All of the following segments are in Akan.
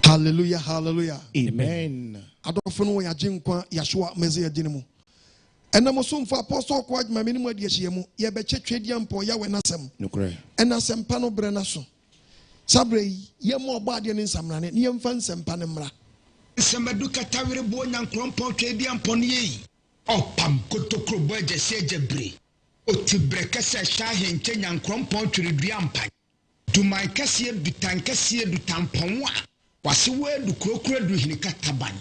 Hallelujah, hallelujah. Amen. Adolfo ya jinkwa Yeshua meze adinimu. Ena mosum for Apostle Okoh Agyemang minimu adiachiemu ye be twetwedia mpo ya wenasem. Nokre. Ena sempa no bre na so. Sabre ye mo obaade ne nsamrane ne yemfa nsempa ne mra. Semadu katawere bo nyankrompo twedia mpo ne yi. Opam kotokro bo agese agebre. Otibre kese sha henche nyankrompo twedia mpan. Duman kese dutan kese dutamponwa. Wasi wedu kurokura du hinikataban.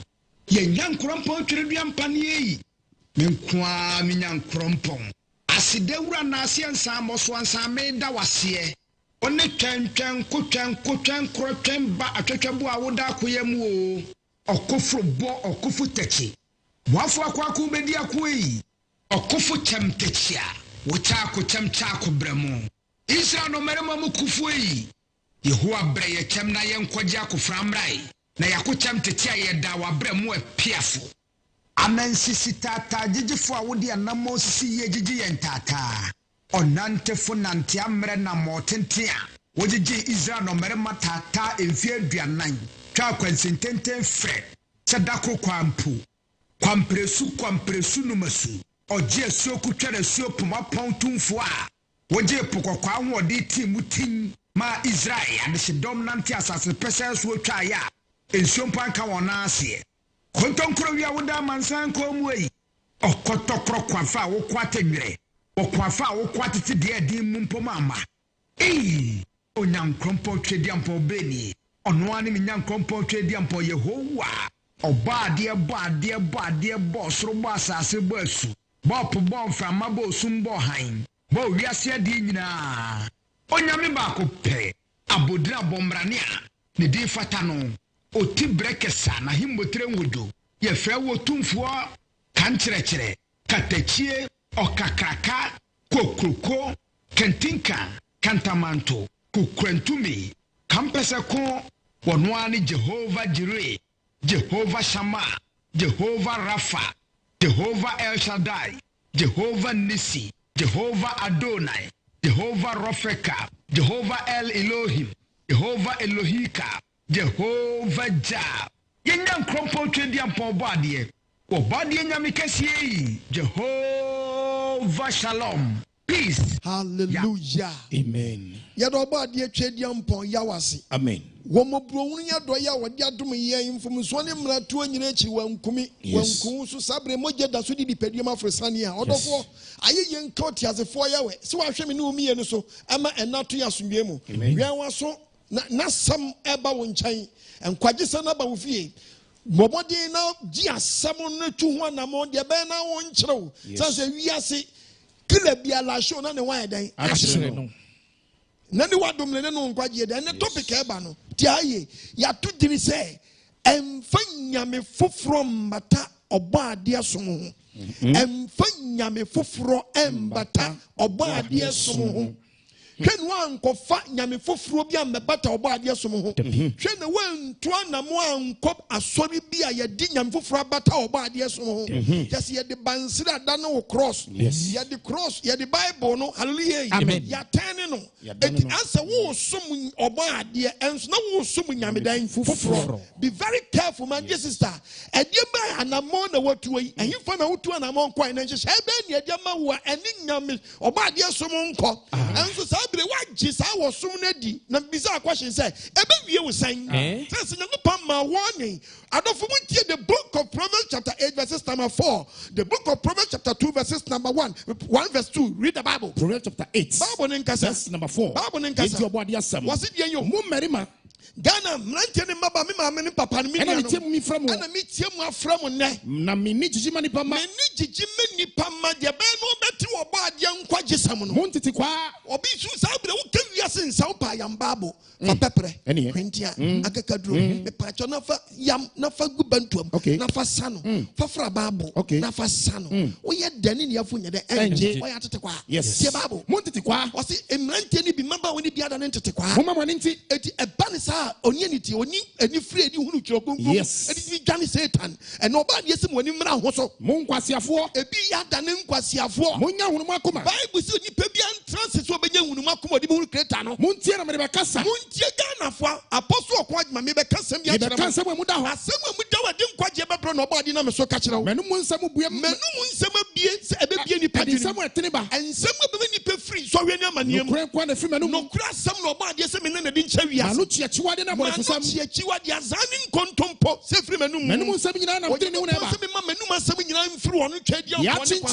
Ye nyankrompo twedia mpan yi. Menkwa mi nyankrompo. Asidewura na asiansa amoso ansa meda wase. One twen krotwen ba atwetwebu awoda akoyemu o. Okofro bo okofo techi. Wafo akwaku bedi akoyi. Okofo temtechia. Wucha ko temcha ko bremu. Israel no merema mu kufu yi. Yehowa breye chem na yenkwaje akoframrai. Na yakocham tetia ye da wa bremu apiafo. Amensisi tata jijifo awodi anamo sisi ye jiji yentata. Onante fo nante amre na motentia. Wojiji Israel no merema tata emfie aduanan. Twa kwansententen fre. Sadako kwampu. Kwampresu numasu. Oje soku twere sopu mapontumfo a. Woje pokokwa hodi timutin ma Israel adeshidom nante asase pese so twa ya. Ensompa nka wona ase. Kontonkro wi awoda mansan komwe. Okotokro kwafa wo kwatenwere. Okwafa wo kwatete de adi mumpom ama. Onyankrompo twediampo beni. Ono ani minyankrompo twediampo Yehowa. Obaade bo soro bo asase bo asu. Bo po bo mframa bo sumbo han. Bo wiase adi nyina. Onyame ba ko pe. Abodira bombrane a. Ne di fata no. Oti brekesa na himbotre nwodo. Ye fra wo tumfo kan kyerɛkyerɛ. Katachie okakraka kokroko kentinka kantamanto kukrantumi kampese ko wonwani Jehovah Jireh, Jehovah Shammah, Jehovah Rapha, Jehovah El Shaddai, Jehovah Nissi, Jehovah Adonai, Jehovah Rofeka, Jehovah El Elohim, Jehovah Elohika, Jehovah Jah. Yenyan krompo twediampo obaade. Obaade nyame kese Jehovah Shalom. Peace. Hallelujah. Amen. Yado obaade twediampo yawase. Amen. Womobro yado ya wode adom ye infomso ne mrato anyina echi wankumi wankun so sabre moje da so di dipadiam afresane a odofo aye yenka otiasefo yawe se wahwe me ne omiye no so ama enato yasomwe mu wian waso na sam eba wo nkyɛn NKWAGYESEM na ba wo fie bobodi na gi asam no tu ho na mo de be na wo nkyerɛw sanse wiase kila bia la show na ne wan dan ahyere no na ne wadom ne no nkwagye dan ne topic eba no ti aye ya to diri se emfa nyame foforo mmata obaade asom ho emfa nyame foforo embata obaade asom ho hwen wan kofa nyame foforo bi ambata obaade asom ho hwen wan to anamo ankop asori bi a yedi nyame foforo abata obaade asom ho just yedi bansira da no cross yedi cross yedi bible no hallelujah ya tane no enti ansa wo som obaade enso na wo som nyame dan foforo. Be very careful man dear sister edi ba anamo na watu yi ehimfa na wotu anamo nkwa na nhye ebe ne edi ma wo eni nyame obaade asom nko enso Abre wagye sa wo som na di na bisa question say ebe wie wo san say nyago pamma warning adofo mu tie the book of Proverbs chapter 8 verses number 4 the book of Proverbs chapter 2 verses number 1 verse 2 read the Bible Proverbs chapter 8 Bible nkasa verse number 4 Bible nkasa was it ye yo mo merima Ghana mlante ne maba me mama ne papa ne me ana mitie mi framo ana mitie mu aframo ne na me ni jiji mani pama me ni jiji me ni pama de be no beti OBOADE NKWAGYESEM no montiti kwa obi su sabre wo ka wiase nsa wo pa yam babo fa pepre hwentia akakaduro me pacho na fa yam na fa gubantuam na fa sano fa fra babo na fa sano wo ye dani ne afo nyede enje wo ya tete kwa tie babo montiti kwa wo se emrante ni bi maba woni bi ada ne tete kwa mo mama ne nti eti ebane sa oni aniti oni ani free edi hunu kiro gongo edi gani Satan and OBOADE3 woni mra ho so mo nkwasiafo ebi ya da ne nkwasiafo mo nya hunu mo akoma Bible si oni pe bi ante Muntie Ghana for Apostle Okoh Agyemang bɛka asɛm bi akyerɛ mo. Asɛm a mu da wɔ de nkwagye bɛbrɛ na ɔbɔade na me so ka kyerɛ wo. Mɛnum nsɛm abie sɛ ɛbɛbie nipa dwene. Nsɛm a bɛbɛ nipa firi sɔhwɛ ne amanneɛ mu. Nokura asɛm na ɔbɔade sɛ me ne de nkyɛ wiase. Mano kyeakyiwade azaa ne nkontompo sɛ firi m'anum mu. Ɔyɛ sɛ mema m'anum asɛm nyinaa mfiri wɔn twɛ di amfɔ ne kwa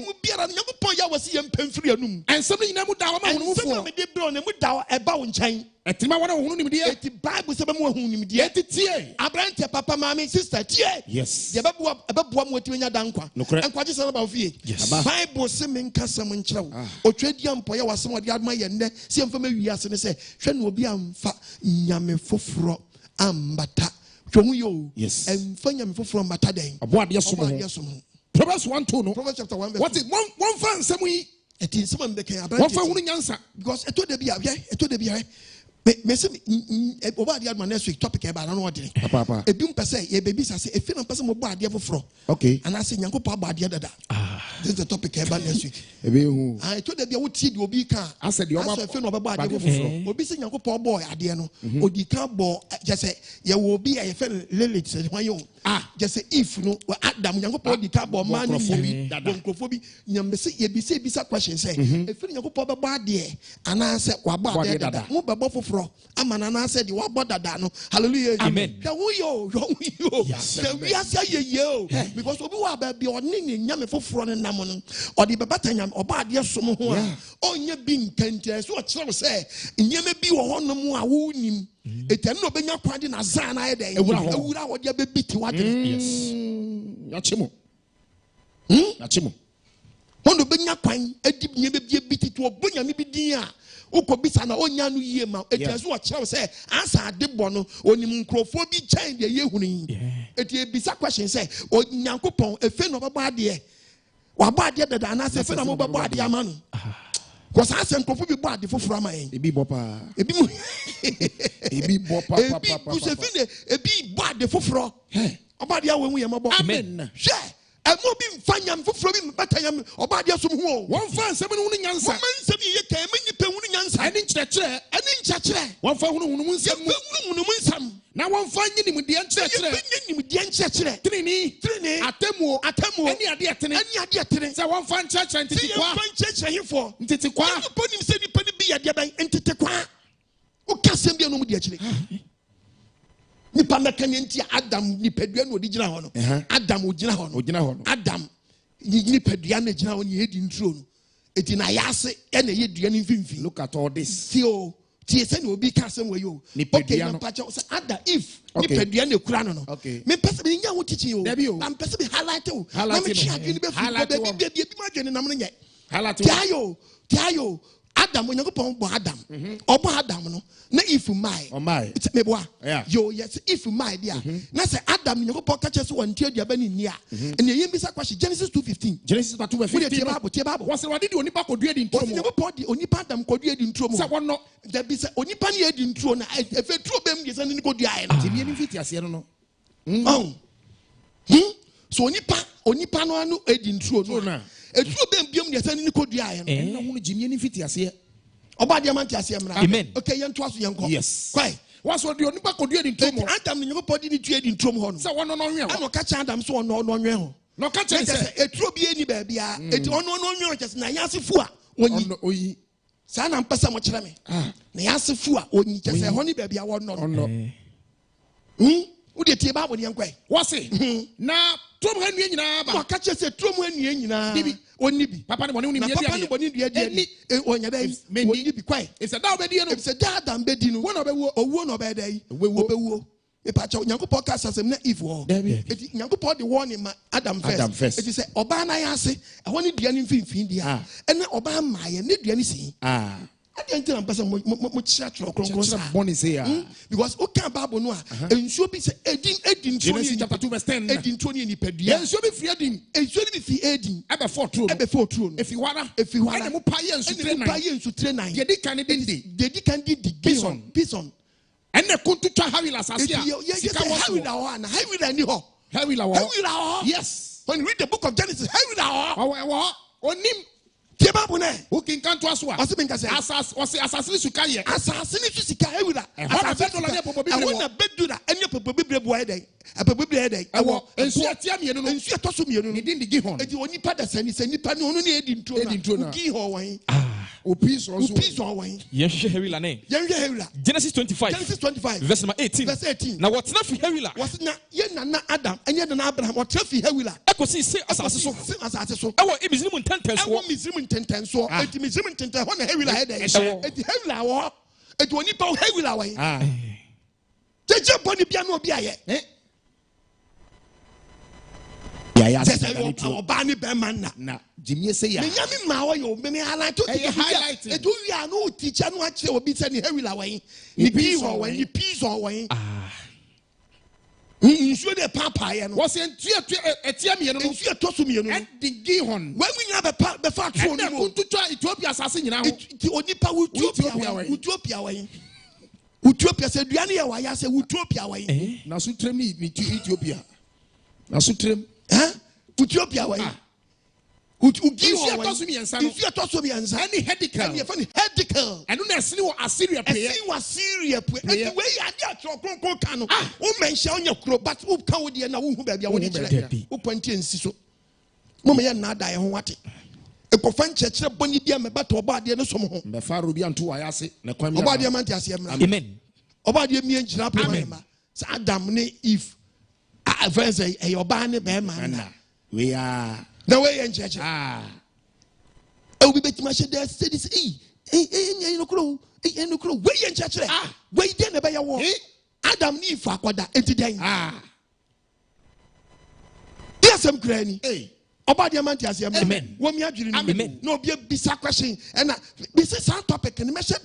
mu biara no Nyankopɔn yɛ wɔ se yɛmpɛ mfiri anum. Nsɛm a mede brɛ ne mu da ɛba wo nkyɛn. Eti Bible say bɛmu ahu nimdeɛ. Eti tie. Abrante papa maame sister tie. Yes. Ye bɛboa mu otimi nya dankwa. Nkwaje sɛ ba ofie. Bible say me nka sɛm nkyerɛw. Otwadi ampɔ yɛ wasɛm ɔde adoma yɛ nnɛ. Se mfa ma wiase ne sɛ hwɛ no obi amfa nyame foforo ambata. Hwɛ yo. Yes. Emfa nyame foforo ambata den. Oboade som. Proverbs 1:2 no. Proverbs chapter 1 verse. What is one fan nsɛm yi? Eti nsɛm am bɛka abrante. One fan hunu nyansa. Because eto de bia hwɛ. Me say OBOADE Agyemang next week topic eba na no odire. Papa. Ebi mpɛ sɛ ye baby sase efi na mpɛ sɛ mo bɔ adeɛ foforo. Okay. And I say Nyankopɔn abɔ adeɛ dada. This is the topic eba next week. Ebi hu. Ah eto de bia wo tie de obi ka. Asa de oba. Asa efi na ɔbɛbɔ adeɛ foforo. Obi sɛ Nyankopɔn bɔ adeɛ no. Odi ka bɔ just ye wo obi a ye fe Lilith sɛ hwan yo. Just say if no Adam Nyankopɔn odi ka bɔ man ni nkrofo bi nyam sɛ ye bi sɛ question sɛ efi na Nyankopɔn bɛbɔ adeɛ ana sɛ wabɔ adeɛ dada. Mo bɛbɔ foforo amana na said what about that no hallelujah amen yes we are say because obi wa ba bi oni ni nyame foforo ne nam no odi bebata nyame obaade som ho a onye bi nkante so o kyerɛ sɛ nyame bi wɔ honom a wo nim etani no benya kwade na zan na yɛ dɛ ewura wo de bebiti wade yes yachimo hono benya kwan adi nyame bi bebiti to obonyame bi din a ukobisa na onya no yie ma etiaso o kyerɛw sɛ ansa ade bɔ no onim nkrofo bi kyɛn de ye hunu eti ebisa question sɛ Onyankopɔn efe no bɛbɔ adeɛ wabɔ adeɛ dada na sɛ efe na mo bɛbɔ adeɛ ama no because ansa nkrofo bi bɔ ade foforo ama yɛn ebi bɔ pa ebi mu ebi bɔ pa ebi ne ebi bɔ ade foforo ɔbɔ adeɛ awu yɛ mabɔ amen hwɛ emo bi mfa nyam foforo bi mbata nyam obaade som ho won fa nsɛm no hunu nyansa won nsɛm yɛ ka ema nyipa hunu nyansa ɛne nkyerɛkyerɛ won fa hunu nsɛm na won fa nyinimdeɛ nkyerɛkyerɛ trini atemu ɛne adeɛ tene sɛ won fa nkyerɛkyerɛ ntetekwa ponim sɛ nipa ne bi yɛ deɛ bɛn ntetekwa o kasɛm bi anom de akyire nipa mekane nti Adam nipadua no odi gina ho no Adam ogina ho no Adam nipadua na gina ho ne edi ntro no eti na yase e na ye dua ne mfimfi. Look at all this tie sɛ na obi ka asɛm wɔ yo okay na pacha sɛ Adam if nipadua na kura no me pese me nya ho teaching yo na pese me highlight o na me chia dwene be fi bi ma dwene nam no nyɛ tiayo Adam Onyankopɔn bɔ Adam ɔbɔ Adam no na if my me boa yo yes if my dia na say Adam Onyankopɔn ka kyerɛ so wɔn tie aduaba ni nia na yɛn bisa question Genesis 2:15 tie Bible was what did onipa kodua di ntro mo Onyankopɔn di onipa Adam kodua di ntro mo sɛ wɔn no da bi sɛ onipa ne di ntro na efe tro bem de sɛ ne kodua ayɛ no tie bi ni fiti aseɛ no so onipa no anu edi ntro no eturo bem biom de sɛ ne kodua ayɛ no ɛna hunu jimie ni fiti aseɛ OBOADE Agyemang aseɛ mra amen okay yɛn to aso yɛn kɔ yes kwai was what the onipa kodua di ntro mo Adam ne Nyankopɔn di ne tue di ntro mo hɔ no sɛ wɔn no nwe ho ano ka kyɛ Adam so ɔno nwe ho no ka kyɛ sɛ eturo bi eni ba bia eti ɔno nwe ho kyɛ na yasefo a oyi saa na mpɛsɛ mo kyerɛ me na yasefo a onyi kyɛ sɛ hɔ ni ba bia wɔno wo de tie Bible ne yɛn kwai wɔse na trom ha nua nyinaa ba ka kyɛ sɛ trom ha nua nyinaa bibi onni bi papa ne bɔne na papa ne bɔne dua di onya dai onni bi kwai ɛsɛ da obedi no ɛsɛ da Adam bedi no wona owuo na ɔbɛ dai obewuo epacha Nyankopɔn ka asasem na Eve wɔ eti Nyankopɔn de wɔne ma Adam first eti sɛ ɔbaa na yɛ ase ɛhɔ ne dua ne mfimfini dia ɛna ɔbaa ma yɛ ne dua ne si ade nti na mpɛsɛ mo kyerɛ kronkron sa bɔne se ya because o kan Bible no a ensuo bi sɛ edin Genesis chapter 2 verse 10 edin tro ne nipadua ensuo bi fi edin ebe for tro no efi wara ɛna mo pa yɛ nsutre nan dedi kan di Bison ɛna kuntutwa hawila asase a sika wɔ hawila ni hɔ hawila wɔ yes when you read the book of Genesis hawila hɔ onim tie Bible na who can come to us what ɔse menka sɛ asase suka ye asase ne so sika ewura asase dollar ne popo bibire ɛwɔ na bedura ɛne popo bibire boa ɛdɛn popo bibire ɛdɛn ɛwɔ nsu atia mienu no nsu ɛtɔ so mienu no ne din de Gihon eti onipa da sani sɛ nipa ne ɔno ne edi nturo na Gihon wɔn opi so wɔn yɛhwehwɛ Hawila ne yɛhwehwɛ Hawila Genesis 25 verse number 18 na wɔtena fi Hawila wɔsena yɛ nana Adam ɛnyɛ nana Abraham wɔtena fi Hawila ɛkɔsi se asase so ɛwɔ Misraim ntɛntɛnsoɔ Misraim ntɛntɛnsoɔ eti Misraim ntɛntɛn hɔ na Hawila ɛdɛn eti Hawila wɔ eti onipa Hawila wɔn kyekye bɔ ne bia na obi ayɛ ọba ni bẹẹ ma na jimie se ya Nyame ma wọ yẹ omi mi highlight o ti edu wi a no teacher no akyerɛ obi sɛ ne Hawila wɔyin ne peas wɔyin ne peas wɔyin nsuo de papa yɛ no wɔsi etia mienu no nsuo ɛtɔ so mienu no ɛdi Gihon wɔn mu nyina bɛfa aturo no mu ɛna Ethiopia asase nyina ho ti onipa Ethiopia wɔyin Ethiopia sɛ duane yɛ wɔ ayɛ sɛ Ethiopia wɔyin na so trem ni Ethiopia na so trem Ethiopia wɔyin ugi wɔ wɔyin nsu ɛtɔ so miɛnsa ɛni hedical ɛni ɛfɛ ni hedical ɛno na ɛsini wɔ Assyria pɛ ɛsini wɔ Assyria pɛ ɛti wei yɛ adi atwerɛ kronkron kan no wo mɛnhyɛ ɔnyɛ kuro but wo ka wo deɛ na wo hu baabi a wo de kyerɛ wo pɔnti nsi so mo mɛ yɛ nnaada yɛ ho wate ekɔfa nkyerɛkyerɛ bɔ ni bi a mɛbɛtɔ ɔbɔ adeɛ ne som ho mbɛfa robi anto wɔ ayase na kwan mi ɔbɔ adeɛ man ti aseɛ mra amen ɔbɔ adeɛ mie nkyerɛ apɛ ma sɛ Adam ne Eve a friends ɛyɛ ɔbaa ne bɛrima na we are na we yɛ nkyerɛkyerɛ obi bɛtuma hyɛ dɛ sɛ dis ɛyɛ no kuro we yɛ nkyerɛkyerɛ we deɛ na bɛyɛ wɔ Adam ne Eve akɔda enti dɛn deɛ asɛm kura ni ɔba deɛ man ti aseɛ mra wɔ mi adwiri no na obi bisa question ɛna bisa saa topic ne mɛhyɛ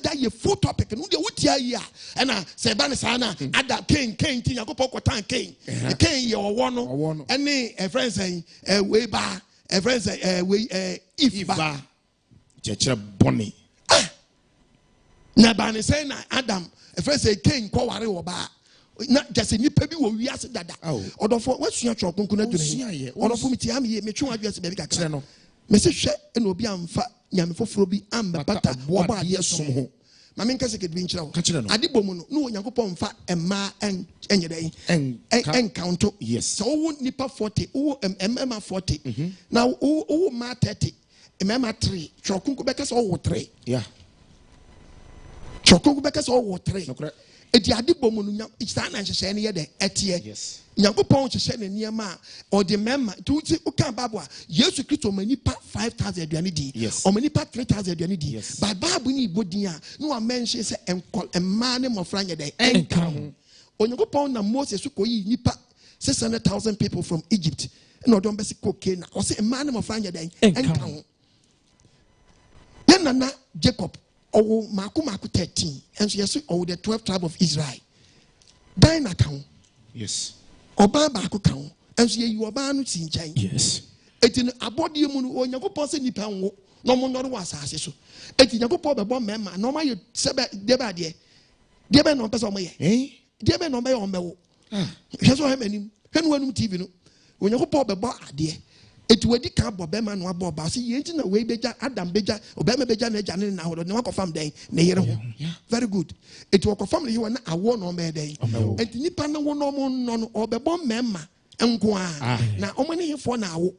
da yɛ full topic no deɛ wotia yi a ɛna sɛ ɛba ne saa na ada Cain ti Nyankopɔn kɔtan Cain yɛ ɔwɔ no ɛne friends wei ba friends wei Eve ba kyerɛkyerɛ bɔne na ba ne sɛ na Adam friends Cain kɔware wɔ ba na jase nipa bi wɔ wiase dada ɔdɔfo wasua twɔ konko na dune ɔdɔfo mi ti am ye me twe wadwe se baabi kakra no me se hwɛ ɛna obi amfa Nyame Foforo bi ambata ɔba adeɛ som ho ma me nka se kedbi nkyerɛ wo ade bɔ mu no no Onyankopɔn mfa ɛma ɛnyɛ dɛn ɛncounto sɛ wo nipa 40 wo ɛmɛma 40 na wo ma 30 ɛmɛma 3 twɔ konko bɛka sɛ wo 3 twɔ konko bɛka sɛ wo 3 eti ade bɔ mu no saa na nhyehyɛ ne yɛ dɛ ɛteɛ Nyankopɔn hyehyɛ ne nneɛma a ɔde mɛma tuuti woka Bible a Yesu Kristo ɔma nipa 5,000 aduane di ɔma nipa 3,000 aduane di but Bible ne ibɔ din a na wamɛnhye sɛ mmaa ne mmɔfra nyɛ dɛ ɛnka ho Onyankopɔn na Moses so kɔyi nipa 600,000 people from Egypt na ɔde ɔmbɛsi kɔ Canaan ɔsɛ mmaa ne mmɔfra nyɛ dɛ ɛnka ho yɛn nana Jacob ɔwɔ maako 13 ɛnso yɛso ɔwɔ the 12 tribe of Israel dan na ka ho ɔbaa baako ka ho ɛnso yɛyi ɔbaa no si nkyɛn eti no abɔdeɛ mu no Onyankopɔn sɛ nipa nwo na ɔmo nnɔre wɔ asase so eti Nyankopɔn bɛbɔ mmarima na ɔmo ayɛ sɛbɛ deɛ bɛ na ɔmpɛ sɛ ɔmo yɛ deɛ bɛ na ɔmo yɛ ɔmo bɛwo hwɛ so ɔhɛ m'anim hwɛ no wɔnum TV no Onyankopɔn bɛbɔ adeɛ eti wadi ka bɔ bɛrima na wabɔ ɔbaa so yɛn ti na wei bɛgya Adam bɛgya ɔbɛrima bɛgya na agya ne na ahorow na wakɔfam dɛn ne yere ho very good eti wɔkɔfam ne yere na awo na ɔmɛ dɛn eti nipa na wɔn na ɔmo nnɔ no ɔbɛbɔ mmarima nko a na ɔmo ne hefo na awo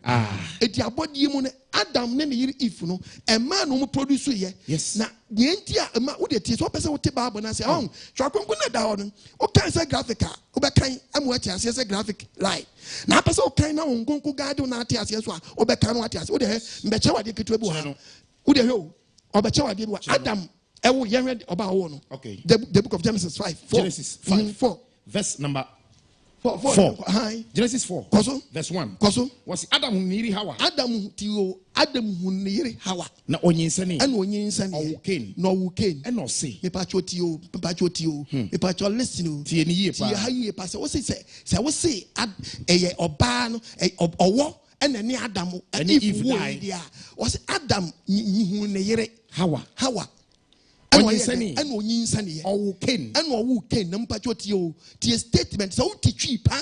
eti abɔdeɛ mu no Adam ne ne yere Eve no ɛmaa na ɔmo produce yɛ na yɛn ti a ɛma wo de tie so ɔpɛ sɛ wote Bible na sɛ ɔn twakonko na da hɔ no ɔkan sɛ graphic a ɔbɛkan amu ati aseɛ sɛ graphic line na apɛ sɛ ɔkan na wɔn nkonko gaade na ate aseɛ so a ɔbɛkan no ate aseɛ wo de mbɛkyɛ wadeɛ ketewa bi wɔ ha no wo de hɛ o ɔbɛkyɛ wadeɛ bi wɔ Adam ɛwo yɛn hɛ ɔbaa wɔ no the book of Genesis 4 verse number 4 Genesis 4 verse 1 was Adam niri Hawa Adam tio Adam huniri Hawa na onyinsani and onyinsani ɔwuken no wuken and no say me pacho me pacho listen tie ni yie pa tie ha yie pa sɛ wo se ɛyɛ ɔbaa no ɔwɔ ɛna ne Adam and Eve dia was Adam hu ne yere Hawa onyinsani and onyinsani ɔwuken and ɔwuken na mpacho tie statement sɛ wo titwi pa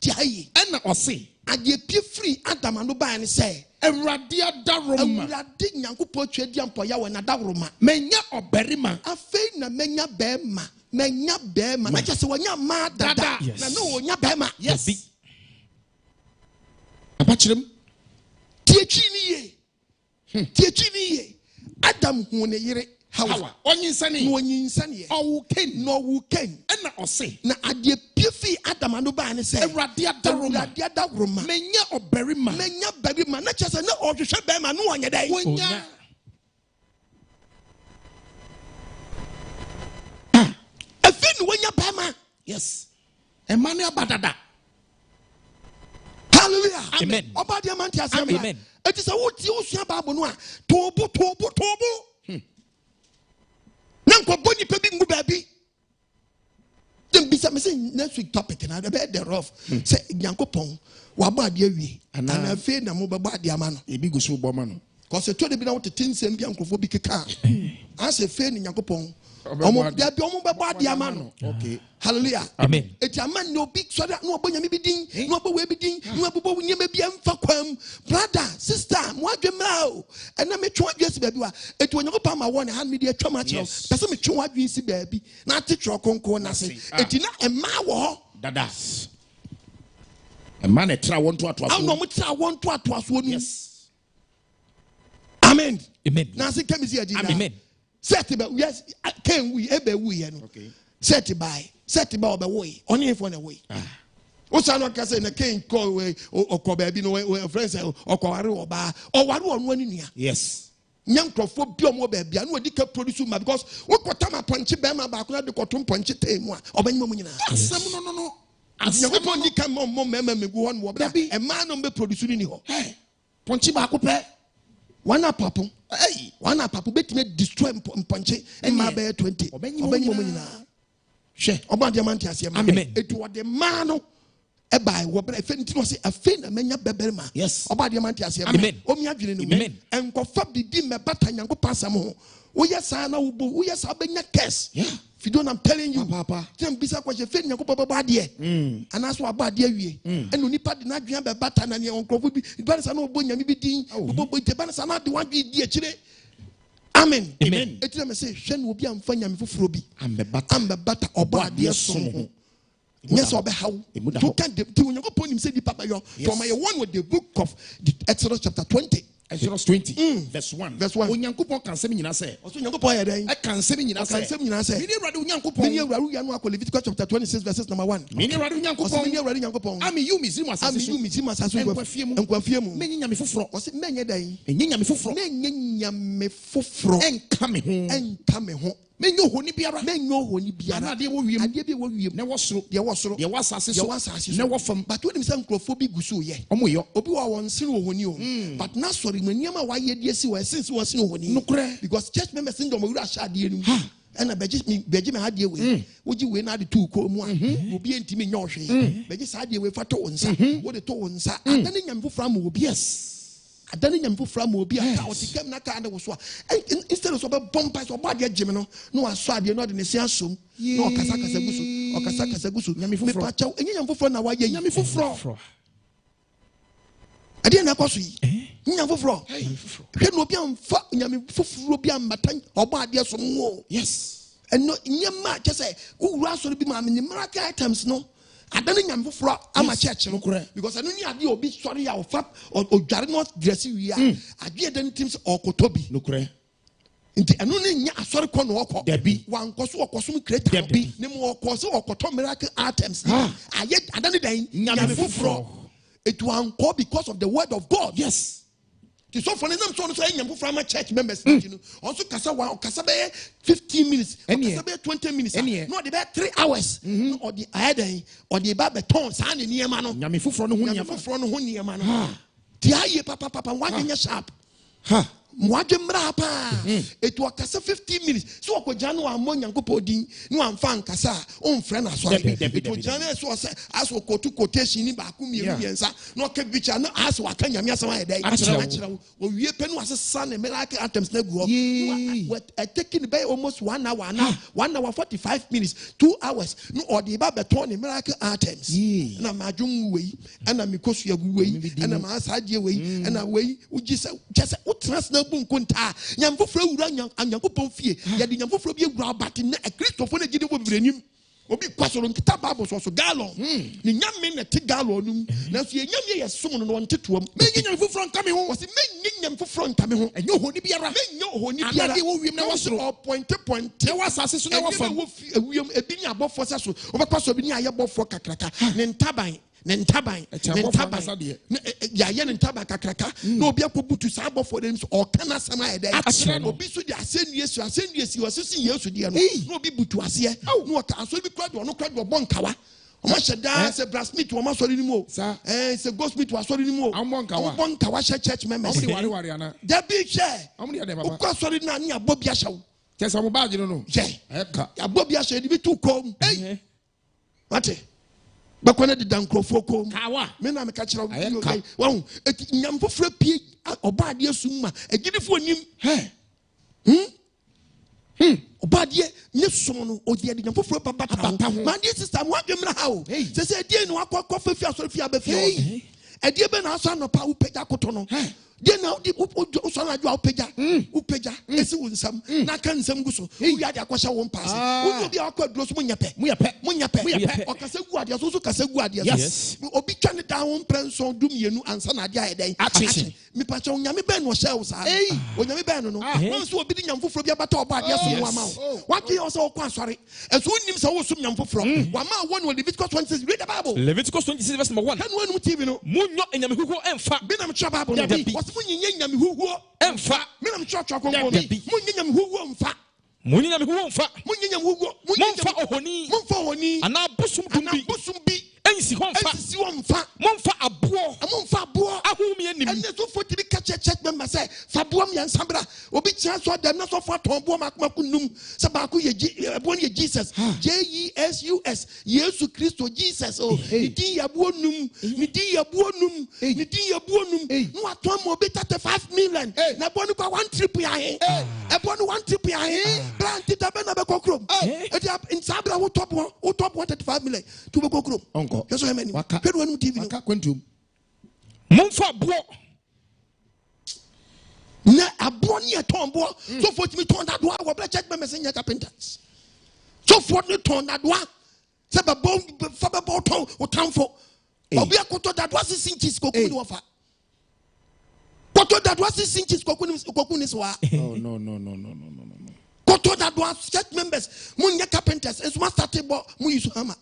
tie ha yie ɛna ɔse Aye pie free Adam and Oba and say, Eradia daroma. Eradi Nyankopon twedi ampo ya we na daroma. Menya oberima. Afei na menya bema. Menya bema. Na just wonya ma dada. Na no wonya bema. Yes. Apachirem. Tiechini ye. Adam hu ne yere Hawa. Onyinsani. No onyinsani. No Ken. Ena ose. Na adie piefi Adam and Oba and say, Eradia daroma. Menya oberima. Na just na ohwehwe bema no onye dai. Wonya. Afin wonya bema. Yes. Emmanuel badada. Hallelujah. Amen. OBOADE3 Amen. Amen. It is a what you see about no tobo. Nanko boni pe bi ngu baby. Then be some say next week topic na be the rough. Say Nyankopon wa baade awie. Ana afi na mo be baade ama no. Ebi gusu bo ma no. Cause to de bi na what tinsem bi ankrofo bi keka. As a fe ni Nyankopon. Omo be baade ama no. Okay. Hallelujah. Amen. Eti aman no big so that no obonya mi bidin, no obowe bidin, no obobo nyema bi amfa kwam. Brother, sister, mo adwemra o. Ena me twa adwesi baabi wa. Eti Onyankopon ma won hand me de atwa ma kyew. Pese me twa adwesi baabi. Na tetre konko na se. Eti na ema wo ho. Dada. Ema na tra won to ato aso. No mo tra won to ato aso nu. Yes. Amen. Amen. Na se kemisi adi na. Amen. Set ba yes can we ebe we ye no. Okay. Set by obe only if one away. Osano kase na ken call we Okoh baby no friends Okoh oba or waru on one nia. Yes. Nyankrofo bi omo baby anu odi ka produce ma because we kwata ma ponche be ma ba ko na de kotum ponche tem a obanyi mu nyina. Asem no. Nyankopon di ka mo mema megu hon wo bra. E ma no be produce ni ho. Hey. Ponche ba ko pe. Wana papo. Hey, wana papo betime destroy ponche e ma be 20. Obanyi mu nyina. She OBOADE3 asem amen etu wo de ma no e bai wo bra efe ntino se afe na menya beberema yes OBOADE3 asem amen omi adwene no amen enkofa bibi mebata Nyankopon asem ho wo yesa na wo bo wo yesa benya curse yeah if you don't I'm telling you papa dem bisa kwa she fe Nyankopon baba de anaso OBOADE3 awie eno nipa de na adwene bebata na ne onkrofo bi ba sa na obo nyame bi din obo je ba sa na de wadwe di akire. Amen. Amen. Eti me say hwe no obi amfa nyame foforo bi. Ambebata OBOADE3 som. Yes, obe how. To can the Onyankopon him say the papa yo from my one with the book of Exodus chapter 20. Exodus 20 verse 1. Onyankopon kan sem nyina say. Oso Onyankopon ya den. E kan sem nyina say. Kan sem nyina say. Mini Awurade Onyankopon. Mini Awurade ya no akọ Leviticus chapter 26 verses number 1. Mini Awurade Onyankopon. Mini Awurade Onyankopon. Ami you misrim asase so. Ami you misrim asase so. Enkwafie mu. Menye nyame foforo. Oso menye dan. Enye nyame foforo. Menye nyame foforo. Enka me ho. Menye ohoni biara. Ade wo wiem. Ade bi wo wiem. Na wo soro. De wo soro. De wo asase so. Na wo fam. But when some nkrofo bi guso ye. Omo yo. Obi wa won sere ohoni o. But na sorry maniama wa ye de si wa since wo sere ohoni. Nokre. Because church members in domo wura ashade enu. Ena beji me hade we. Woji we na de tu ko mu a. Obi entimi nya ohwe. Beji sa de we fa to onsa. Wo de to onsa. Adane nyam fofra ma obi. Yes. Adane nyam fofra ma obi aka otikam na ka na wo so a. Instead of so be bompa so OBOADE3 no aso ade no de ne se asom. No okasa gusu. Nyame fofro. Me pacha enye nyam fofro na wa ye nyame fofro. Ade na kwaso yi. Nyam fofro. Hwe no obi amfa nyame fofro bi Mmata OBOADE so no. Yes. Eno nyama kese wura so bi ma me miracle items no. Adane nyam foforo ama church no because anu ni ade obi sori ya ofa odware no dress wi a ade den teams okotobi nokure nti anu ni nya asori ko no okọ dabi wankoso okosom create dabi ne mo okoso okoto miracle items aye adane dan nyam foforo it wanko because of the word of God. Yes. So for them so nyam foforo ama church members also kasa be 15 minutes kasa be 20 minutes no dey be 3 hours or the ahead or the ba beton sa ne niema no nyame foforo no ho niema no ti aye papa wan nya sharp mwadwemra pa it was 15 minutes so okojana wa monyankopɔ din no amfa nkasa on friend aso it was jana so aso kotu quotation ni ba ku mienu yensa no ka bicha no aso aka nyame asam ayedai achira wo wie pe no asesa ne miracle items na gu what taking by almost 1 hour now 1 hour 45 minutes 2 hours no or the ba beton ne miracle items na madwum wei na mikosu yagu wei na ma asadie wei na wei uji se just utras na bunkunta nyamfofro wura anyankopɔn fie ya de nyamfofro bi ewura abate na kristofo na gide bo bibrenim obi kwasoro nkita bible so gallon ni nyame na te gallon num na so nyame ye som no ntetom menye nyamfofro nka me ho wose menye nyamfofro nka me ho enye ohoni biara menye ohoni biara anade wo wiem na wo point na wasase so na wafam wiem ebi ni abofo se so obekwaso bi ni ayebofo kakraka ne ntaban ya ye ntaban kakraka na obi akobutu sa abofo dem so o kana sama ede obi so di asenduesi wasisi yesu di no na obi butu ase no ka aso bi kwa do no kwa do bonkawa o ma sheda se brasmith o ma sori ni mo se gospel to asori ni mo bonkawa church members omri wari ana da bi che omri ade baba o kwa sori na ni abobi ahyawo kesa mo baage no je abobi ahyawo di bi tu kom wate bakwana de dankrofo kom me na me ka kira wo nyamfofra pie obaade asum ma agidifo nim obaade ne som no odi de nyamfofra babata man die sister mo adwemra ha o se die no akwa fafi asori abafie edie be na aso no pa wo pega koto no die na odi so na adwa wo pega esi wo nsam na ka nsam gu so wo ya de akwahya wo mpase wo obi akwa duro so mo nyepe okase gu ade so kase gu ade so obi twa ne da wo mprenso dum yenu ansa na ade ayeden mi pa cha onyame be no hye wo sa onyame be no won so obi di nyamfoforo bi abata oba ade so mo ama wo wake yo so kwa asore eso nim so wo sum nyamfoforo wa ma won Leviticus 26 read the Bible Leviticus 26 verse number 1 kan wonu TV no munyo enyame huho emfa bi na me twa Bible no munye nyame huhuo emfa me na me twa konko munye nyame huhuo emfa munye nyame huho emfa munye nyame huhuo momfa ohoni ana busum bi ensi ho mfa momfa abo ahumi anim ene so fotiri ka church member say fa boam ya nsambra obi tia so dem na so fa ton boam akmakunum se ba ko ye ebo ye Jesus Jesus Yesu Kristo Jesus ni din ya bonum no aton mo be 35 million na bonu kwa 1 trip ya he e bonu 1 trip ya he plant it be na be kokrom e nsambra wo top 135 million to be kokrom yeso hemani pedu anu TV waka kwentum momfa abo na abo ni etombo so for me ton that one we church members in carpenters so for me ton that one se ba bon fa ba ton o tamfo obi akoto that was 6 inches koku ni ofa koto that was 6 inches koku ni so no koto that was church members mun ya carpenters es ma start bo mun use hammer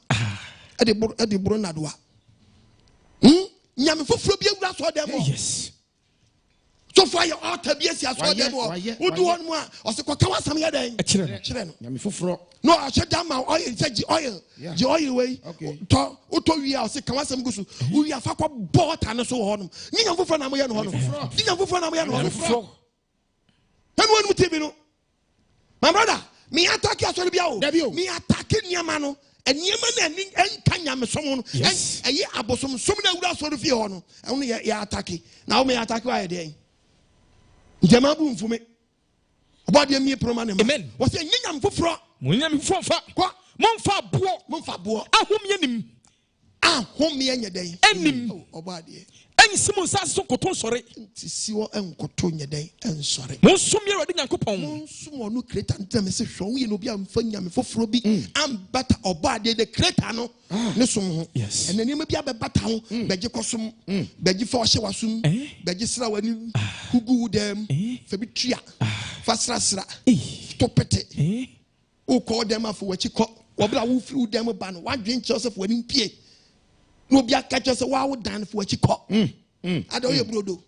ade bro na doa nyame foforo bi ewura so dem yes so for your altar bi esi aso dem wo do won mu a o se koka wasam ya den kire no nyame foforo no a che dam oil say oil wey to wi a o se ka wasam gusu wo wi afa kwa bota no so ho no ni nyame foforo na mo ye no ho no ni nyame foforo na mo ye no ho no tanu anu TV no my brother me attack aso bi a o me attack niama no enyema na ni enka nyame som no eye abosom som na wura so do fie ho no eno ya attack na wo me attack wa ye den njema bu mfume obade mi proma ne ma wo se nyam foforo munyam fofo kwa momfa abo ahom ye nyeden enim obade ensimu saso koton sore siwo enkoto nyeden ensore monsum ye wadi nyankopon monsum onu creator ntem se hwo ye no bi amfa nyame foforo bi ambata obade the creator no ne som ho enani ma bi abebata ho beje kosom beje fa ohye wasum beje sra wani hugu dem fa bi tua fa sra topete o ko dem afo wachi ko obra wo firi dem ba no wadwen Joseph wani pie no bi aka Joseph wa wo dan fo wachi ko ada oye brodo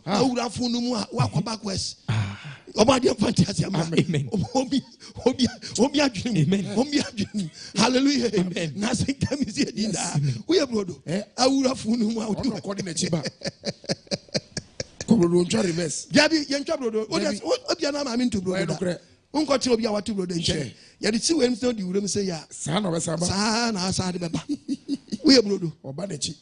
awura funu mu wa kwa backwest obade fantasy ama obi adwene hallelujah na se kamisi edinda oye brodo awura funu mu awura ko de na chiba Akobrodo ntwa reverse. Dabi ye ntwa brodo. Obi na ma me ntu brodo. Unko ti obi a watu brodo nche. Ye de ti we nso di wuram say ya. Sa na obesaba. Sa na asa de beba. We brodo. Oba de chi.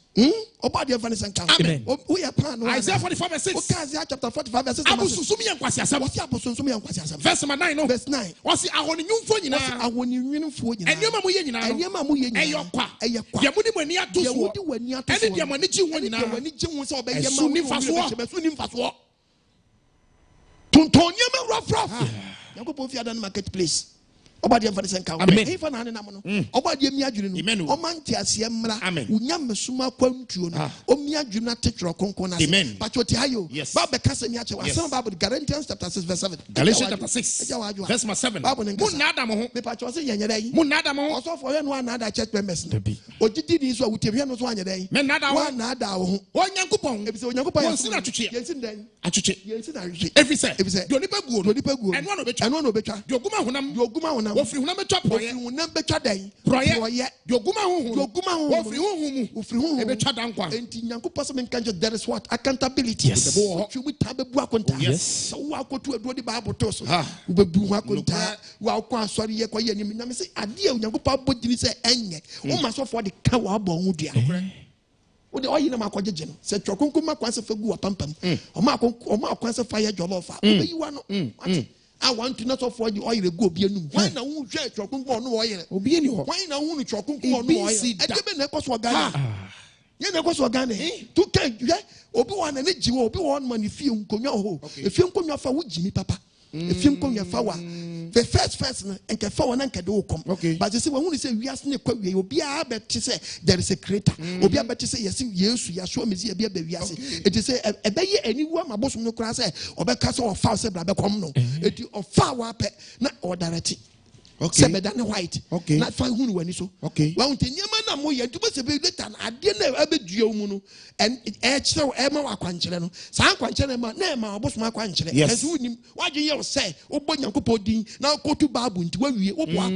Oba de fani sanka. Amen. We pan no. Isaiah 45:6. Isaiah chapter 45:6. Abusum ye nkwasi asem. Wasi abosonsum ye nkwasi asem. Verse 9 no. Verse 9. Wasi ahoni nyumfo nyina. Wasi ahoni nwinfo nyina. Enema mo ye nyina. Enema mo ye nyina. Eyokwa. Eyekwa. Dia mudi mani atoso. Dia mudi wani atoso. Ene dia mani chi ho nyina. Dia mani chi ho se obeye ma. Esu ni faso. Esu ni faso. Tuntonyema rough. Yankopon fi adan marketplace. Obade em fani senka. Amen. E fa na ne nam no. Obade em adwene no. Omanti ase mmra. Unyam suma kwantuo no. Omi adwene na tetro konkon na. Pachoti hayo. Ba be kasa mi ache wa. Some Bible Galatians chapter 6 verse 7. Galatians chapter 6 verse 7. Mun na adam ho. Me pacho se yenye dai. Mun na adam ho. Oso for we no na ada church members. Ogidi ni so awutehwe no so anye dai. Me na adam ho. Wa na ada ho. Onyankopon. Ebise onyankopon. Won sin atwetwe. Yensin dan. Atwetwe. Yensin atwetwe. Every say. Do ni paguo. Do ni paguo. Eno no betwa. Eno no betwa. Do oguma honam. Do oguma honam. Wo firi honam betwa proye. Honam betwa dan. Proye. Do oguma honhum. Do oguma honhum. Wo firi honhum mu. Wo firi honhum. E betwa dan kwa. Enti nyankopon se menka there is what accountability. Yes. Twi tabebu akonta. Yes. So wa kotu adu di Bible to so. Wo bebu ho akonta. Wa kwa asori ye kwa ye ni nyame se ade a nyankopon abodini se enye. Wo ma so for the ka wa abo ho dua. Ode oyi na makojeje no se twokonko makwanse fagu apampam oma akwanse fa ye jollofa obeyi wa no I want to not for the oil go be enu why na hu hwe twokonko no oil obi eni ho why na hu no twokonko no oil e de be na ekoso Ghana ye na ekoso Ghana to kan hwe obi wa na ne jiwo obi wa no ma ne fie nkonwa ho efie nkonwa fa wo jimi papa efie nkonwa fa wa the first no enke fa wa na enke de wokom but say we hu say wiase ne kwa wie obi a be say there is a creator obi a be say yes yesu ya show me say be wiase it is say e be ye aniwu amabosom no kra say obeka say o fa say bra be kom no eti o fa wa pe na o direct okay sebeda white na fa hu no wani so wa unte nyama na mo ye dubo se be later na ade na abedua mu no en e kire e ma wa kwankire no sa kwankire ma na e ma obosom akwankire ezu nim wadwe ye se obo nyankopɔ din na kotu babu nti wawie oboa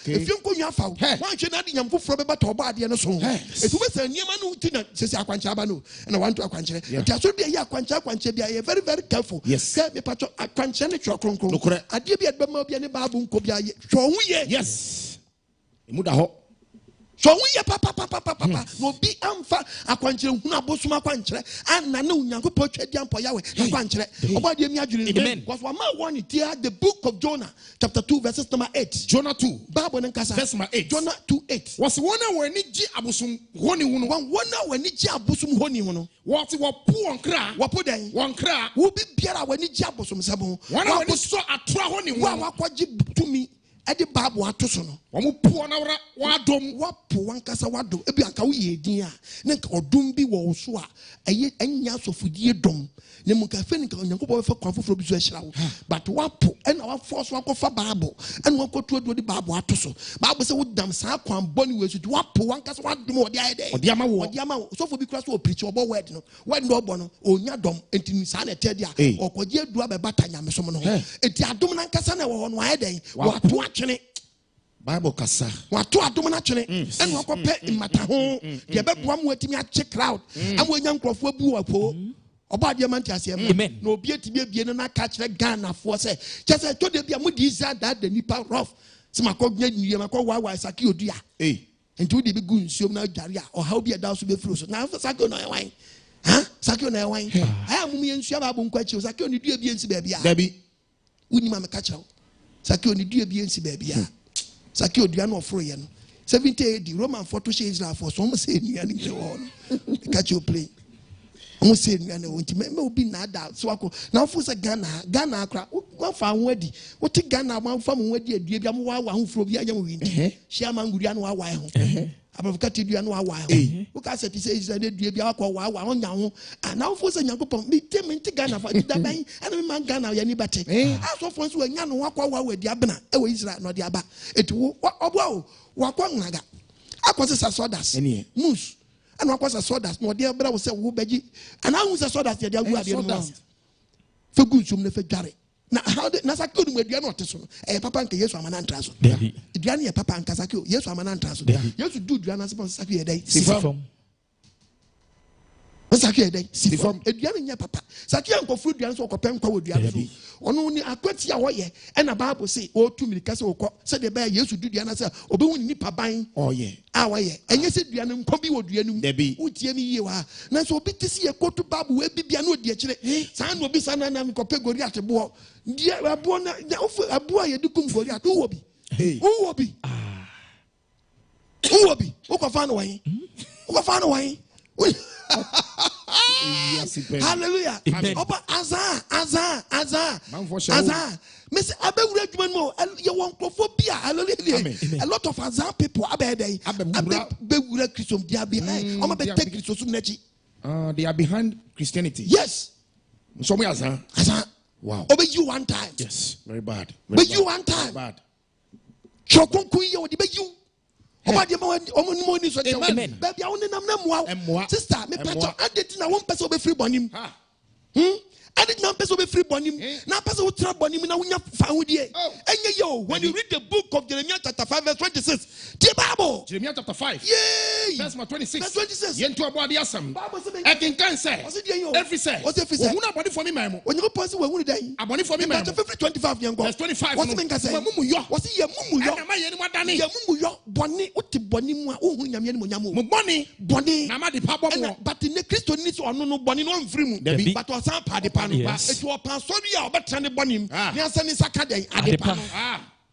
efie nkonwa fa wanhwe na ade nyamfoforo be bata oba ade no so etu be se nyama no ti na sesi akwankire aba no na wanto akwankire nti aso bia ye akwankire bia ye very very careful ke me pato akwankire ne twa kronkron ade bia be ma bia Babu nkobia ye hwo hu ye yes emuda ho hwo hu ye papa no bi amfa akwankire hu na bosom akwankire anna na unyankopɔ twadi ampo yawe akwankire obade mi adwene because wa ma one here the book of Jonah chapter 2 verses number 8 Jonah 2 Bible nkasa verse number 8 Jonah 2:8 was one wani gi abosom honi hu no one wani gi abosom honi hu no what wo pu onkra wo pu den wonkra wo bi biara wani gi abosom sebo one wani so atoa honi hu wa kwaji tumi edi Bible atoso no omo pu na wra wadom wapo wankasa wadom ebi anka wo ye din a ne nka odom bi wo so a eye anya sofudie dom ne mu ka fe nka onyankopɔ fa kwan foforo bi so ahyira wo but wapo ena wa force wakofa Bible ena wakotu adu di Bible atoso Bible say wo dam sa kwan boni we so wapo wankasa wadom odi ayede odi ama wo sofo bi kura so preach obo word no obo no onya dom enti sa na tedi a okoje adu abebata nyame som no enti adom na nkasa na wo no ayede wato atwene Bible kasa wato adom na twene ena wakope Mmata ho de beboa mo atimi ache crowd amwo nya nkrofo abu wapo OBOADE Agyemang asem na obi atibie bie na ka kire Ghana fo se chese to de bia mo di za da nipa rough se makognya nwie makwa saki odua enti odi bi gu nsuom na dware a oha obi da so be furu so na saki no yan saki no yan aya mum ye nsua ba bo nkwa chi saki oni dua bi ensi ba bia da bi wuni ma meka kire saki oni dua bi ensi ba bia saki odua no oforo ye no 70 AD Roman for to share Israel for some say nua ni won catch you play I'm saying, you know, me be nada so ako na fo se Ghana akra wa fa nwadi wo ti Ghana ma fa mo nwadi adua bia mo wa ho furo bia nyam wi shia mangudua no wa wa ho abafukati dua no wa wa ho wo ka se ti se Israel dua bia akọ wa onya ho na fo se Nyankopɔn mi ti Ghana fa da ban ana me man Ghana ya ni bate aso fo so anya no akọ wa wadi abena e wo Israel no de aba eti wo obo wa kwa ngaga akwose sa sodas mus and what was a sodas no dear brother say wo beji and I was a sodas dey go ade no for good sum ne fa dware na how na sakio no adua no teso no papa nka Yesu amana ntra so adua ne papa nka sakio Yesu amana ntra so Yesu du adua na se sakio dey sifam Sakia day, see from a Diana papa. Sakia and food dance or Copenco with Diana. Only a quantity away, and a Bible say, oh, 2 minutes, said the bear used to do the answer, or be nipper buying, oh, yeah, our year. And you said Diana Kobi would Diana, Debbie, would Tiemi, you are. Now, so be to see a coat to Babu, will be no dear chile. San will be San and Copego at the board. Dear Abona, a boy, you do come for that. Who will be? Who will be? Who will be? Who can find away? Who can find away? Hallelujah. Opa Azar. Miss Abe Redman, you want phobia. Hallelujah. A lot of Azar people are behind. They are behind Christianity. Yes. So me Azar. Wow. Obey you one time. Yes. Very bad. But you one time. Bad. Chokunkuyi or the you. Amen. Baby, I only know sister. Me patch. I did na one person be free bonim. I did not person be free bonim. Now person who trap bonim na unya found here. And yo, when you read the book of Jeremiah chapter 5 verse 26, the Bible. Jeremiah chapter 5. Yay. Verse 26. Verse 26. Yentu OBOADE3. I can say. Every say. What's every say? Who body for me, ma'am? When you person we die. Aboni for me, ma'am. 25 young. Verse 25. What's the say? What's the mumu yo? Ya mumu yo. Boni uti boni mu a ohu nyame ni monyamu. Mo boni. Na ma de pa bomo. But in the Christian needs ono no boni no mfiri mu. But was am pa de pa no. It was pasori a obetra ne bonim. Ni ansa ni saka den ade pa no.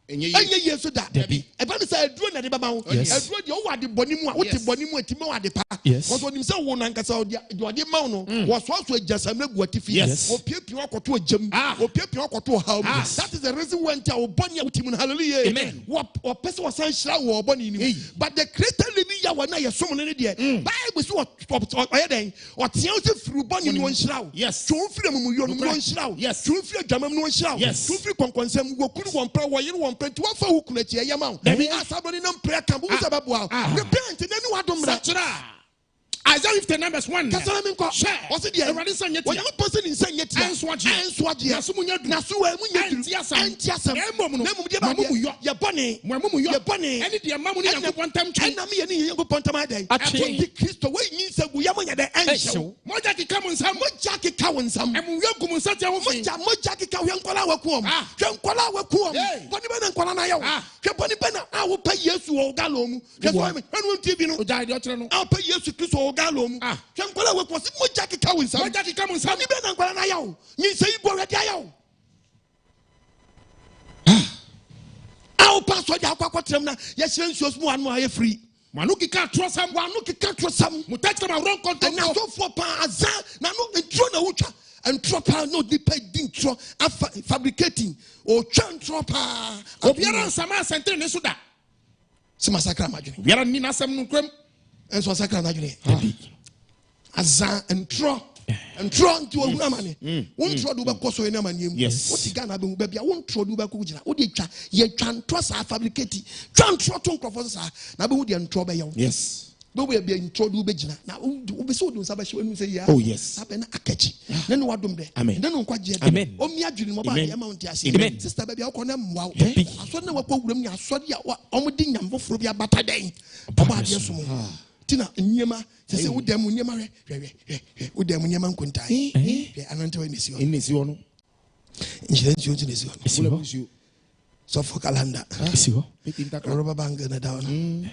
Enye yesu da. Eba ni say aduro na de baba ho. Aduro de o wa de bonim a uti bonim atime wa de pa. Because onim say wo nan kasa de ma no. Wo so ajasamre gu atifi. O piepie akoto ajam. O piepie akoto hawo. That is the reason why o boni a uti mu. Hallelujah. Amen. O person was san shira wo boni ni. But the creator living ya wa na ye som ne de. Bible so o den. O tia o se furu boni ni won shira wo. Yes. So firi mu yo no won shira wo. Yes. So firi adwamam no won shira wo. Yes. So firi konkonsam wo kunu won pra wo yire won pra ti wa fa hu kuna ti ya ma. Dabi asaboni nam prayer camp wo se baboa. Repent na ni wa dom ra. Isaiah 59 verse 1. Share. What's it there? When you person in saying yet, and swatch, Nasuwa, Antiasam, your bunny, your bunny, and the amount of one time, and I go Pontamade. I think Christo way means that we are the answer. More Jackie Commons, how much Jackie Cowens, and we are going to such a more Jackie Cowan Kola Wakum, Kola Wakum, Bonibana Kolana, Bonibana, I will pay yes to Galom. I'll pay yes to Christo. Galom. Chankola work was mo Jackie Cowens. Mo Jackie Cowens. Ni be na kwala na yaw. Ni say go ready yaw. Aw pastor ja akwa trem na ye hire nsuos mu anu aye free. Manu kika trosam, wanu kika trosam. Mu touch them wrong content. Na so for pa azan na no entro na wutwa. Entro pa no deeper intro fabricating o twa pa. Obiara nsama sentre ne suda. Se masakra madwene. Obiara ni nasam no kwem. And so sacred Azan and Tron to a woman. Won't try to back so in a man. Yes, what you gonna be baby? I won't try to back Kujina. What did you can trust our fabricated? Tran Trotton Professor. Now, we and trouble. Yes, but we are being told to Begina. Now, we'll be so doing Sabash when we say, oh, yes, happen a catchy. Then what do they? Amen. Then on quite amen. Omnia Jim Amount, amen. Sister Baby, I'll call them wow. I saw no program. I saw you omiding and for your battle day. Tina Nyama, say, would them Nyama, would them Nyaman Kuntai, and until in this one. Insurance you to this one. So for Calanda, rubber bang and down.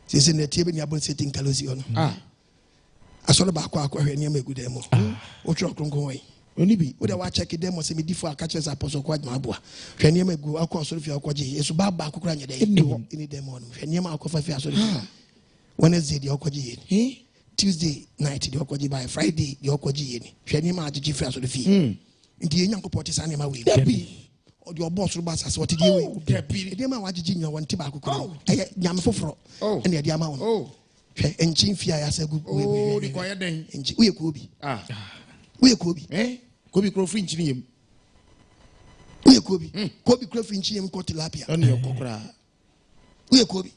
She's in the table, you're sitting Calosión. I saw the back and you make good demo. What you're going only be with a watch check demo, semi differ catches apostle quite my boy. Can you make go across if you're quaji? It's about back in the demo. Can you make a Wednesday the Okoji, Tuesday night the Okoji by Friday the Okoji. Shani ma to difference of the fee. In the young portis anima way. Or your boss will pass us what to do. The man watching your one tobacco. Nyame Foforo. And the amount. Oh, and Chin Fia as a good oh, the quiet day. And we could be. We could be. Could be crowfinching him. We could be. Could be crowfinching him, Cotilapia. On your cocra. We could be.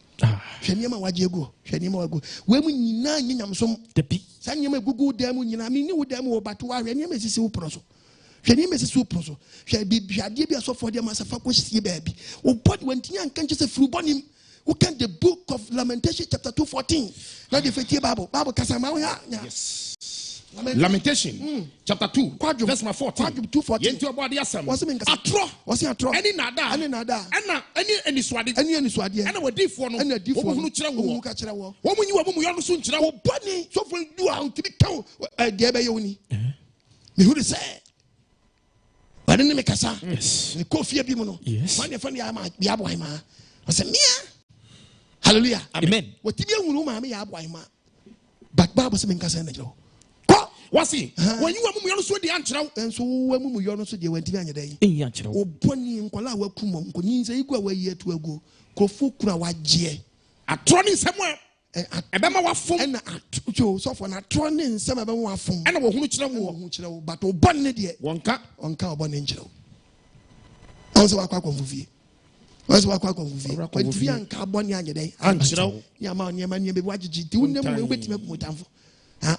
Shaniama Wajego, Shaniama go. When we nine some the pea. Sanyama Google them when I mean you them but to our name is so proso. Shanim is so proso. Shall be Shadibia so for them as a focus baby. Oh, but when Tian can't just a fruit on him. Who can the book of Lamentation chapter 2:14? Now the Bible Casamawa. Yes. Lamentation chapter 2 verse 14. Yentu OBOADE3 atro any nada any swade and wadi for no omuhunu kire wo omunyi wo mu yo no so nkire wo boni so for do out to be town de be yoni me who say bani ne me kasa ni kofie bi mu no man fa ya ma ya boy ma I say mia hallelujah amen what ti bi ehunu ma me ya boy ma but Bible say me kasa na jiro wasi when you amu yo no so de ankyerɛw enso amu yo no so de wanti anya dai enyi ankyerɛw oboni nkwala wakum nkonyin sɛ igu a wayi atu ago krofo kura wagye atro ne nsɛm ebema wafom ɛna atwo so for na atro ne nsɛm ebema wafom ɛna wo hunu kyerɛ wo but obon ne de wonka obon ne nkyerɛw ɔnso wakwa konfufie ɔnso wakwa konfufie kwati anka abon ne anya dai ankyerɛw ya ma ne be wagye ti wonam we betima kumotamfo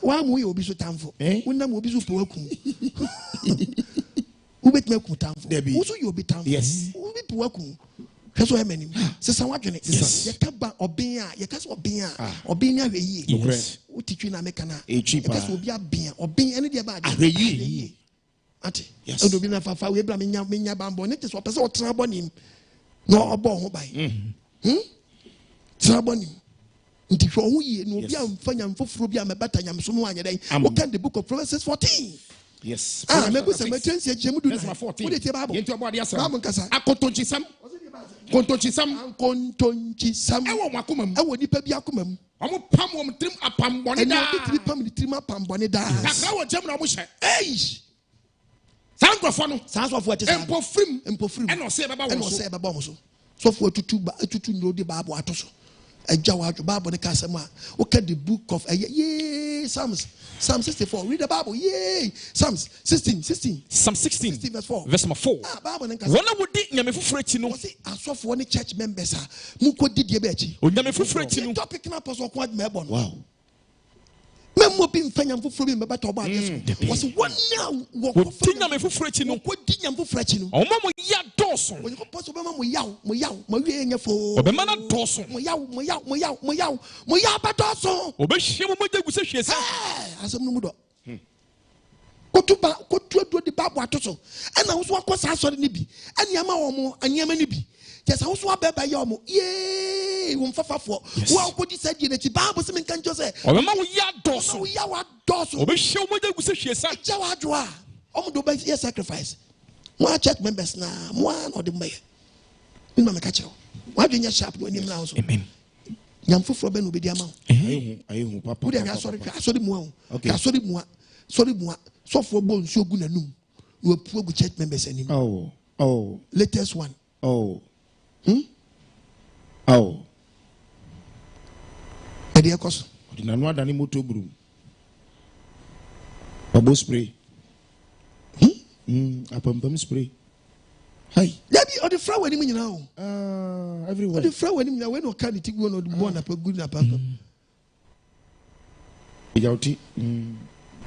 wa mu ye obi so tamfo wonam obi so po akum wo betima kumotamfo wo so ye obi tamfo wo bi po akum hweso emanim sesa wadwene yeka ba oben a yeka so oben ni ahwe yie wo titwi na meka na yeka so obi aben oben ene de ba ahwe yie ate odo bi na fafa we bra menya bambo ne te so pese o tra bonim no obo ho bai tra bonim nti hwe ho yie no obi amfa nyam foforo bi amebata nyam so no anya dai wo kan the book of Proverbs 14 yes maybe some tense ye jemu do na wo de tie Bible yentu OBOADE3 Bible nkasa akotonchisam ewo makoma mu ewo nipa bi akoma mu omo pam wo mtrim apam bone da e no pam ni trim apam bone da kakra wo jam na mo hye eish sankrofo no sankrofo te san empofrim e no se beba wo so for tutu no de Bible atoso eja wa Bible ne ka asem a wo ka the book of Psalm 64 read the Bible Psalm 16 verse 4 Bible ne ka wona wodi nyame foforo echi no say asofo ne church members a mu ko didie be echi nyame foforo echi no topic na apostle Okoh Agyemang wow memo bi mfanya foforo bi mbata OBOADE3 was one now wo nyame foforo echi no ko di nyame foforo echi no o mo ya doso wo ko poso be ma mo yaw mo wie nya fo o be ma na doso mo yaw ba doso o be hye mo mogya guse hwesa asem no mu do ko tu di Bible atoso ena wo so akosa asori ni bi enia ma wo mo anyama ni bi just wo so abeba ye omo wo mfafafo wo ko di sadie na ti Bible se men kan jo se o be ma wo ya doso wo ya wa doso o be hye mo mogya guse hwesa ja wa adwa omo do ba ye sacrifice mo church members na mo no de mbaye ni ma me ka che wo adwenya sharp no anim na wo so amen nyam foforo be no be di ama ayehu papa wo de asori mu asori mu so for bon so gu nanum we pu gu church members anim latest one edi ekoso odi nanu adani moto buru babo spray apampam spray hi yabi odi fra wani mu nyina o everywhere odi fra wani mu nyina we no kan ti gu no odi mo na pa gu na pa ejauti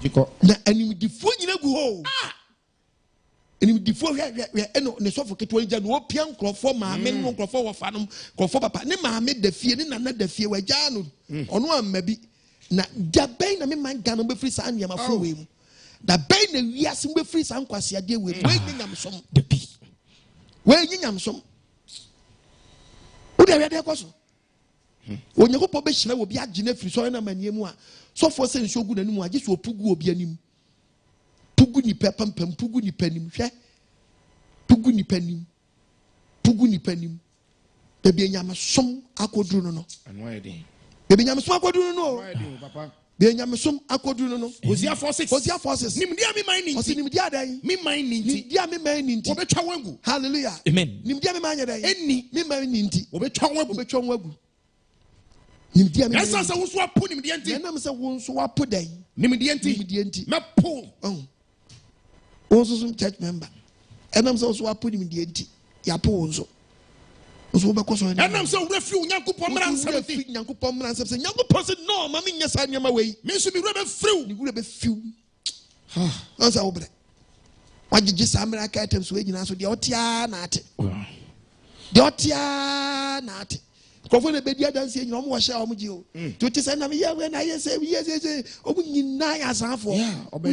jiko na animdifo nyina gu ho animdifo hwe eno ne sofo ketwa gya no opia nkrofo maame no nkrofo wo fa no nkrofo papa ne maame da fie ne nana da fie wa gya no ono amma bi na dabai na me man ga no be free sa anyama fo we mu dabai na wiase be free sa nkwase ade we mu we nyam som de bi we nyam som wo de we de kwaso onyakopo be hyira wo bi agye na free so na maniemu a sofo se nso gu nanum agye so opugu obi anim pugu ni pampam pugu ni panim hwe pugu ni panim bebe nyama som akoduru no bebe nyama som akoduru no papa bebe nyama som akoduru no Hosea 4:6 nimdia mi man ni nimdia dan mi man ni nti nimdia mi man ni nti obetwa wangu hallelujah amen nimdia mi man nya dan enni mi man ni nti obetwa wangu nimdia mi esa wo so apo nimdia nti na se wo so apo dan nimdia nti me pull also church member enam so so apo nimdia nti ya po wonso so be koso enam so refi Nyankopon mransam Nyankopon mransam se Nyankopon se no ma me nya sa nyama wei me so mi rebe friw ni gure be fiw ansa obre wagigi samra ka item so nyina so de otia na ate de otia na ate Kofo be dia dance you no wash our mugio. To say na me when I say yes nyina ya sanfo.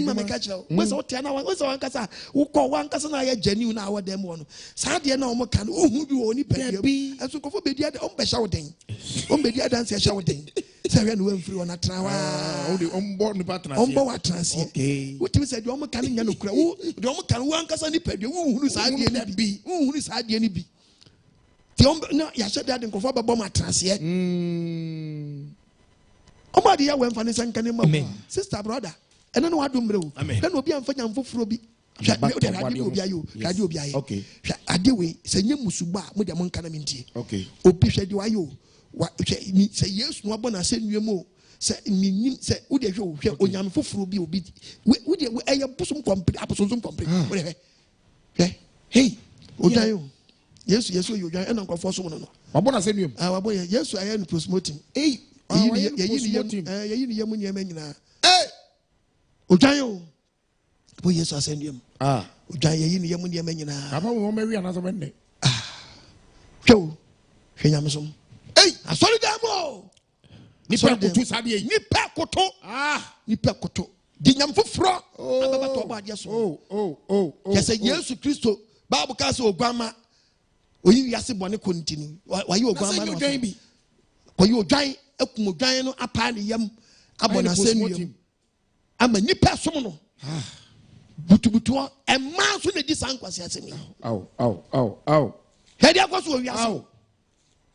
Na me catch you. We say otiana we say wankasa wo ko wankasa na ya genuine na awodem wo no. Sa de na omo kan ohun bi wo ni pediam. Enso kofo be dia de on be sha wo den. On be dia dance ya sha wo den. Say we no wamfiri wona tra wa. O de ombo ni partner. Ombo wa trans ye. Okay. What you say de omo kan nya no kura. Wo de omo kan wankasa ni pediam. Wo hunu sa de ni bi. Wo hunu sa de ni bi. No, ya said that in Kofa Boma Transier. Omadi ya went for the Amen. Sister, brother, and then what do you Amen. Then will be unfamiliar for Frobi. Okay. Adewe, say you Musuba, with the Monkanaminti. Okay. Opisha do you say yes, no one send you more. Say me, say, would you hear Onyam Foforo be? Would you a bosom complete, apostles complete? Hey, Odayo. Yes, you are an uncle for someone. My bonus send you. Our boy, yes, I am promoting. Hey, Yamina. Hey, Ujayo. Boy, yes, I send him. Ujaya Yamina. I won't marry another Monday. Joe, Shayamasom. Hey, I saw the demo. Nipakoto. Nipakoto. Dinyam Foforo. Oh. Yes, yes, Christo. Bible Castle, Grandma. Oyi yase bone continue why you ogwama no dwan bi oyi odwan akum odwan no apa ne yam abona senuam ama nipa som no butubutu emma so na di sankwase asemi aw hedi akwaso wiase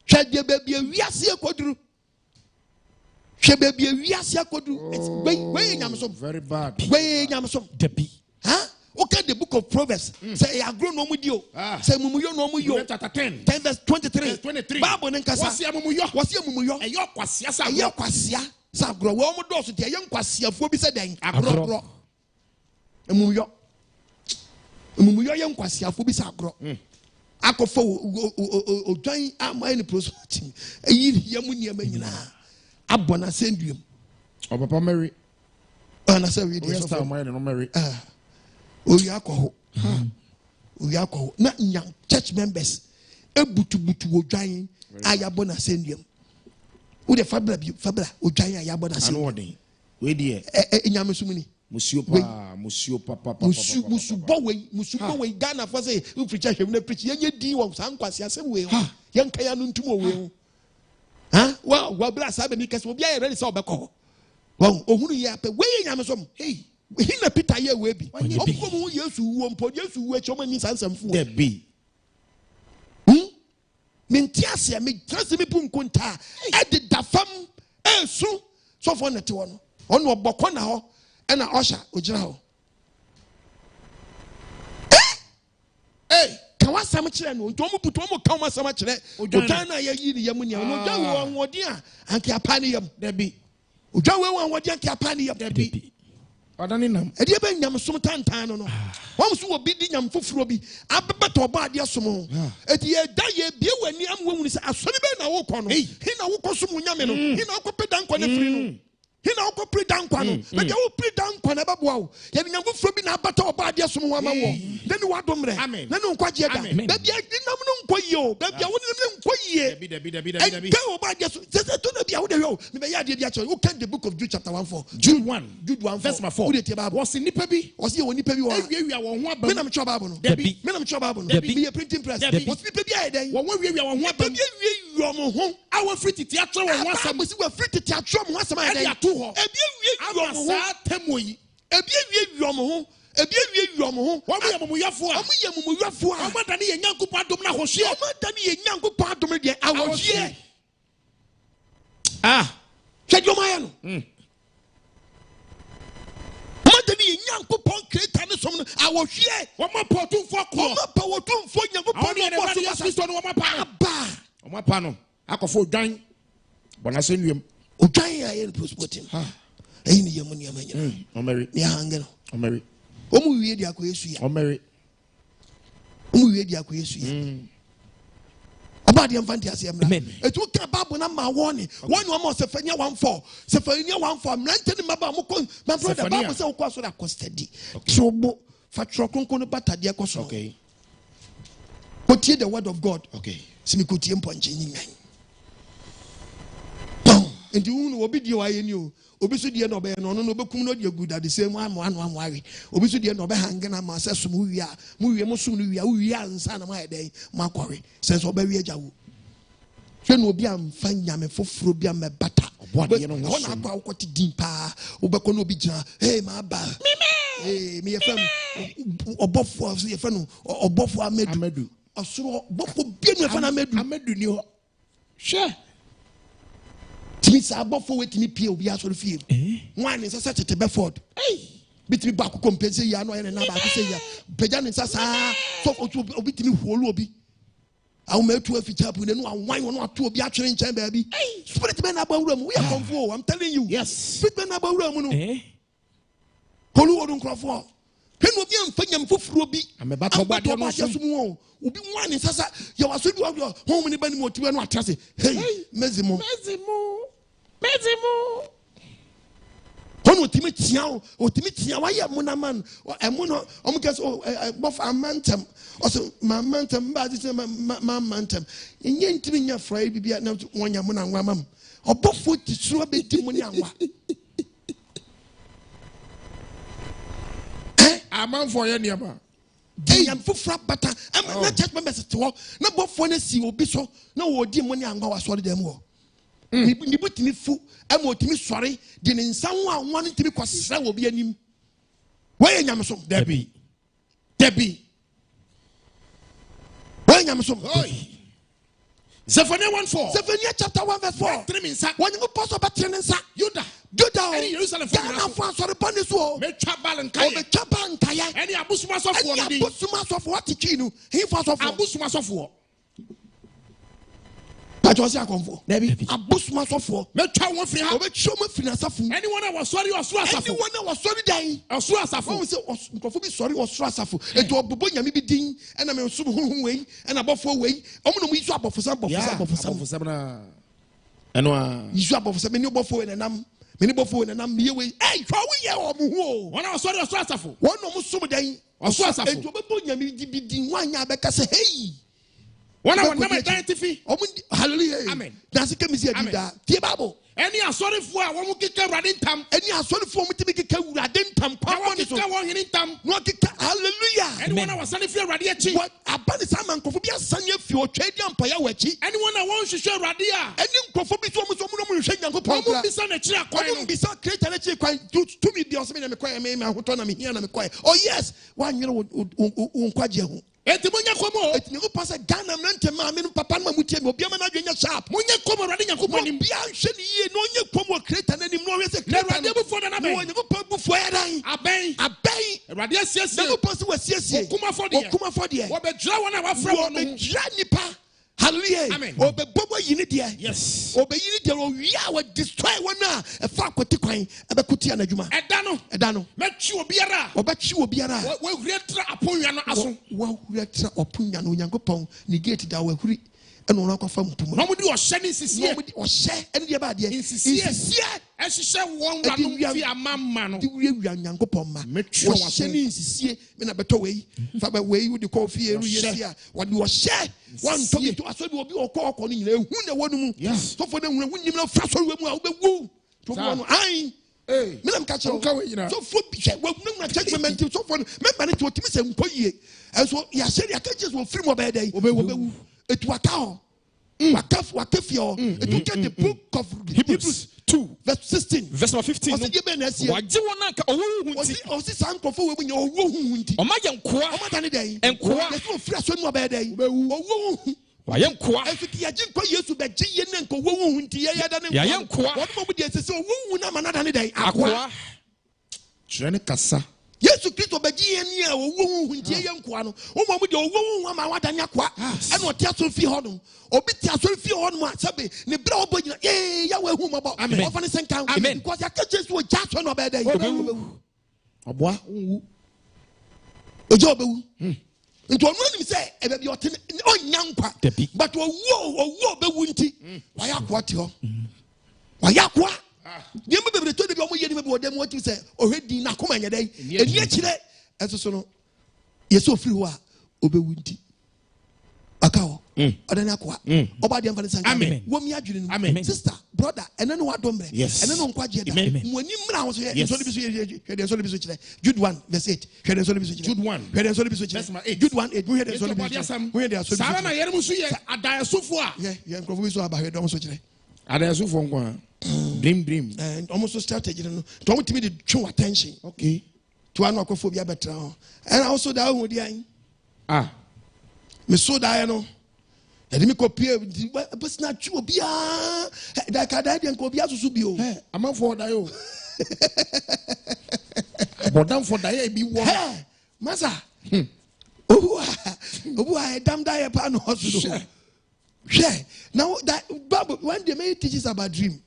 hwede bebie wiase akoduru hwe bebie wiase akoduru wey nyamsom very bad wey nyamsom debi okay, the book of Proverbs say I grow no mudio. Say mumuyo no muyo. Chapter 10 verse 23. Bible nenkasa. Wasi mumuyo. Eyo kwasia sa. Eyo kwasia sa grow. Wo mo do so tie eyo kwasia fo bi se den. Agro. Mumuyo. Mumuyo eyo kwasia fo bi se agro. Akofo odwan amai ne prosperity. Eyi yemu niam nyina. Abona senduem. O papa Mary. Ana say we dey so amai no Mary. Oyako na young church members ebutu odwan ayabona sendium wo de fabra odwan ayabona sendium ano den we de Nyame sumuni musuo papa musubo we Ghana for say we preach hwem na preach yenye din wo sankwase asem we yenka ya no ntumo we wa bra sa be mi kase obi aye ready say obekọ wa ohunu ye ape we Nyame som hey hina Peter ye we bi okom Yesu wo mpo Yesu wo choma ni sansamfu de bi mentiase me trase me pu nkonta e de dafam esu so for nete wo no ono obokọ na ho e na osha ogira ho kan wasam kire no nto mo puto mo kan wasam kire odan na ye yi ni yam ni no da wo anwodi a anke apa ni yam de bi odan wo anwodi anke apa ni yam de bi Adani nam. Edi ebe nyam som tantan no. Wam so obi di nyam foforo bi abebeto obaade som. Edi e da ye bie wani am wonu se asori be na wo kɔ no. Hi na wo kɔ som nyame no. Hi na wo kɔ pedan kɔ ne firi no. Hi na wo kɔ pedan kɔ no. Be de wo pedan kɔ na beboa wo. Ye nyam foforo bi na abeto obaade som wa ma wo. Den wa domre. Na ne nkwaje da. Be bia di nam no nkɔ yi o. Be bia wo ne nkɔ yi. Debi. Ke obaade so. Se to na bia wo de yo. Me be ya de bia cho. Wo kan the book of Jude chapter 1:4. Jude 1 verse 4. Was in Nipebi? Was he only Pebi? We are one one. Men am trouble. Debi. Men am trouble. Debi. Be a printing press. Was Nipebi? I then. One we are one one. Debi we are one. Our free to theatre one some. We were free to theatre one some. I then. Two. Ebi we are one. Temoi. Ebi we are one. Ebi we are one. What we are muyafo. We are muyafo. Omada ni yenyanku pa dom na hohie. Omada ni yenyanku pa dom de awohie. Chedwomaya no. Madani Yankopon creator ne som no awohwe woma potum fo ko woma potum fo Yankopon no fo so no woma pa no akofo odwan bona senuem odwan ya ye prosperity eyi ne yemu ne amanya omeri ne hange no omeri omu wie di akoyesu ya omeri omu wie di akoyesu ya Obade mfanti ase amra etu ka Bible na ma woni o se fanya 14 se fanya 14 mrante ni maba mo ko my brother Bible say ko so da custody trobo fa trokronko no batade ko so okay kotie the word of God okay simi kotie mponche nyinan And you will be the way you. Obisu die no be no no bekum no de good at the same one awe. Obisu die no be hanging am assess mu wi mo so no wi ansa na ma den makware. Sense obawi agyawo. Hwe no obi amfa nyame foforo bi am bata. Oboade no na akwa akwoti din pa. Obekọ no obi gina. Hey ma ba. Hey me yefam obofo yefam no obofo Amedu. Osoro bofo bi no yefam Amedu ni ho. Hwe Timi sa abofo wetimi pie obi asoro fie. One is such a Tebeford. Bitimi ba ko compense ya no ene na ba ko say ya. Peja ne sasa so obi timi holu obi. Awu metu aficha pu ne no anwan no ato obi atwere nchen ba bi. Spirit be na ba wura mu. We are confo. I'm telling you. Yes. Spirit be na ba wura mu no. Holu odun krofo. Ken obi amfa nyam foforo bi. Ameba to ba de no so mu. Obi one is sasa ya waso bi wa home ni ba ni mo tiwe no atrase. Hey, mezimo. Kono otimi tia wa ye munaman emuno omukese bof amantam also mamantam ba dise mamantam enye ntimi nya fry bibia na wonya muna nwa mam obofo tisuro be di muni anwa aman for ye niaba Yam fofra bata na church members to na bofo na si obi so na wo di muni anwa wa so dem wo ni butimi fu amo timi sori di ne nsan wo anwa no timi kwasra wo bi anim we nyam so Debbie we nyam so Zephaniah 1:4 Zephaniah chapter 1 verse 4 when you pass up nsa Judah any Jerusalem for sorry bani so me twabal nkaye me twabal nkaye any abusuma sofo no di abusuma sofo what chinu he for sofo abusuma sofo Pajosi akonfo abusuma sofo me twa won fi ha obe choma fina safu anyone that was sorry osuro asafo anyone that was sorry dan osuro asafo we say nkofo bi sorry osuro asafo eto obobo nyame bi din ena me nso hu wei ena bofo wei omo no mu isu abofo na eno a isu abofo me ni bofo na nam me ni bofo na nam ye wei eh twa wo ye o mu hu o wona was sorry osuro asafo wono mu sum dan osuro asafo eto obobo nyame bi din wanya abeka say hey One hour never identify. Hallelujah. Amen. That's the chemistry of the Bible. Any are sorry for a woman kick a radin tam. Any are sorry for me to make a radin tam. Hallelujah. Anyone was sunny for radiachi. What about the Saman Kofobia Sunny for your trade empire? Anyone that wants to show radia. Any Kofobi Somu Shango Papa be son a chair. I be so create a chair to me the Osman and McQuay and autonomy here and McQuay. Oh, yes, 1 year old Nkwagyemang. Etimunya komo etimugo pasa Ghana mrante ma me papa ma mutie me obiama na dwenya sharp munye komo rade nyakopo nim bia hwe ne ye no nye komo creator na nim no we se creator rade bufo na be no ko bufo ya dan aben rade asiesie no ko wo asiesie okuma fo de wo be dra wona wa fra wona wo be dra nipa hallelujah amen obe bobo yini de yes obe yini de o wi a wo destroy wona e fa kwoti kwan e be kuti anadwuma eda no metwi obiara wo hurietra aponwa no aso wo hurietra aponwa no Onyankopɔn ni gate da wo huri eno na kwafa mpum no mudi ohye ni sisiye no mudi ohye ene de ba de insisiye ehye won wano fi amamma no di wi Onyankopɔn ma ohye ni insisiye me na beto wei fa ba wei wo di ko fi eru yesi a wo di ohye wan to to aso bi obi okɔ no nyina ehu na wonu mu so fo na wunim na fra so we mu a wo be wu to wonu ai me na mka kyerɛ so fo bi hwɛ wo na church member so fo me ba ne to timi sɛ nkoyie enso ya hyɛ ya ka Jesus wo free mo ba dey obewu etu aka ho wakafio etu get the book of Hebrews 2 verse 16 verse 15 wagye wona nka owo hu nti osi sankofo we nya owo hu nti o ma ye nkoa o ma dane den nkoa yesu ofiri aso nu ba dey owo hu wa ye nkoa efiti ya jinko Yesu be gye ye ne nko owo hu nti ye dane ya ye nkoa won mo de sese owo hu na ma na dane den akoa kyerɛ ne kasa Yesu Kristo be gye ye ne a owo hu nti ye nkoa no o mo de owo hu ma wa dane akoa ene o tia so fi ho no obi tia so fi ho no asabe ne bra obo nyina ya wa hu mo bo o fa ne senkan because ya ka Jesus o ja so no be dey oboa nwu ojo obewu nti onu nim se ebe bi ote onya nkwa but owo obewu nti wa ya kwa ti ho wa ya kwa die me bebre to de bi omo ye ni me bi odem wati se ohwedi na koma nya dai eni akire enso so no Yesu ofiri ho a obewu nti aka ho odani akwa obade mfa sanka wo mi adwene sister brother ene no wadomre ene no nkwaje da mwani mra wo so ye so bi so ye so bi so kire Jude 1 verse 8 hwede so bi so kire Jude 1 hwede so bi so kire Jude 1 8 hwede so bi so kire hwede so bi sara na yere musu ye adayesofo a ye nkrofo bi so aba hwede so kire adayesofo nko a dream and almost strategy no to want me the true attention okay to an akofo bi abetra and also that hu di an me so da no e me copy personal chu obi a da ka da de nko obi asusu bi o amanfo da yo bodam for da ya bi wo masa obu a dam da ya pa no hospital share now that Bible when they may teach us about dream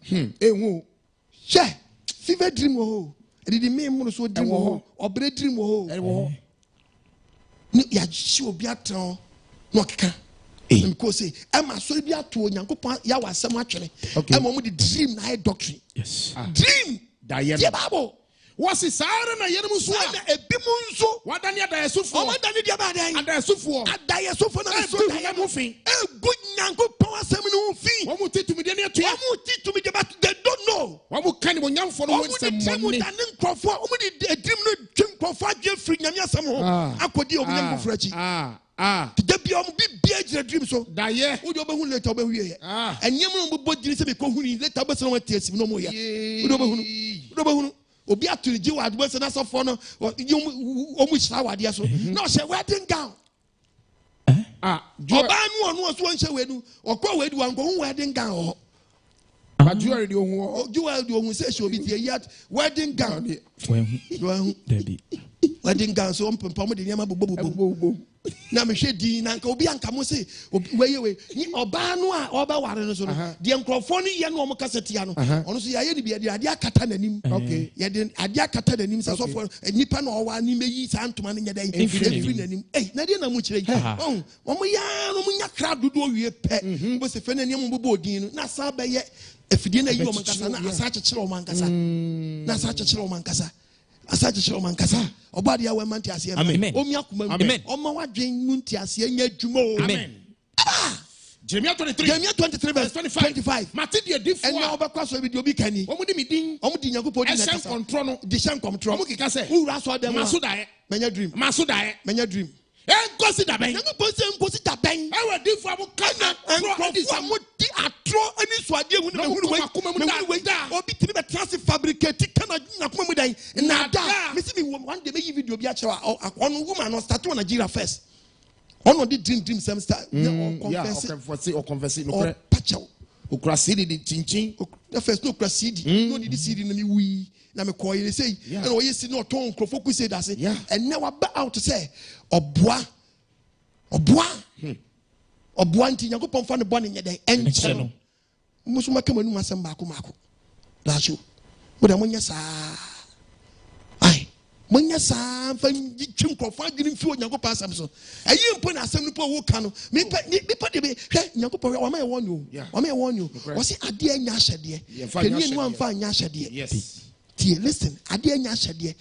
share fever dream did me mo so dream obre dream ni ya ji obi atron no keka because say am so bi ato Onyankopon ya wasem atwene am mo the dream na doctrine yes dream the Bible wasi sare na yere muso na ebi mu nso wadani adayesofo o wadani dia ba dan adayesofo na so da mo fin egu Nyankopon asem no fin wo mu titumi de ne atua wo mu titumi de ba they don't know wo mu kan mo nyamfo no wonsem mo ni nkrofo wo mu de dream no twinkrofo agye free nyame asem ho akodi obi nyamfo frachi da bia mo bibia gira dream so da ye wo de obehu later obehu ye enyem no bo diri se be ko huni later obeso no watiasim no mo ya wo de obehu obi aturi ji wa adbo se na so for no omu hira wade so na o she wedding gown oba nu onu so nche wedu okwa wedu wanko hu wedding gown ba jewelry de ohun jewelry de ohun se obi tie yet wedding gown Debbie wedding gown so mpom de niam bobo na me hwe din na nka obi anka mo se we ni oba nu a oba ware no so no de nkrofo no ye no mo kasete ya no ono so ya ye ni bia de ade akata nanim okay ye de ade akata nanim se so for nipa na owa ni meyi sa ntoma no nyeda free nanim na de na mo kire mo ya no mo nya kra dodo wie pe bo se fe nanim bobo odin no na sa ba ye afidie na yi o mankasa na asa kekere o mankasa na asa kekere o mankasa asaje chiro mankasa obade ya wema ntiase omi akoma oma wadwen mu ntiase nya dwumo amen Jeremiah 23 verse 25 mate de difo and now obakwa so bi de obi kani omudi midin omudi Nyankopon di nakasa control no di shan control omu kika se ura so dem masudae menya dream menya dream enkosi da ben Nyankopon se enkosi da ben ewe difo abu kana enkosi di atro ani so ade hu ne hunu we obi tiri be trans fabricate kana nakoma mu dan na da me see me one day me yi video bi a chewa onu woman no start on Nigeria first ono di dream some start or confess no pacho okra cd di chinchin the first no okra cd no di cd na me wi na me call you say and o yesi no ton krofo ku say that say and now ba out say oboa nti Nyankopon fa ne bone nye den enche no musuma kama nu asem ba ko mako dacho mo da monya sa ai monya sa fa twim krofo agiri mfi Nyankopon asem so ayi mpo na asem no po wo ka no me pa de be hwe Nyankopon wa ma ye won you o si ade anya hyede keni enu amfa anya hyede yes listen ade anya hyede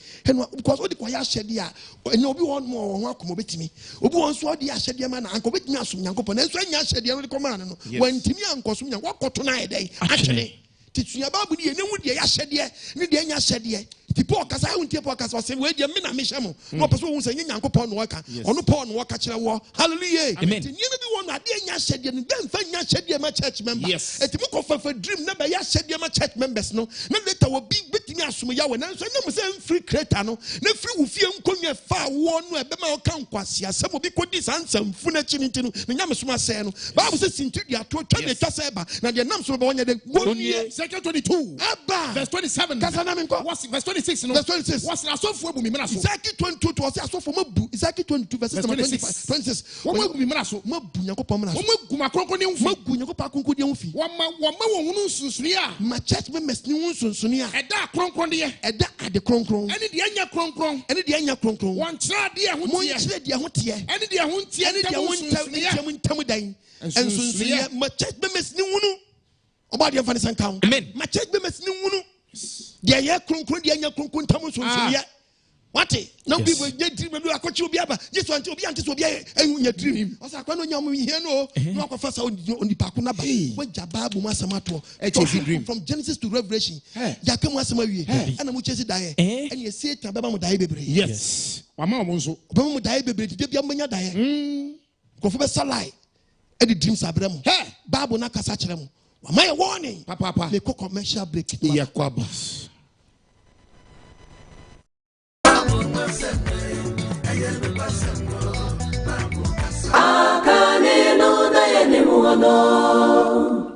because odi kwa ya hyede a enya obi won mo ho akomo betimi obi won so odi hyede ma na anko betimi asom Nyankopon na so anya hyede no de koma no wantimi ankosom Nyankopon koto na yede atwene titunya babu ni ene hu de ya hyede ni de anya hyede ti Paul kasa hu ntie Paul kasa se we de me na me hyemo no person hu se Nyankopon no waka ono Paul no waka kire wo hallelujah ti nyene bi won ade anya hyede no ben fa nya hyede ma church member etimi ko fa dream na ba ya hyede ma church members no na later wo bi betimi asom ya we na so nyam se free creator no na free wo fie nkonwa fa wo no e be ma o kan kwase asem obi kodi sansam fu na chiniti no na nyam so ma se no bible say sintu dia to twa me twa se ba na de nam so ba wonya de wonnie 22 verse 27 kasa na me nko verse 26 no verse 26 was asofo ebu mi mraso Isaiah 22 to was asofo mabu Isaiah 22 verse 26 wo mabu mi mraso mabu Nyankopon mraso wo magu makronkron ne mfi magu Nyankopon akonko de mfi wo ma wo hunu nsunsuni a ma church members ni nsunsuni a eda kronkron de eda ade kronkron ene de anya kronkron won kyerɛ de ho tie mon kyerɛ de ho tie ene de ho tie ene de ho ntam dan nsunsuni ma church members ni hunu obade mfa ne sanka amen ma church members ni hunu de ye kronkron de anya kronkron tam nsunsuni What? No people get dream and do a coach will be able just want to be anti so be and your dream. As I can't know here no first on the Pakuna what Jababu Masamato dream from Genesis to Revelation. Yakam Wasamawi and I'm chasing die and you see Tabama die baby. Yes. Mama Monso Bamu die baby to be a mania die. Go for Salai and the dreams are brem. Babu Nakasachem. My warning, Papa, the commercial break. Yakwabas. Akane no na yeni muono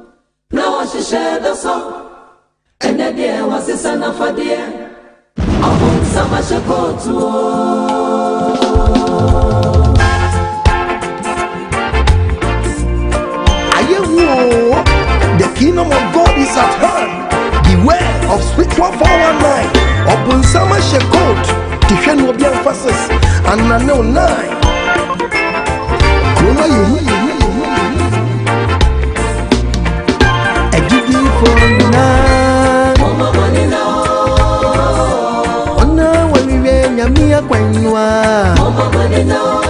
na washishe da so ene die wasisa na fadie ahun sama shekotu ayewo the kingdom of God is at hand. Beware of spiritual 419 open sama shekotu Tifia no be emphasis and I know 9. Kuma you I give you for now. Mama money now. Ona when we Nyame akwanwa. Mama money now.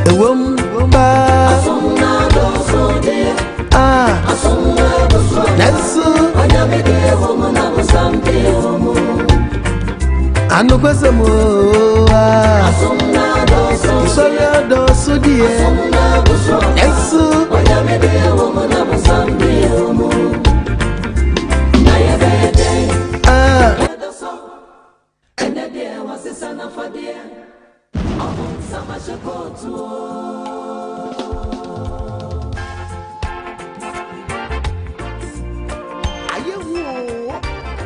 Ewom ba. Asomna do so de. Asomna do so. That's Nyame de homo na busambe homo. NKWAGYESEM Asomna do so. Isoria do so die. Asomna do so. Yesu Nyame de homo na busambe homo. Na yebede. Do so. Ene de wasisa na fadie. Ahun sama shekotu.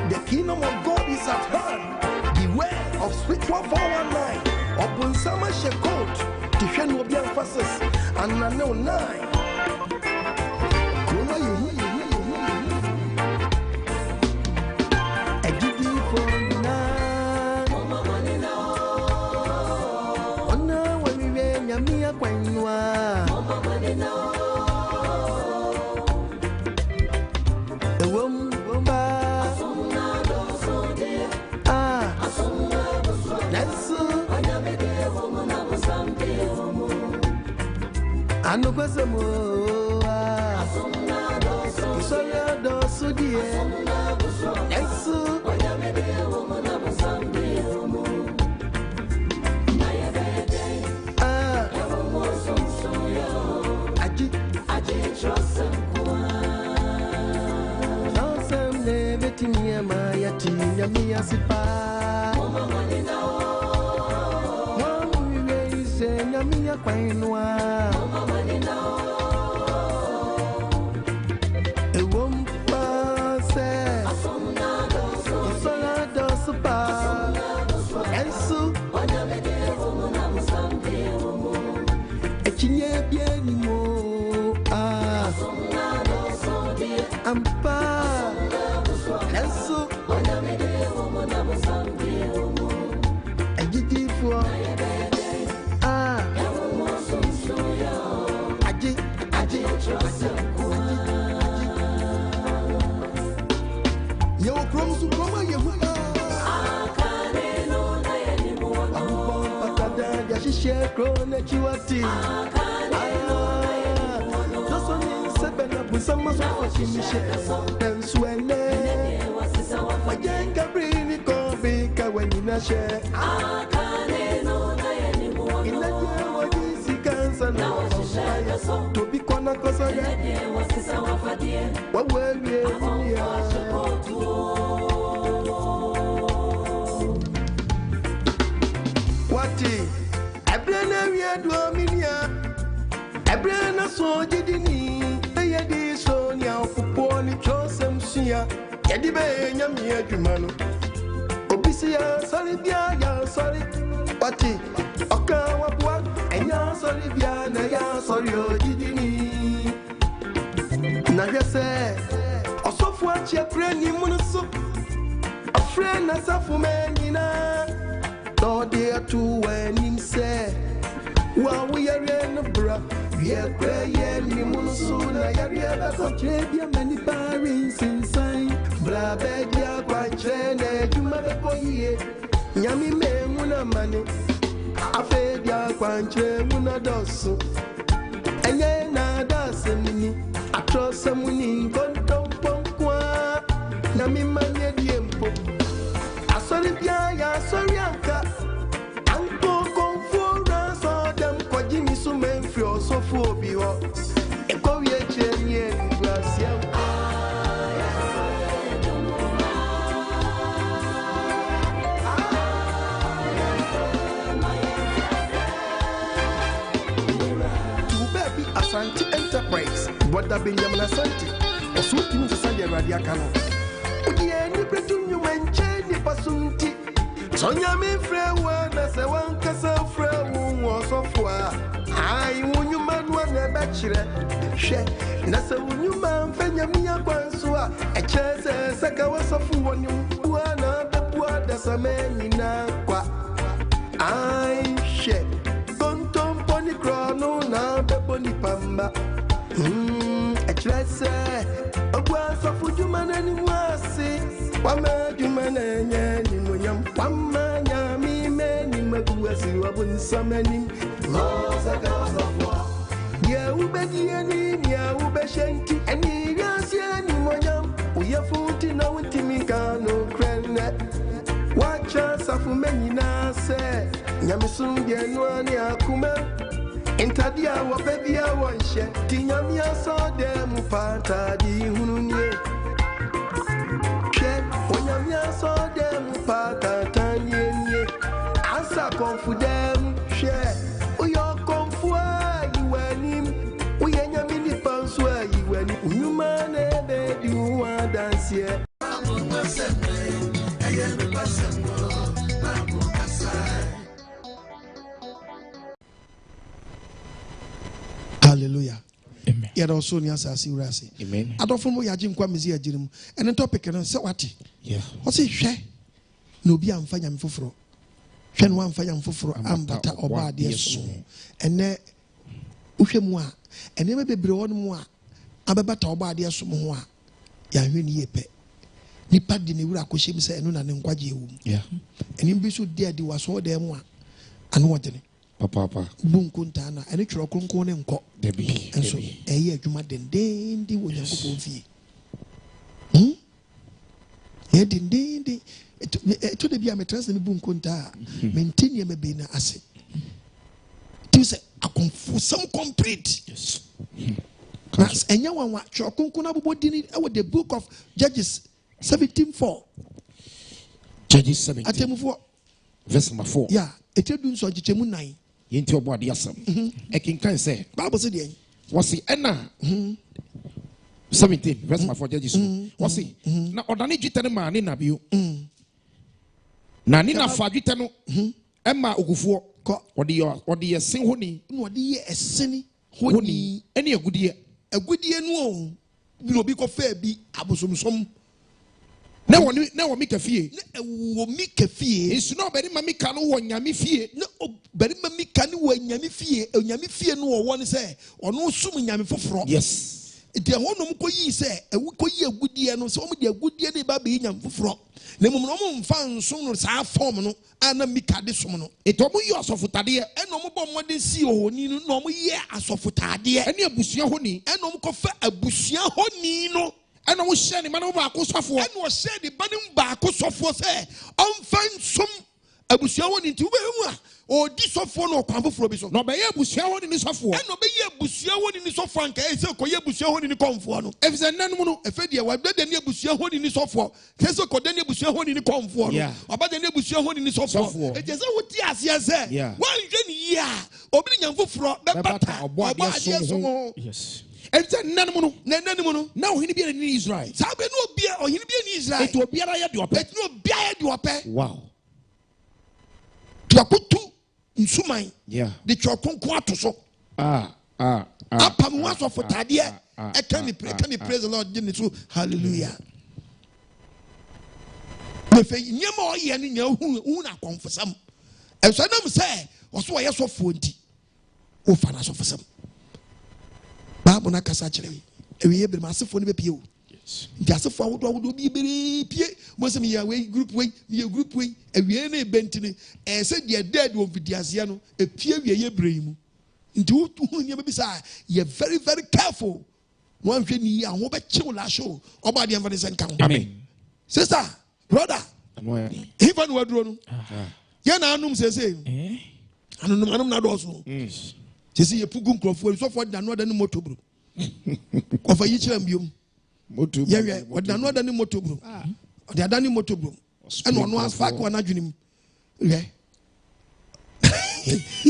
The kingdom of God is at hand. Beware of spiritual 419. Open summer shekot. Tifia no be emphasis and I know 9. Kuma you I give you for now. Mama money now. Ona when we Nyame akwanwa. Mama money now. Ewom ba. Asomna do so de. Asomna do so. That's Nyame de homo na busambe homo. NKWAGYESEM Asomna do so. Isoria do so die. Asomna do so. That's Nyame de homo na busambe homo. Na yebede. Homo so yo. Aji Trust Awesome never to me, my Nyame asipa. Mama money now. Mama we raise Nyame akwanwa. Mama money now. Ewom pase. Asomna do so. Isola do supa. Ensu Nyame de homo na busambe homo. echinye bieni mo. Asomna do so de. Ampa. Ensu Nyame de homo na busambe homo. agidi fo. Homo so yo. Aji Trust Yo krom su koma yehuda. Akane no na yeni muono. Abubon patada ya shishe krone chiwati. Just on in sebena busama so chimishe. Ensuene. Wajenga brini kombi kawenina she. Akane no na yeni muono. Inaje wajisi kansa na wafaya. Tobi kona kosa ya. Wasisa wafadie. Wawewe ya. Wati ebrena wi duominia ebrena so jidini eyedi so nya opupo ni chosem sia yedi be nyame adwuma no obisi ya sori bia ya sori wati oka wabua enya sori bia na ya sori ojidini na hwese osofu achi ebreni munuso afrena safu menina Tode tu when him say, while we are in the bra, we are praying, you soon. I are ever contrabia many parents inside. Bra ya bedia kwa chene juma bekoye nyami me muna mane afedia kwa chene muna dosu enye na dase mini atrose muni kontomponkwa na mi manye diempo asori bia ya asori anka anko konfora so dem kwaji mi so menfri osofu obi ho ekowie chenye ngwasia Asante Enterprise, Brother Benjamin Asante, or Sultan Sadia Radiacano. Udia ni pretunyu mencheni pasunti. Sonya me frewa na se wanka se frewa wo sofwa. Ai wunyu manwa na bachire. She na se wunyu man fenya miya kwanswa. Echese saka wasofu woni mwa na bepwa da sameni na kwa. Ai she Krono na beboni pamba echrese ogwa sofu jumana ni mwasi wama jumana nyani munyam wama nyami meni maguasi wabunsameni loza kasafwa ya ubedieni ya ubeshenti eni yasieni munyam uyafuti na untimikano krene wacha safu meni nase nyamisundye nwani akume Intadia wa baby a wanshe tinyamia so dem pata di hununye she onyamia so dem pata tanyenye asa confidem she uyo konfua yiwanim uyanyami ni pansua yiwani unyuma na baby wa dansie Hallelujah. Amen. Yet also near Sassi Rassi. Amen. I don't know why Jim Quamizia Jim and the topic and say what? Yeah. What's it? Share no be am fire Foforo. Shen one fire Foforo Mmata OBOADE3 and ne Ushemwa and never be brown moi. Ababata OBOADE3 moi. Yahwin yepe. Nipa di ne wura koshim se enu na ne NKWAGYESEM. Yeah. And in bisu dear di was all them one. And what then? Papa. Bunkuntana and it's your concord and cock. Debbie. And so a year you might then dandy with your fee. Yet in dandy to the Biametras and Bunkunta maintain your mabina asset. It is a some complete. Yes. And you want what your concord did it with the book of Judges 17:4. Judges 17. Verse number 4. Yeah, it will do so. Jichemun 9. Into OBOADE3. I can say, Bible said, was he Anna 17, verse 4 Judges. Was he? Now, Odani Jitana man in Abu Nanina Fagitano Emma Ugufu or the sing honey, no, dear, a sinny, honey, any a good year. A good year, no, you will be fair, be abusum. Now, make a fee. Make a fee. It's not very mammy can or Nyame fee. No, very mammy can when Nyame fee, or Nyame fee no one say, or no summon Nyame Foforo. Yes. If the one who say, a good year, no, so many good year, baby, Nyame Foforo. The moment found soon as our form, and a Mikadismono. It almost yours of Tadia, and no more more than see or no more year as of Tadia, and a bushia honey, and no coffee a bushia honey, no. And I was sharing man over Akosafo. And was said the banning back Akosafo say, find some Abusiawan into where or this of one or Pampo Frobison. No, by Abusiawan in this of one. And obey Abusiawan in this of Frank, I say, Koya Busiawan in the Comfort. If it's an animal, if I were better than Abusiawan in this of war, Teso Kodania Busiawan in the Comfort. Yeah, about the Abusiawan in this of war. It is what yes, yeah. 1 year, opening for Mmata. Yes. Now he be in Israel. Sabe no be or he be in Israel. It will be a do pet no be a pet. Wow. To a put two in Sumai. Yeah. The Chokonquato so. Upon once of Tadia. I can praise the Lord. Hallelujah. If you more yen in your own account for some. And so I don't say, was why I saw 40. Oh, financial for some. Babu na kasa chire we be massive for be pio Just a forward would be pie. Most of me away group way, a Vienna Bentini, and said you're dead won't be Diasiano, a peer ye brain. Into whom you beside, you're very, very careful. One thing you are over chill show, or by the evidence and count. Amen. Sister, brother, even word run. Yana says, I don't know, I'm not also. You see a Pugum Crawford, so far than another motobro. Of a Yicham. Yeah, what done not any motobro. They are done in motobro. And one was back one adjunim. Yeah.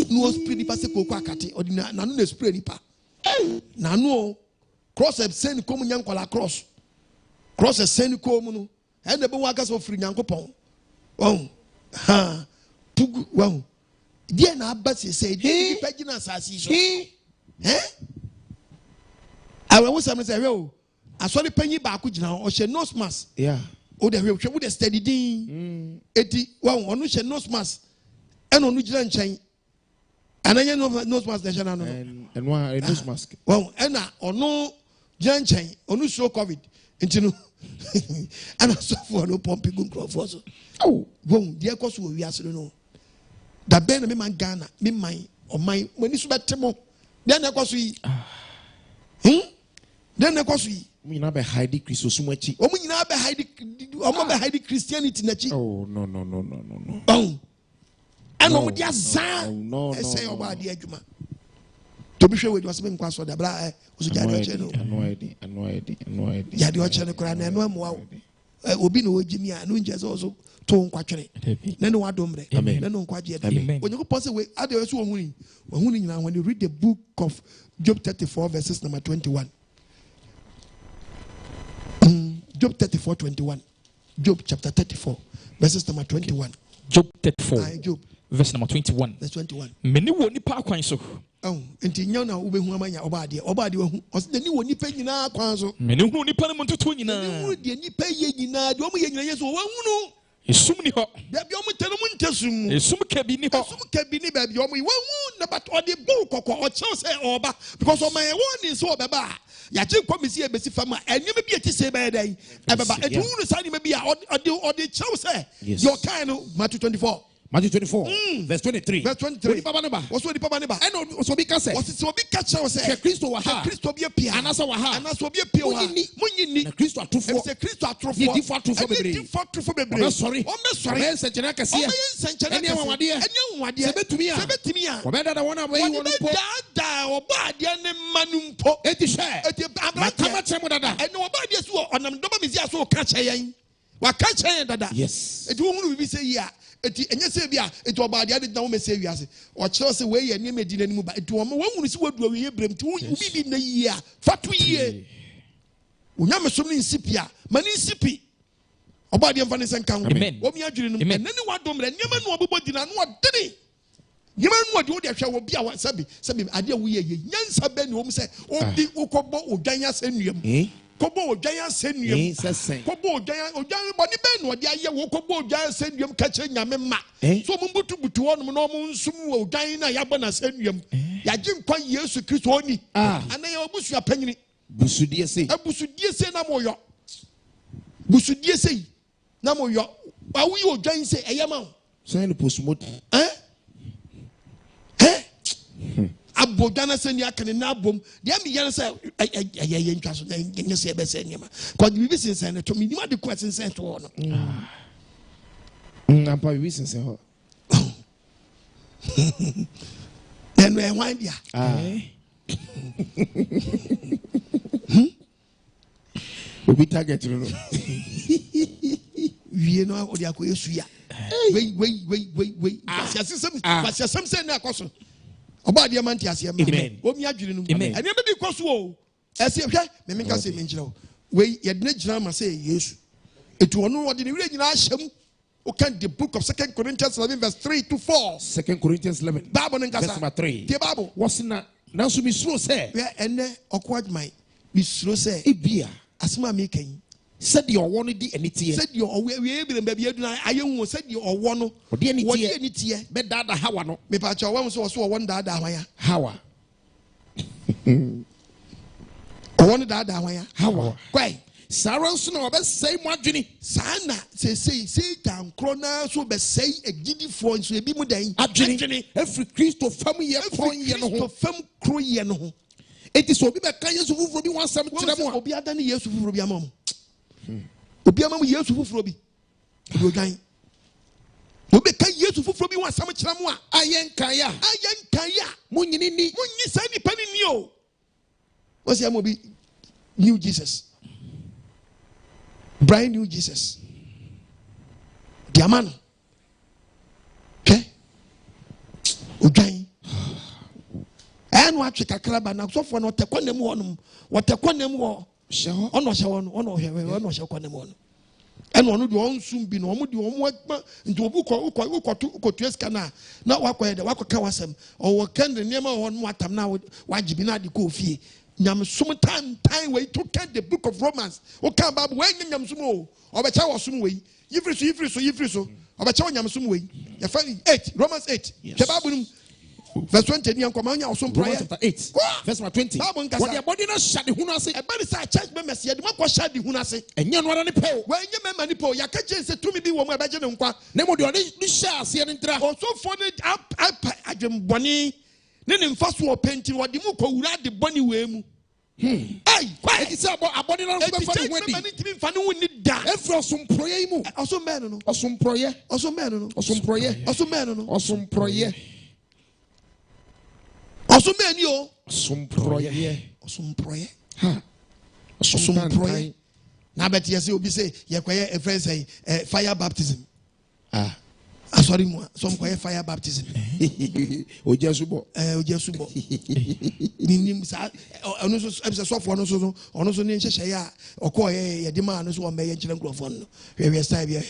No spray the Pacific Quackati or none spray the pa. Nano cross a send common young cross. Cross a send common and the Bowagas of free young copon. Oh, ha, Pug, well. Dear na Bassy said, "Hey, Paginas, I see." Eh? I will say, "Oh, I saw the penny back now, or she knows mass." Yeah. Oh, the real would a steady ding. 81 on which a nose mass and on which chain. And I know nose mask and one a nose mask. Well, and or no Jan chain on which show COVID into and I saw for no pumping good crop also. Oh, boom, dear cost we ask to know. The Ben me man Ghana, me mine or mine when it's about Timo. Then I was we. Then I was we. We not be hiding Christos much. Oh, we not be hiding Christianity. Oh, no. Oh, and no, just no. I say about the Agyemang. To be sure, we was being crossed for the blah. Was a channel. Annoyed. Yeah, the channel crown and one wow. Obi no Jimmy and Winches also. Ton quatrain. Then what dombre. Then on quadrate. When you go pass away, others who are winning. When you read the book of Job 34, verses number 21. Job 34, 21. Job chapter 34, verses number 21. Job 34, Job. Verse number 21. Verse 21. Many won't ni pa kwan so. Oh, enti nya na ube hu amanya obade hu. Osi de ni woni pa nyina kwan so. Many hu ni pa ne montoto nyina. Hu de ni pa ye nyina, de omo ye nyina yeso wa hunu. Esum ni ho. Da bi omo tele mu ntesum. Esum ka bi ni ho. Esum ka bi ni ba bi omo wa hu na but ode bu kokko o che say oba because o man won ni so obeba. Ya che komisi e besi fama enyem bi eti say ba dai. Ebeba etu hu sa ni ma bi a ode che say. Your kind Matthew 24. Matthew 24, verse 23. Verse 23. What's what the Papa Neba? And so be cast. What's so be catch us? Christo Waha. Christo be a pia. And as a Waha. And as so be a pia. Munini. Christo at 2 4. Christo at 2 4. Different for baby. Sorry. Sorry. Senchana see. Anyone wadia. Anyone wadia. Sebetumia. Sebetumia. Wabeda the one away you want to put. Da obadia ne manumpo. Eti share. Eti abata chemo dada. And obadia so onam doba mizia so catch yen. Wa catch yen dada. Yes. Eti wonu bi say ya. Eti enye se bia eti obade ade na wo mese wiase o kire se we ye ne medi na nimu ba eti wo wonu se wadu we ye brem ti wo bi na yi a fatu yi onya mesom ni nsipia mani nsipi obade mfa ne senkan wo mi adwire no ene ne wadom re nyema no obobodi na no odene nyema no odi wo de hwe wo bia wa sabi ade wo ye nyansa be ne wo se obi ukobo odwan asenuam kobo odwan asenuam kobo odwan boni be no de aye wo kobo odwan asenuam ka che nyame ma so mo butu wonum no mo nsum wo odwan na ya bo na asenuam ya gye nkwa Yesu Kristo oni ana ya obusu apanyini busudie sei na mo yo busudie sei na mo yo awu yo odwan sei eyema o say no postmod abodana seni akane na abom de am yan say ye ntwa so nye se be se nyema ko bi bi sensen to mi ni ma de ko sensen to no am pa bi sensen ho enu e wan dia obi target no wie no o de akoyesu ya wei asiasem se na akoso obade amanti asem o mi adwire no ene be bi koso o ese hwe me nka se me ngire o wei ye de gina ma se Yesu etu ono wode ne wire nyina ahyam o kan the book of 2 Corinthians 11 verse 3 to 4 2 Corinthians 11 Bible nka verse 3 the Bible was na so mi suro se ene Okoh Agyemang mi suro se ebia asema me kan said your one di enitie said your we ebire ba bi aduna ayehu said your owo no odi enitie be dada hawa no me pa cha wo so owo dada hwan hawa owo no dada hwan hawa kwai Saranso no obesɛe mo adwene. Saa na Satan krona so obesɛe agidifo nso ebi mu dan. Adwene every Christo fam ye pon ye no ho. Fam kro ye no ho. Eti so obi bɛka Yesu foforo bi wansɛm kyerɛ mo a. Obi adane Yesu foforo bi ama mo. Obi ama mo Yesu foforo bi. Obi odwan. Obi ka Yesu foforo bi wansɛm kyerɛ mo a. Ayenkan ya. Mo nyini ni. Mo nyi sa ni pani ni o. What's your movie? New Jesus. Brand new Jesus. Diamano. Okay? Udwan. And what you kakraba na so for no tekwanem wonum. What tekwanem wo. Sheho. Ono sheho no. Ono shekwanem wo no. And one do on soon be no mo di omo into uko scanner. Not wakwa de wakwa wasem. Or what can the name on watam now wajibina di ko fie. Nyame time we took the book of Romans. O kan Bible when nyam sumo. Obecha wo sum we. Yifri so. Obecha nyam sum we. Ya fa 8 Romans 8. The Bible verse 20 ni ankoma nya osum prayer. Chapter 8 verse 20. What the body no shade hu no ase. E body say church members ye de makọ shade hu no ase. Enye no ara ne pe o. When nye member ni pe o ya ka je se tumi bi wo mu e beje ne nkwa. Ne mo de oni sha ase ne ntra. Osofo ne adwemboni ne mfa so openti wode mu ko wura de boni we mu. Ai, eti se abodi no be fa ne ho adi. Mani timi mfa ne woni da. Efro somproye yi mu. Osombe no. Osomproye. Osombe no. Osomproye. Osombe no. Osomproye. Osombe ni o. Osomproye. Osomproye. Ha. Osomproye. Na bet yes obi say ye kwaye a friend say fire baptism. Ah. Sorry mo some kwaye fire baptism. Ojesubo. Ojesubo. Nim sa ono so so for ono so ni nhye ya Okoh ye de ma no so o me ye nkire nkrofo no. We style bi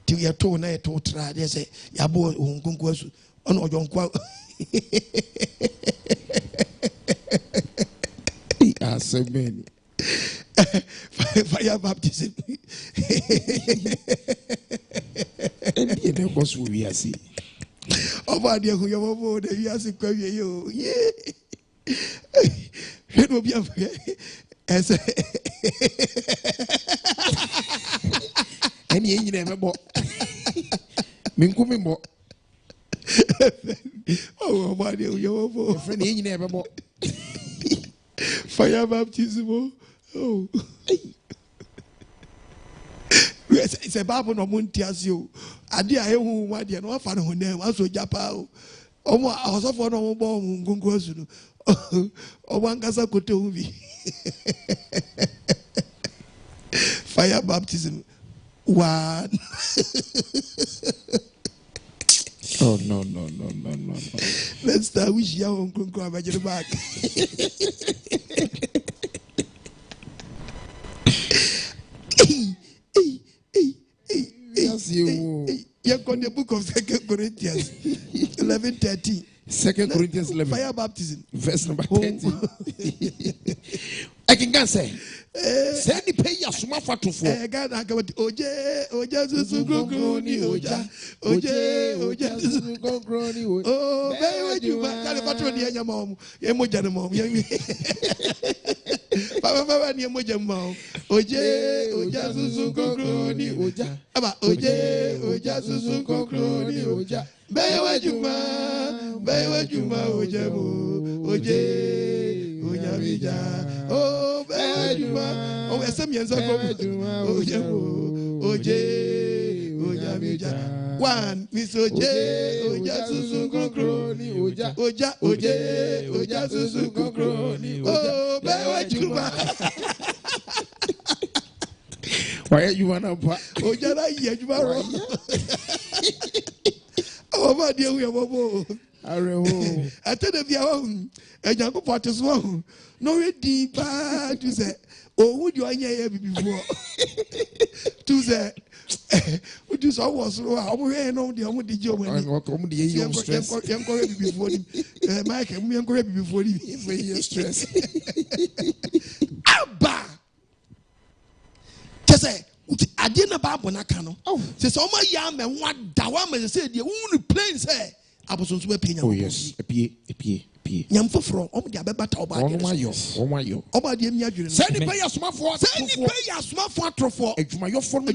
ti ye to na ye to tra de say ya bo hunkunku asu ono ojonkwa. Asemeni. Fire baptism. Ebi ene boss we asi. Obaade hu yo bobo de wi asi kwa wie yo. Ye. Hwe no bia fe. Ese. Eni enyina emebo. Minkumi mbo. Oh, obaade hu yo bobo. Friend enyina emebo. Fire baptism. Oh. It's a Bible no muntias you. Adi a ehu wa de no afa no honem aso japa o. Omo asofo no mo bo ngungu asu no. Omo ankasa kote hu bi. Fire baptism. One. Oh no. Let's start with your own ngungu abajere back. You got the book of 2 Corinthians 11:13. 2 Corinthians 11. Fire baptism. Verse number 30. I can say. Say the pay ya suma fatufo. God I got oje susu gogroni oja. Oje susu gogroni oja. Oh, very you man. Patro ni anya mom. Ye moja no mom. Baba ni moja mom. Oje susu gogroni oja. Aba oje susu gogroni oja. Bewa juma oje mo. Oja bija. Oh, bewa juma. Oh, esem yenza ko. Oja bija. One, Miss Oja susu gogroni oja. Oja susu gogroni oja. Oh, bewa juma. Why you wanna pa? Oja na ye juma ro. Oba dia wi abobo. Arewo. Atene bia ho. Ejanko poteso ho. No we di pa to say oh would you anya ye bibifo. To say we do so was ro a omo we no de omo de je omo ni. Omo de ye stress. Yem ko bibifo ni. Mike yem ko bibifo ni. Ye stress. Aba. Tese ade na Bible na ka no. Se so ma ya me wa da wa me se de won plain say abosonso be penya. Oh yes, epie. appear. Nyam Foforo, the abebata Obade mi adwene. Send the pay as small for trofo. Ejuma yo for na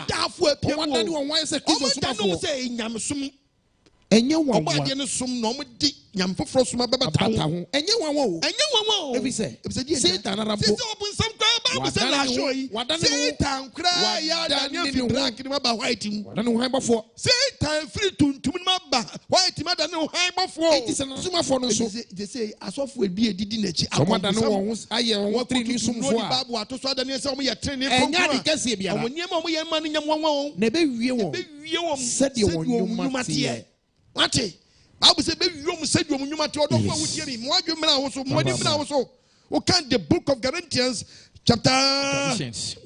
dafo apia mo. Wanda no wan say kizo suma for. Say nyam sum. Enye wan Obade ne sum no di Nyam Foforo suma bebata ho. Enye wan wo. Every say Satan na rabo. Some Bible say na show yi. Satan kra ya da ne fi black ni ba white mu. Wada no han bafo. Satan free tuntum ni ba white ma da ne han bafo. It is suma for no so. They say asofo ebi edidi na chi. Wada no won aye won three ni sum fo a. Bible atoso da ne say omo ye trene enya de kase bia. Omo niam omo ye ma no nyam won. Na be wie won. Said you won nyuma tie. Wate Bible say be wiom said you nyuma tie odofo awudie ni mo adwemra wo so mo adwemra wo so. We can the book of Corinthians chapter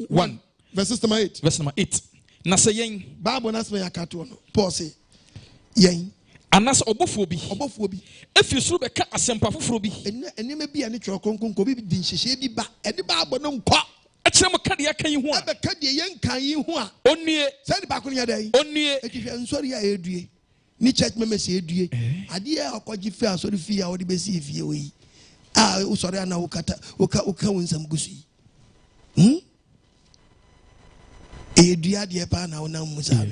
1 verse number 8. Verse number 8. Na say yen Bible na say yakato no. Paul say yen anas obofo bi efi suru be ka asempa foforo bi enema bi ane twa konkon ko bi di nhyehyɛ bi ba ene ba abɔ no nkɔ akyerɛ mo ka de aka yi ho a ebe ka de yen kan yi ho a onue sɛ de ba ko nya dai onue ekihwɛ nsɔre a edue ni church members edue ade a akɔgye fi asɔre fi a wɔde besi efie wo yi a usɔre ana wokata woka wonsam gusu yi edue ade pa na wona musa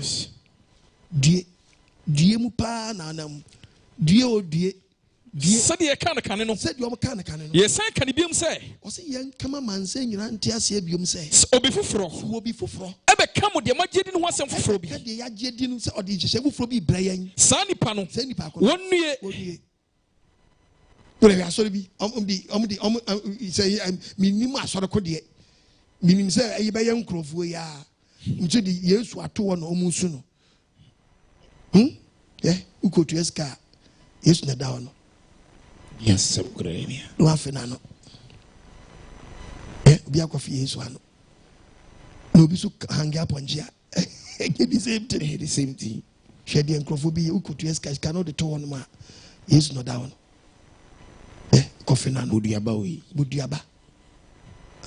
due mu pa na nam due odue sɛde yɛka no kane no sɛde ɔmo ka no kane no yɛsan ka ne biom sɛ ɔsɛ yɛn kama mansa nyina nte aseɛ biom sɛ obi foforɔ ɛbɛka mo deɛ magye di no ho asɛm foforɔ bi deɛ yɛagye di no sɛ ɔde nhyehyɛ foforɔ bi brɛ yɛn saa nipa no wɔnnue wọ́n asɔre bi ɔmo sɛ minim asɔre ko deɛ minim sɛ ɛyɛ bɛyɛ nkurɔfoɔ yi a nti de Yesu ato wɔ na ɔmo nsu no ukotu eska Yesu na dawo no yes sabukuremia no afena no obi akɔfi Yesu ano na obi so hangi aponjia the same thing hwɛ deɛ nkurɔfoɔ bi ukotu eska no de to wɔ no ma Yesu na dawo no kɔfena no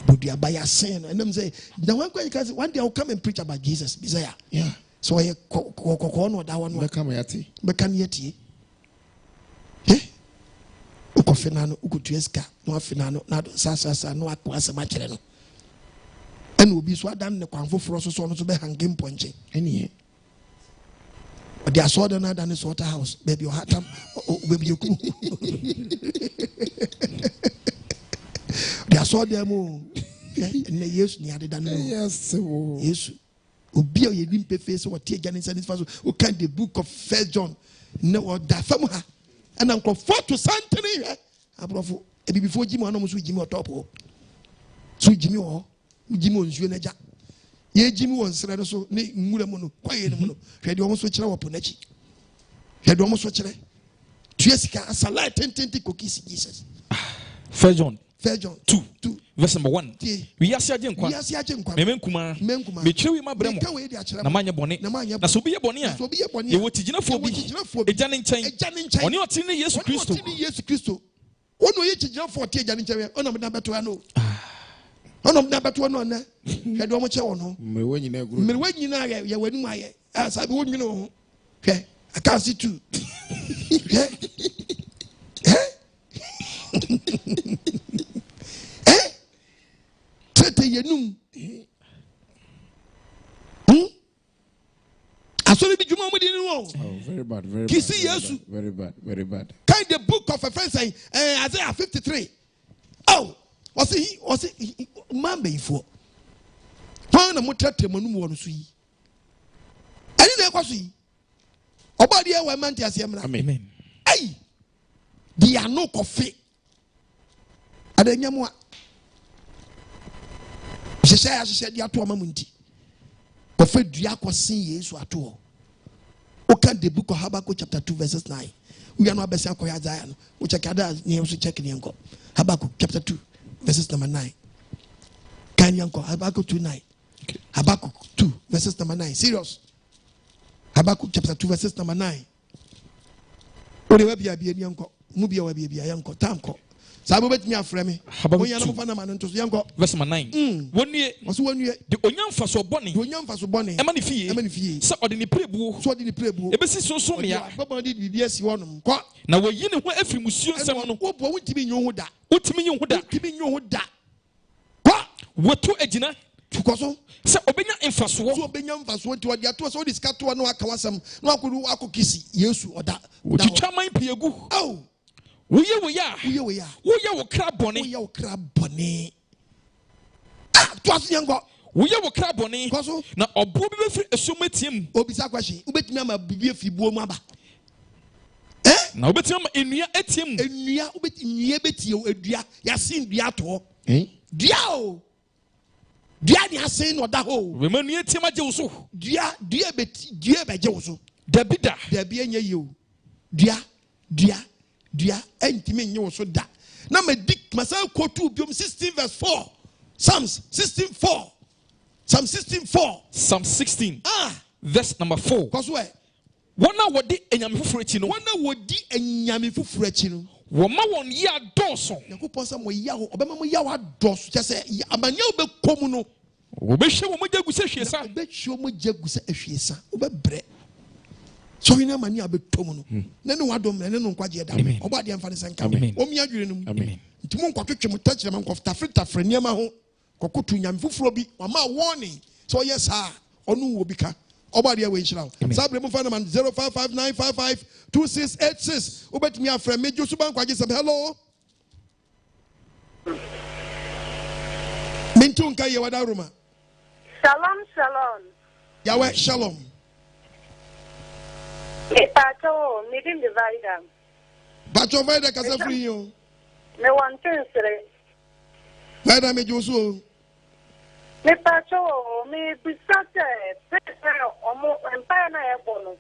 buduaba ya sen and them say the one day I'll come and preach about Jesus Bisaya so I no that one come yati bekan yeti ukofena no ukutueska no afena no na sasa no akwasa ma kire no and obi so adan ne kwan foforo so no so be hanging ponche ene the asoda na dan so water house baby your hatam baby you the asoda mo ne Yesu ni ade dan no yes Yesu obi a ye dim pefe so what agya ne nsa so o kan the book of 1 John ne o da fam ha ana nkofo to santene hwe abrofo e bibifo gimi anom so gimi otopo so gimi o gimi onsuo na gya ye gimi won sere no so ne nwura mu no kwaye ne mu no hwe de omo so kire wopo nachi hwe de omo so kire tuesika asala tententi kokisi Jesus 1 John 2 verse number 1 we asia je nkwa meme nkuma me twiwi mabremo na manye bone na so biye bone a ye wotijina fo bi eja ne nkyɛn oni ɔte ne Yesu Kristo ono ye tijina fo ɔte eja ne nkyɛn onam na beto ano onam na beto ano na hwɛ de ɔmo kyɛ wɔ no mmerewa nyina ye wanu ayɛ asa bi wonwene ho hwɛ akasi 2 tete yenum asori bi juma mo di ni wo very bad kisi Yesu very bad kind the book of Ephesians Isaiah 53 was he man be for when na mo tete manum wo no so yi ani na ekwaso yi obade e wa man ti asem amen ai dia no kofi adanyamo hyehyɛ de ato ama munti kofi dua kosin Yesu ato o can the book of Habakkuk chapter 2 verses 9 we are no abesi akoya Isaiah no we check ada ne so check ne enko Habakkuk chapter 2 verses number 9 kan yanko Habakkuk 2:9 Habakkuk 2 verses number 9 serious Habakkuk chapter 2 verses number 9 o de wa bia ne enko mu bia wa bia yanko tanko Sabo betimi afrɛ me. Onya no fa na ma no nto so yanko. Verse 9. Wonue. Oso wonue. De onyamfa so bɔne. De onyamfa so bɔne. Ema ne fie. Ema ne fie. Sɛ ɔde ne prebuo. So ɔde ne prebuo. Ebesi sonson ya. Baba de bibia si wonom. Kɔ. na wayi ne ho afiri musuo nsɛm no wo bo wotimi nyo ho da wotimi nyo ho da wotimi nyo ho da woto agyina tukoso sɛ obenya mfasoɔ so obenya mfasoɔ nti wɔde ato sɛ wɔde sika to no aka wasɛm na akɔ kisi yesu ɔda wotwitwa man piegu oh woyɛ wo kra bɔne to aso yɛnkɔ woyɛ wo kra bɔne na ɔboɔ bi bɛfiri asuom atia mu obisa kwahye wobɛtumi ama bibi afiri buo mu aba na wobɛtumi ama nnua atia mu nnua nnua bɛtie adua yɛase ndua atoɔ dua o dua ni asen na ɔda hɔ wema nnua atia mu agye wo so dua bɛgye wo so dabi ɛnyɛ yi o dua ɛntimi nye wo so da na masa kotu biom 16 verse 4 Psalm 16 verse number 4 kwaso wɔna wɔde enyame foforo akyi no wɔma wɔn yi adɔɔso nyankopɔn sɛ mo yawo ɔbɛma mo yawo adɔɔso kyɛ sɛ amanyɛ wobɛkɔ mu no wɔbɛhwɛ wɔn mogya gu sɛ hwiesa wobɛhwɛ wɔn mogya gu sɛ ahwiesa wobɛbrɛ so we na mani abɛtɔ mu no na ne wadom na ne no nkwagye da ɔbɔ adeɛ mfa ne sɛ nka ɔmi adwene no mu nti mo nkɔtwetwe mo takyerɛ ma nkɔtafretafre nneɛma ho kɔkoto nyame foforɔ bi wama warning sɛ ɔyɛ saa ɔno wɔ bi ka ɔbɔ adeɛ wɔ nhyira wo saa berɛ mu fa nama 0559552686 wobɛtumi afrɛ medwo so bankwagye sɛm hello mento nka yɛ wada roma Shalom. Yahweh shalom. Pacho, meeting divider. Pacho, why the casa free you? Me want to say. Why da me Josu? Me Pacho, me bisate. Omo empire na ebono.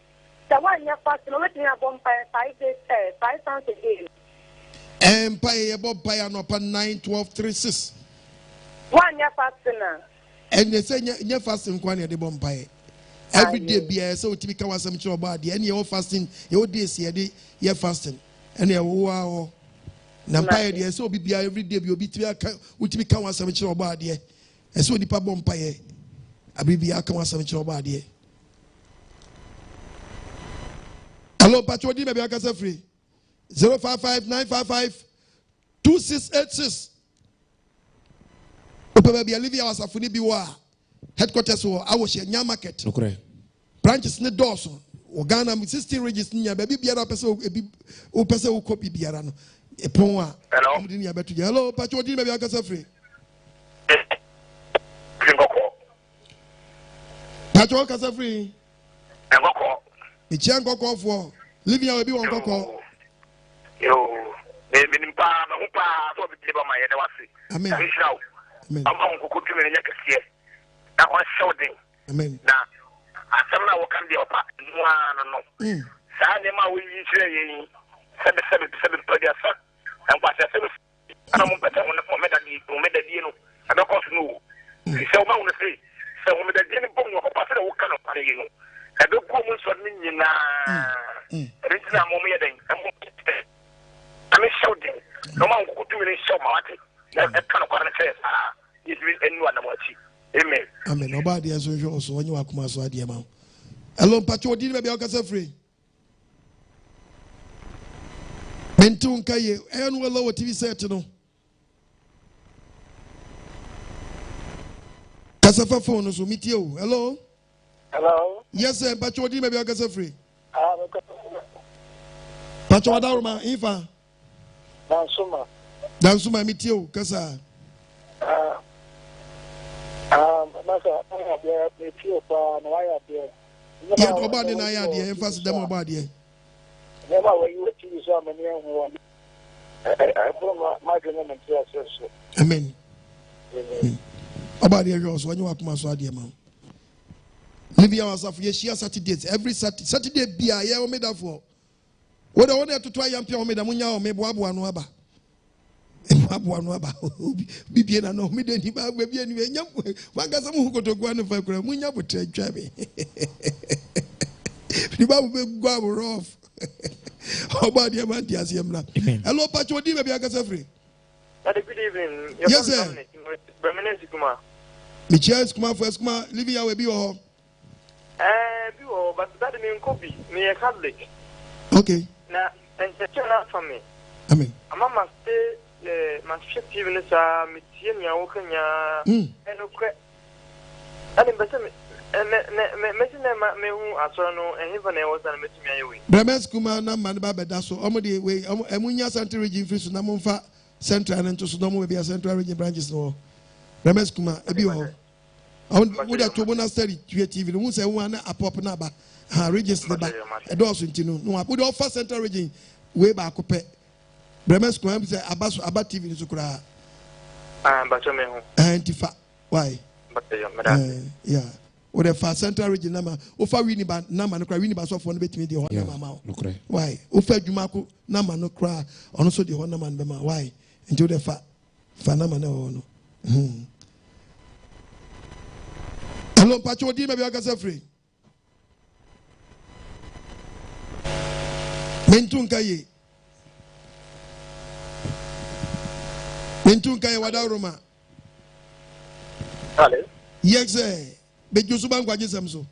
The one ya fast no wetin ya bomb 5 days 5 times a day. Empire bomb no pa 9-12-3-6. One ya fast na. And they say nya fasting kwa na de bomb pie. Every day be so typical wasam chiro ba de any your fasting your days here ye fasting and ye wo na pie de so be every day be obi typical wasam chiro ba de e so nipa bomb pie abibia aka wasam chiro ba de. Hello Pacho di me be aka say free 0559552686. Opa be Olivia wasafuni bi wa headquarters wo awohye nya market branches ne doors o Ghana 16 regions nya ba biara pese o pese o copy biara no epon a amudi nya betu hello Pacho di me be aka say free Pacho aka say free Nkoko e chia nkoko fo Livia we bi won nkoko yo me nimpa ma ho pa so bi ba ma ye ne wase amen amen ama nkoko tumi nya kese na on shouting amen na asem na wo kan de opa no saa ne ma wo yi kire yin sebe pradia sa en kwa se sebe ana mo pete mo medadi no ada ko no se o ma wo se se o medadi ni bom wo pa se wo kan o pare yi no ebe ko mo so ni nyina retina mo me yeden am shouting no ma nkoko tumi ni show ma wate na e kan ko na se sa yi enu ana mo achi amen. Amen. Nobody has also when you are coming so idea man. Hello, Pacho, did maybe I free. Mentun kaye, and well lower TV set to know. Casafa phone so meet you. Hello? Hello? Yes, sir, Pacho, did maybe I free. Pacho Adaruma, Ifa. Dansuma meet you, Casa. Yeah, nobody na ya de emphasis dem obade. Never when you see so many one. I from my government so. Amen. Obade yo so anyu akoma so ade ma. Livia was of year Saturdays every Saturday bia ye o meda for. Wo de wona to ayam pia o meda munya o meboabo anu aba. Bibie na no me de ni ba gba bia ni enya wanga sam hu kotogu anu fa kura munya botre twabe ni ba be gwa rough obadi am anti asiemna. Hello Pacho di me bia ka safri. Good evening. Yes sir. Permanent kuma me chance kuma first kuma living our be ho bi wo but that mean copy me Catholic. Okay. Na and the channel for me. Amen. A mama stay, my ship even is a Mitiania Okanya, and okay. I didn't better me. Bremes Kuma na man ba beda so omo de we emunya central region free so na momfa central and to so no mo be central region branches no. Bremes Kuma e bi ho. Wo da to monastery TV no say wo na apop na ba ha regions ne ba e do so ntinu no wo de offer central region we ba akopɛ. Bremes Kuma be say abaso aba TV no so kura. Ba cho me ho. Antifa why? Yeah. Or the far central region nama ofa wini ba nama no kra wini ba so for no betimi de ho nama ma why ofa adwumako nama no kra ono so de ho nama no be ma why nti the fa nama na ho no hello pacho di me be akasa free mentun kaye wada roma hello yes sir. But you subang NKWAGYESEM so.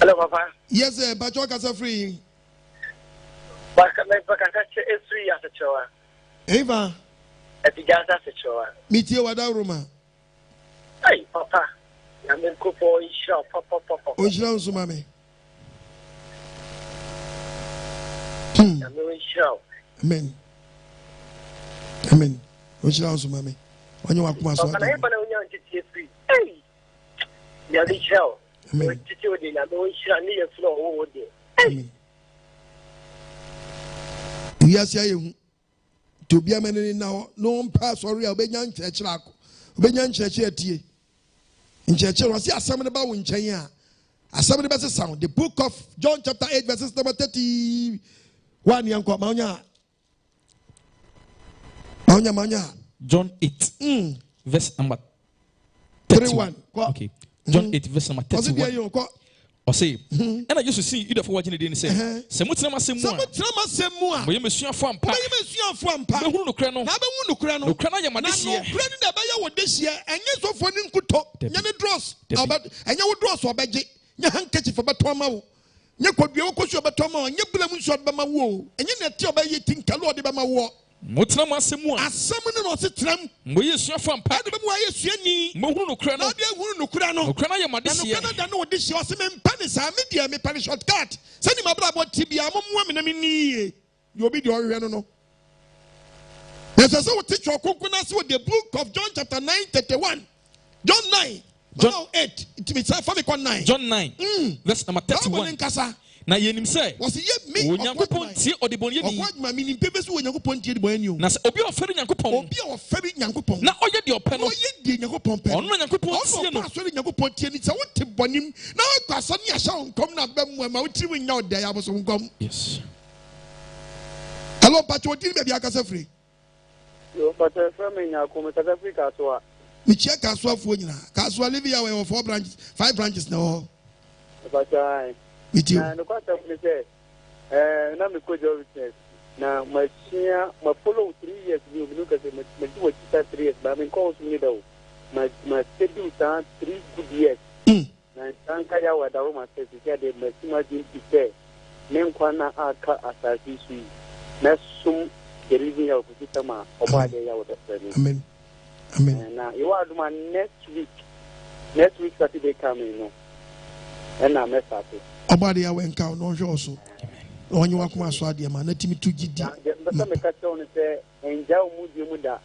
Hello, Papa. Yes, sir. But you are free. But I catch a 3 as a choa. Eva. At the gas as a choa. Meet you at our room. Hey, Papa. I'm in Kupo, shop, Papa. Oh, so, mammy. I'm in show. Amen. Amen. Oh, so, mammy. When you walk my son, hey, yeah, the show. Amen. Yes, I to be a man now, no pass or real Benyan Church Laco, Benyan Church tea. In church, was here something about in China. As somebody better sound, the book of John, chapter 8, verses number 31. Young Manya. Manya. John 8, verse number 31. Okay. John 8, verse number 31. Or say, and I used to see you for watching the day say, Samutima Semu, but you must see from Papa, who no crano, no crano, Yamadisia, this year, and yes, of one could talk, Yana draws, and you would draw so by Yan catch for Batoma. You could be Okoh Agyemang, and you blame shot by my woe, and you net your by you think Kalodi by my war. Mutrama Semu, as someone was a tram, we use your from Paddy, why is Yenny, Mohunu Crano, Crano, Yamadisia, I know this was a panic, I media me panic shortcut. Send him about Tibia, woman, I mean, you'll be the original. There's a sort of teacher coconuts with the book of John chapter 9, 31. John 9, John 8, it means 9. John 9, verse number 31. Na yenim say was ye me Onyankopon tie odebonye ni Okoh Agyemang minim pebe so Onyankopon tie odebonye ni na se obi ofere Nyankopon na oye de ope no oye de Nyankopon pe ono Nyankopon tie no so Nyankopon tie ni se wote bonim na kwasa ni ahya onkom na ba mu ma wotiri nya oda ya boso nkom. Yes. Hello pacho di be bia kasa free yo pacho from Nyankopon kasa free kaso a mi check kaso afu nyina kaso live ya we 4 branches 5 branches na ho pacho with you. And the quarter say, Nami Kojo business. Now, my follow 3 years, you look at the what 3 years, but I mean, calls me though. My schedule time 3 good years. And Tankaya Wadaroma says, the Messima didn't say, name Kwana Aka Asasi, Nassum, the living of Kitama, OBOADE3. Amen. Amen. Now, you are my next week, Saturday coming, and I'm a Saturday. Obadi ya wenka no hwe oso onye wakoma aso ade ma na timi to gidi mbasa mekata on say enja omudi mu da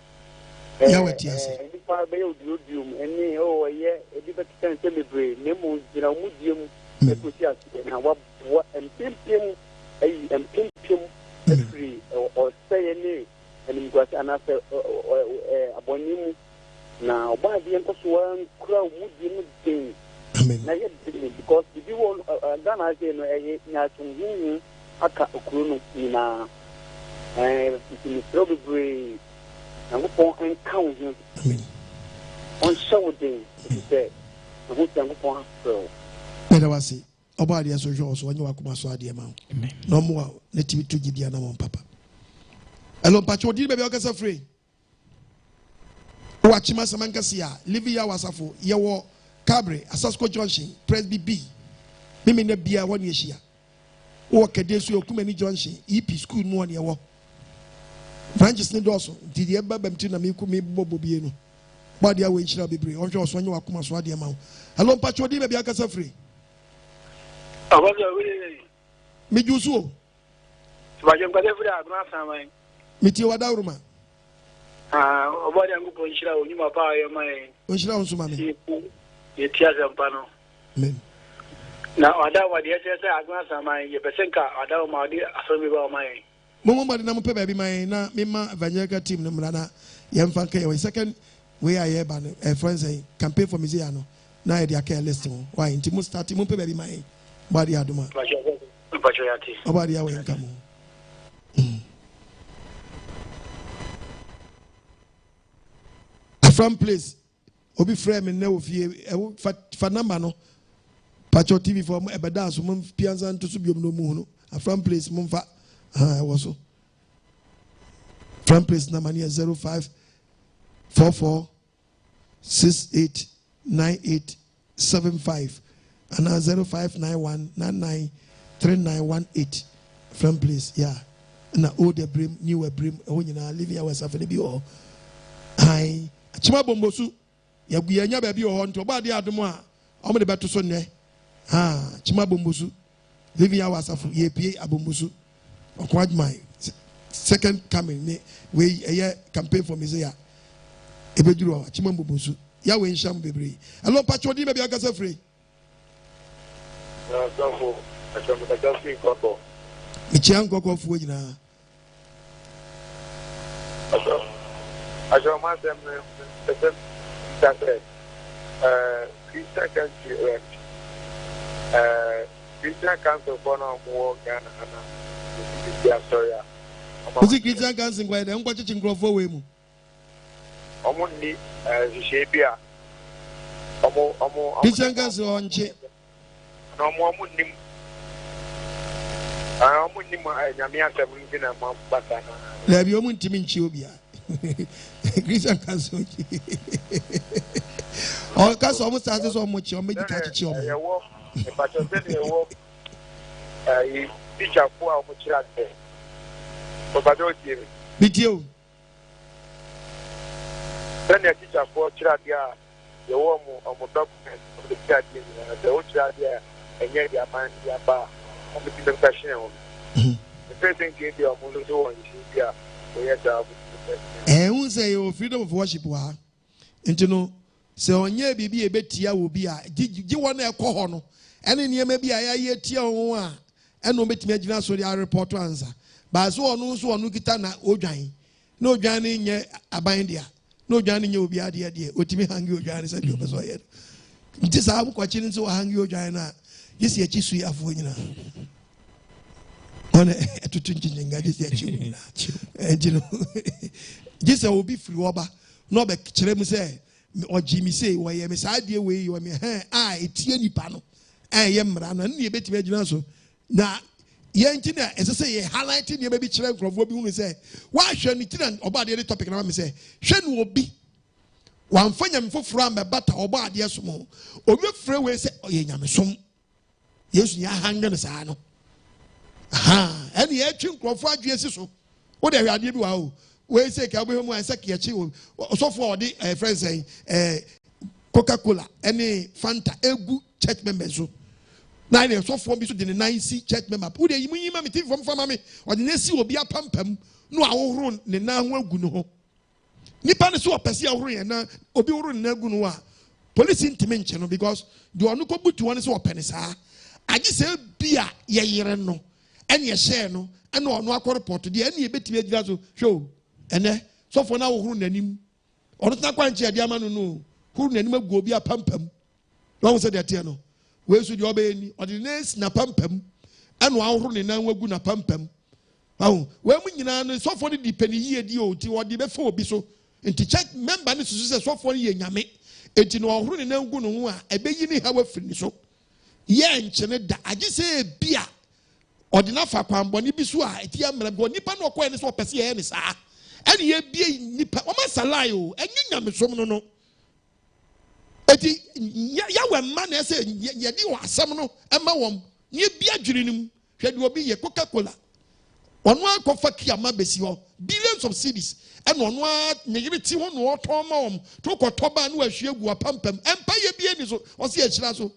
ya wati ase ni pa be odiodium eni o ye edi bekita nse mebre ne mu gira omudi mu e ko si ase na wa empempem free o say ni eni gwasi anase abonimu na obadi en ko so wan kura omudi mu den. Amen. Because if you want Ghana, you know, aka okunu na in probably na go and count him. Amen. On show day, he said, I want to go so. Better was it. Obadi aso jo so wanyi wakoma so ade ma. Amen. No more na timi to gidi na mon papa. Hello pacho di be be okasa free. Wachima samanka sia, live ya wasafo, ye wo Cabre, Asasko Junction, Press BB. Mimi na bia won yeshia. O kadesu okumani junction EP school no one yewo. Branches ne doso did ye babam ti na me ku me bobo bie no. Body awe nchira bebre. Onhwe oso nyi wakoma so ade ma. Hello pacho di me bia kasa free. Me jusu. Bajem ka free agna samai. Miti wada uruma. Obodi angu po nchira onyuma pa ayo mai. Onchira onso ma me. Ye tia zampano. Amen. Na wada wadi ese agna samai ye pesenka wada ma wadi asomi ba mai. Momo ma na mo pe ba bi mai na me ma evangelical team no mra na ye mfa ka ye second we are here ban friends campaign for Mizia no na e dia care list why nti mo start mo pe ba bi mai body aduma Pacho yati obadi ya we nka mo from place obi frame na ofie fa number no Pacho TV for ebeda so mo pianza nto so biom no mu no from place mo fa was from place number near 0544689875 and 0591993918 from place na old brim new brim onyina living hours afene bi o ai achima bombosu yaguya nya ba bi o nto ba de adom a omo de beto so ne achima bombosu living hours afu ye pie abombosu Okoh Agyemang second coming ne we campaign for Mizia ebeduru achima bombosu ya we nsham bebre hello pacho di me bia kasa free so achama ka free koko Michian koko fu nyina Ajo masem petem tase Christian country Christian council for no more Ghana ana sorry Uzi Christian council kwa de nkwa chichi nkrofo we mu Omuni shebia Omo Christian council onche no omunim Nyame asem ngina mambata na la bi omuntimi nchi obia Christian council o kaso omo start so omo chi omo dika chichi omo yewo e pacho tene yewo teacher for omo chira de o bado tie bitio tene teacher for chira dia yewo omo document of the teacher de o chira dia enye dia man dia ba omo ti dem question o the person give dia omo lo do on dia o ye da who say your freedom of worship wa into no se onye bibi ebetia wo bi a gi won e kɔ hɔ no ene niema bi a ya tia ho a ene obetimi agina so dia report answer ba so onu kita na odwan na odwan ne nye aban dia na odwan ne nye obi ade de otimi hangi odwan ne se bi obeso ye nti sa abu kwachi ne so hangi odwan na yesi achi sui afo nyina one etutu njinga yesi achi na ejino Jisa will be free oba no be kyerem say o jimi say wo ye me sa de we yo me etie nipa no ye mra no ne betime agina so na ye nti na ese ye highlight ne be kyerem krofo bi hu say wa hwe ni ti na oba de topic na me say hwe no obi wan fanya me foforo am bata oba de so mo obi frɛ we say ye nyame som yesu ya hanga ne sa no ene ye twi krofo adwe si so wo de hwade bi wa o we say ka bo mu ansa ke achi so for the friends saying Coca-Cola any Fanta egu church members so na ne so for bi so de ne nansi church member wo de yima me TV from me o de nesi obi apampam no awohoro ne na ho agu no ho nipa ne so opese awohoro ye na obi woro ne agu no a police ntime nche no because de onu ko butu one so opene saa agi se bia ye yere no ene ye share no ene onu akọ report de ene ye betime agira so show ene so for na wohuru nanim ono tna kwanche ade ama no huru nanim agu obi apampam no wo se de tie no we su de oba eni ode nes na pampam eno wohuru ne nan wagu na pampam awu we mu nyina no so for de pani yie di o ti ode be fa obi so enti check member ne susu se so for ye nyame enti no wohuru ne nan gu no ho a ebeyi ne ha wafiri ni so ye nchene da agi se bia ode na fa kwambo ne bi so a eti amra go nipa no okọ ne so pese ye ne saa ene ye bie nipa o masalai o enye nyame som no eti ya we man na say ye di wasam no ema wom ye bia dwirinim hwe de obi ye Coca-Cola ono akofa kiama besi ho billions of cedis and ono ne yiri ti ho no oton ma wom to kotoba na ahwe gu apampam empa ye bia ni so o se akira so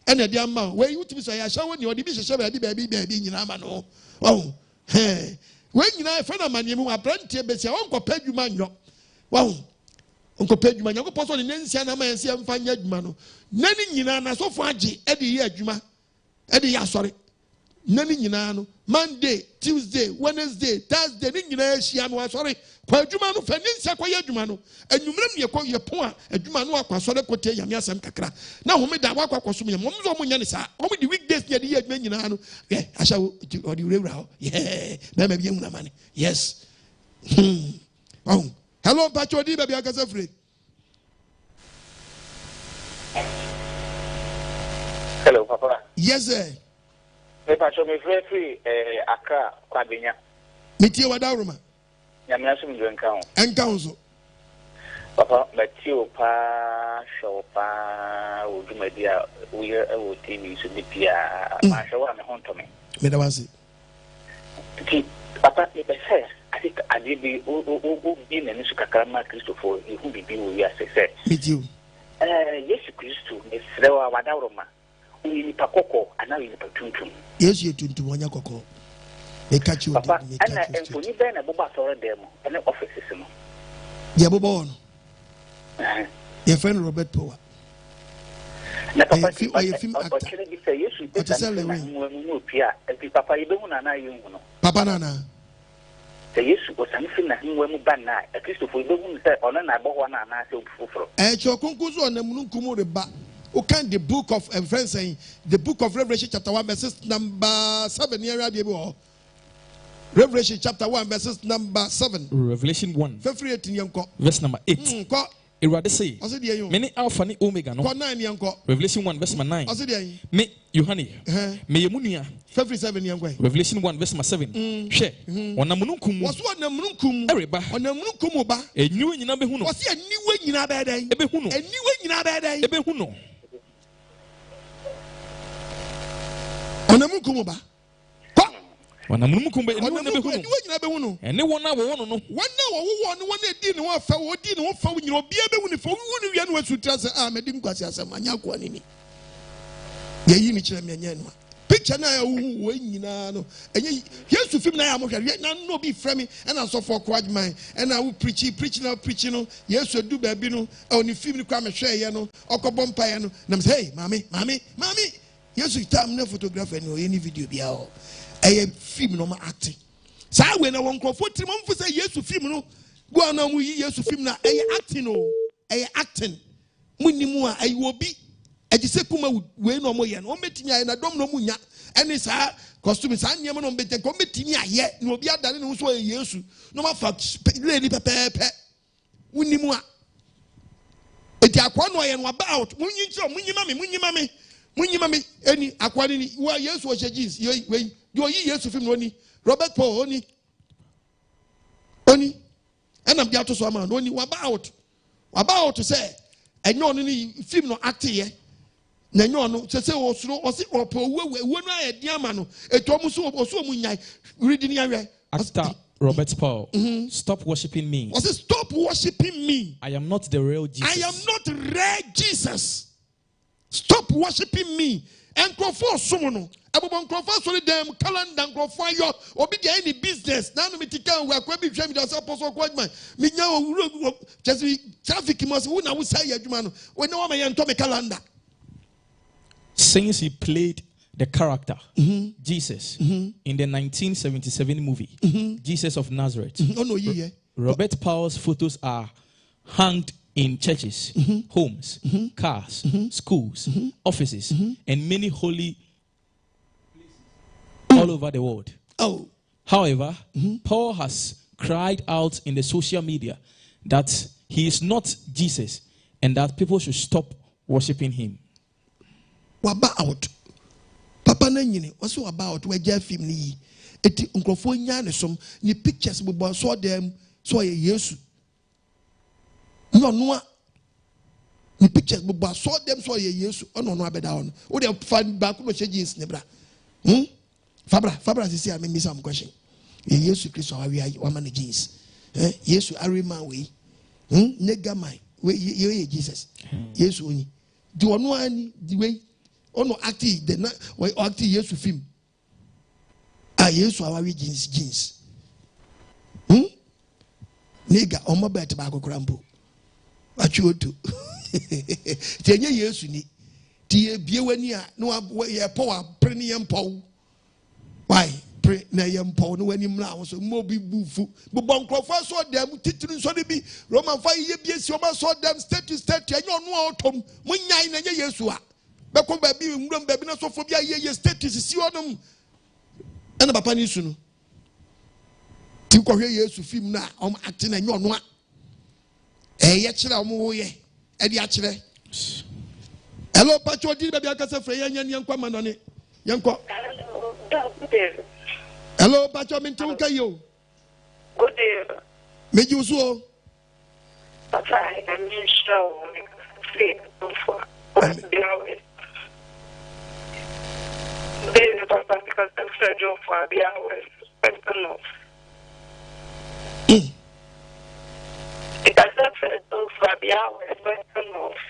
ena de ama we utimi so ya hya woni odi bi hyehye baabi nyina ma no oh he we nyina fa na manie mu abrantie besi won kopa adwuma nyo wow onko pedwuma nyako poso ne nsia na ma nsia mfa nya adwuma no nani nyina na so fo age e de ye adwuma e de ye asore nani nyina no Monday, Tuesday, Wednesday, Thursday ni nyina ahia no asore kwa adwuma no fa nsia kwa ye adwuma no anwumram ye kwa ye pon a adwuma no akwa asore kote yame asem kakra na home da akwa kwaso me mom zo mo nya ne sa home the weekdays ne de ye adwuma nyina no asha odi wura ho na ma bi ehuna mane yes oh hello, Pacho Di baby akasa free. Hello, Papa. Yes, sir. Me Pacho me free Accra Kwabenya. Metie wadaruma. Nyame asum nka ho. Enka ho. Papa, metio pa show pa odumadia we e TV so bipia ma show am ho ntome. Me da wansi. Papa me be say I think I did be be na nisu kakra ma Christopher who be we are say with you yes Christo me frewa wadaroma ni pakoko ana ni patuntum yes you tuntum wanya kokko me catch you papa ana enfoni be na boba sore dem ene offices no ya boba ono your friend Robert Power na papa fi o film actor be say yes you no pia e papa ibe hu na na yu no papa nana Yes, was something that you were banned. At least for the woman said, on another one, and I said, Foforo. Chokunkuzo on the Munkumu Reba. Okay, the book of friends saying the book of Revelation, chapter 1, verses number 7. Here, Revelation chapter 1, verses number 7. Revelation 1, verse number 8. Irade say, many Alpha ni Omega no. Revelation 1 verse 9. Me Yohane. Me Yemunia. Revelation 1 verse 7. She. Onamununkum. Was what namununkum. Ereba. Onamununkum ba. A new nyina be huno. Was a new nyina be dey. Ebe huno. A new nyina be dey. Ebe huno. Onamunkum ba. Wana munumukumbe enu na be hunu. Nyina be hunu. Ene wona wo wono no. Wona wo no wona edi ne wo fa wo di ne wo fa wo nyina obi be hunu fa wo hunu wi na wasutra se ah medi nkwasi asem anya kwa nini. Ye yi ni kire me anya no. Picture na ya wo nyina no. Enye Yesu film na ya mo hware na no bi frame and so for Okoh Agyemang and I will preach no Yesu du ba bi no oni film ni kwa me hwe ye no okobom pa ye no na say hey mami Yesu tam na photographer ni o ye ni video bia o. A film no ma acting. Sa we na won krofo tiri mo mfu say Yesu film no go na mu yi Yesu film na acting o acting munimu a ayi obi agise kuma we no mo ye no o metimi aye na dom no mu nya ene sa costume sa nyem no mbete ko metimi aye na obi adare no so Yesu no ma fa lady pepepe munimu a eti akwa no ye no about munyi ncho munyi mami eni akwa ni wa Yesu o jeans we you yi Yesu film oni Robert Paul oni enam dia to so ama oni about to say enyo ni film no act ye na enyo no se osuro osi opo we no ayedi ama no eto mu so mu nyai reading ya actor Robert Paul, stop worshiping me. I said, stop worshiping me. I am not the real Jesus. I am not real Jesus. Stop worshiping me. And crofo someone. Abobon crofo so dem calendar crofo yo obi dey any business. Na no metika we akwa bi hwam dey apostle Okoh Agyemang. Me nya owuro just traffic must who na wo say adwuma no. We no ma ye me calendar. Since he played the character Jesus in the 1977 movie Jesus of Nazareth. Robert Paul's photos are hanged in churches, homes, cars, schools, offices, and many holy places all over the world. However, Paul has cried out in the social media that he is not Jesus and that people should stop worshiping him. About Papa na nyine also about we ja film ni eti nkrofo nya ne som ni pictures bo so dem so ye Yesu no The pictures, but saw them so yes, or no better on. Would they find back with jeans, Nebra? Fabra, is here. I mean, some question. Yes, Christ, how we are, woman jeans. Yes, I remember we. Nega my way, Jesus. Yes, only. Do one one the way, or no active, the night, why active yes with him. Ah, yes, how we jeans. Nega, on my bed tobacco crampo. What you do? Tenya Yesu ni. Tie biewania no ye power premium pow. Why? Pre na yem pow no wani mla so mobi bufu. Bo bonkrofo so dem titiri so de bi Roman fa ye biesi o ma so dem state enyo no otom. Munyai na nye Yesu a. Beko ba bi ndom ba bi na so fo bia ye state si onom. Ana papa ni su no. Ti ko hwe Yesu film na o ate na enyo no a. Ye kire o mo ye. Edi akire. Hello, Pacho, did baby akasa frey yankwa manone. Yankwa. Hello, Pacho, mintu kayo. Good day. Meji usuo. Papa, I'm in show. Papa, because I'm scheduled for the hours. It has not said for the hours, but enough.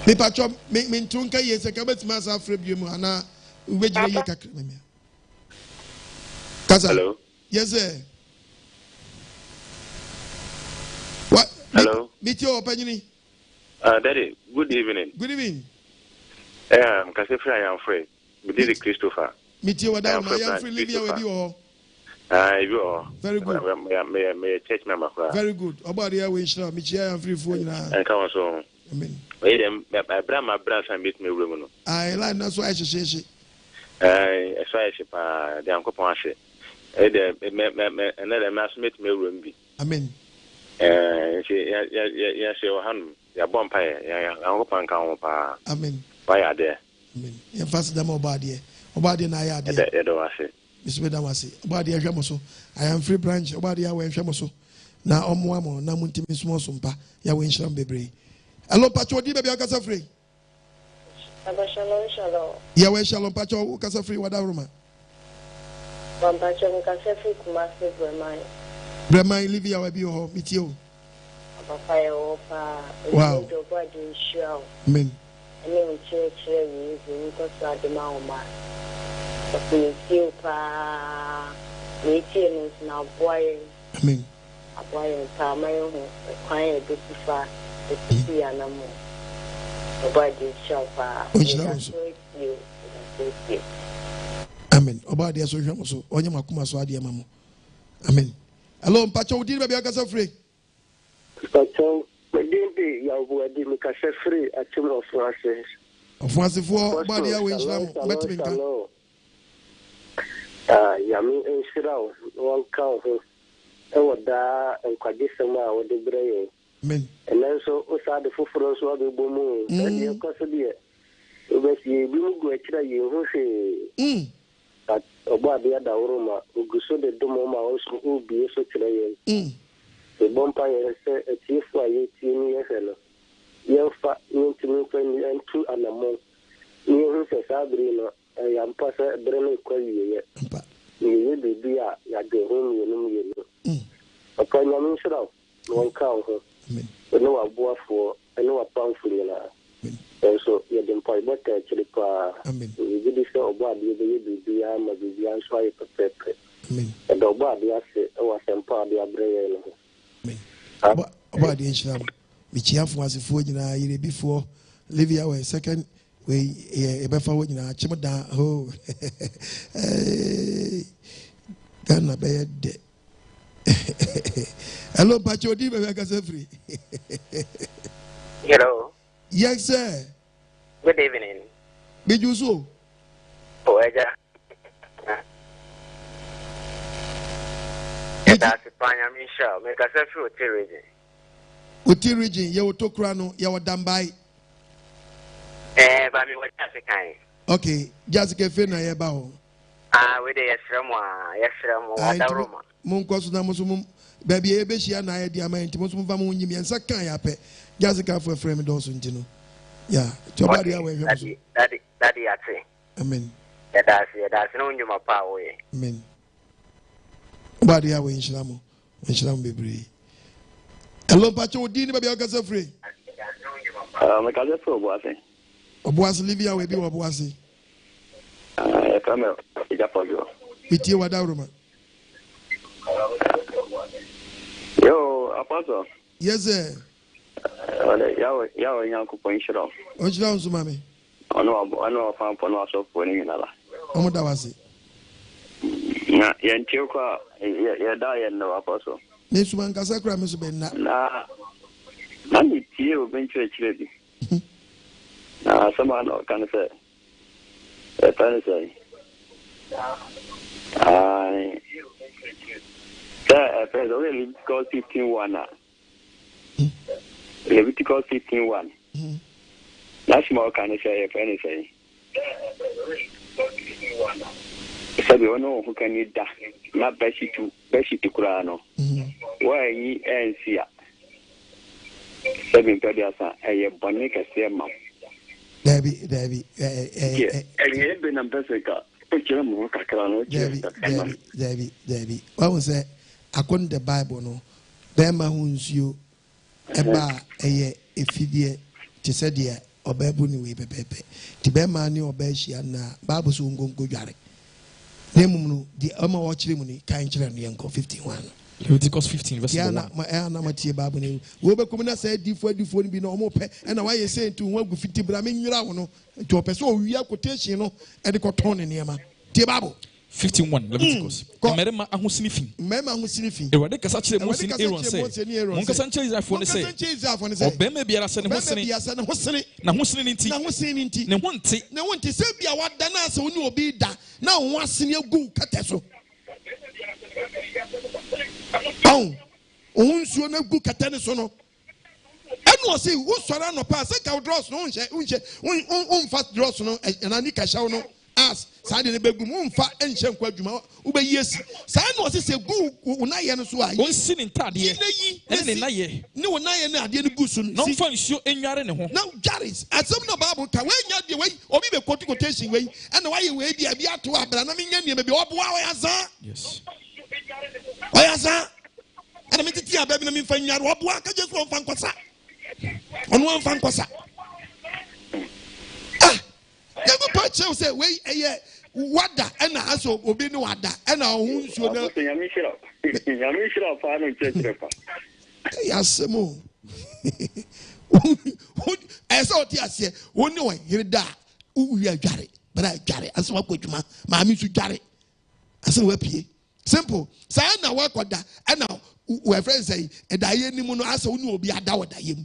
Me Pacho, mintu kayo se kabet masa frebi mu ana ubeji ye kakra me. Hello. Yes, sir. What? Hello. Meet your opinion. Daddy, good evening. Good evening. Kasefra, I am free. We did it, Christopher. Meet your dad. I am free. Live here with you. You are. Very good. May church member. Very good. About the way, sir. Meet you. I am free for you now. And come on, so. Amen. Wait, my brother and meet me room. I like that's why I say. I say, the uncle Ponche. Another mass meet me room. Amen. Yes, your hand, your bumpire, your uncle Panka. Amen. Why are there? Amen. You fast them about here. About the Naya. Miss Medamasi. About the Jamoso. I am free branch. About the Awen Shamoso. Now, Omuamo, Namunti Miss Mosumpa, Yawin Sham Bebre. Hello, Pacho, di baby akasa free. Shalom. Yawin Shalom Pacho, akasa free, what aroma? Pacho, akasa free, Kumasi, Bremai, live your way, oh, meet you. Wow. Amen. And then church is in Costa de Mauma. But we still is now boy. Amen. A boy and Tamayo, a quiet bit far, the city animal. Nobody shall Amen. About the association also, Onyamakuma Swadi Mamu. Amen. Hello, Pacho, did baby akasa free? Pacho, my dear, you are the Mikasa free at Tim of Francis. Of Francis for body away, hello. Nyame ensira one cow da NKWAGYESEM a the brain. Amen. And then so osa the Foforo so be bomu and you cause the we will go actually you say that OBOADE3 Roma uguso the domo ma also ubi so today. The bumpire say a chief for 18 years hello. You fa you to and two and a month. You say Sabrina I am pass a brain call you. You will be at the home you know. Upon your mission, one cow. I know a boy for I know a pound for you now. And so you didn't point but actually, we did this OBOADE3 be a Mazian Sway perfect. And OBOADE3 was empowered the brain. OBOADE3 which you have was a food before Livia was second. We before when you Chimada oh Ghana bed. Hello, Pacho, di baby akasa free. Hello. Yes, sir. Good evening. Did you so? Oh, that's a Panya Michelle. Make us a few region. Uti region, you to Krano, you were done by. But me what kind. Okay, just get fena yebao. We dey Roma. Munkosu na musum baby ebeshia na ya dia man nti musum fa mu nyim yensa kan ya pe Jessica for a frame also intino. Yeah, to body away. Daddy, I say. Amen. That's no new power. Amen. Body away in Shlamo. In Shlam be. Hello, Pacho, Dini, baby, I got so free. My cousin for Boise. Oboase Livia will be Oboase. Come out, it's up for you. With you, Wadaruma. Yo, Apostle. Yes, sir. Yaw, young point shit off. What's down to mammy? I know, I found for no so for any another. Omodawasi. Nah, Yantilka, you're dying, no Apostle. Miss Mancasacra, Miss Benna. Nah, I'm with you, venture lady. Someone can say. A penny say. A penny really got 15-1. Leviticus 15:1. That's more can say a penny say. So you know who can eat that? Not Bessie to Kurano. Why ye and see 7 Pediasa, a Bonica Sema. Debbie. And you have been a Bessica. Debbie. What was that? I couldn't the Bible, no. Bema who's you. Eba a fidie to say dear or babuni we pepe. Tibema ni obeshi na Bible so go jare. Nemu the Oma watch limuni kind children yanko 51. Leviticus 15 verse 1. Yeah, na matie Bible ni. We be come na say difo bi no omo pe na why you say to one go 50 bra me nwira wo no to opeso owia quotation no e de koton ne niam. Tie Bible 51 Leviticus. Merema ahosini fi. Ewade kasa kire Mose ni Aaron say. Mon kasa nche Israelfo ne say. Obema biara se ne hosini. Na hosini nti. Ne honte se bia wada na se oni obi da na ho asene agu kate so. Onsuo na agu kate ne so no. Enu o say wo sora no pa se ka dross no unche fast dross no na ni ka shaw no. As Sunday begum umfa enche nkwa adwuma ubeyi esi saa na o se gu unaye no so a onsi ne ntade ne naye ne unaye na ade ne gusu no fa nsuo enware ne ho now jaris asem no Bible ka we nya de we obi be quotation we and why we bia bia to abra na menya ne be oboa we asa yes oyasa and me titi ababi na me fa nware oboa ka Jesu onfa nkosa onu onfa nkosa Never purchase say we wada and aso obi no wada and ohun nsuo na Nyame shira fa no checherepa yasemo eso ti ase woni won hirida uwi adware bra adware aso akwadwuma ma mi su dware aso wapie simple say na wakoda and we friends say edaye ni mu no aso woni obi ada wadaye mu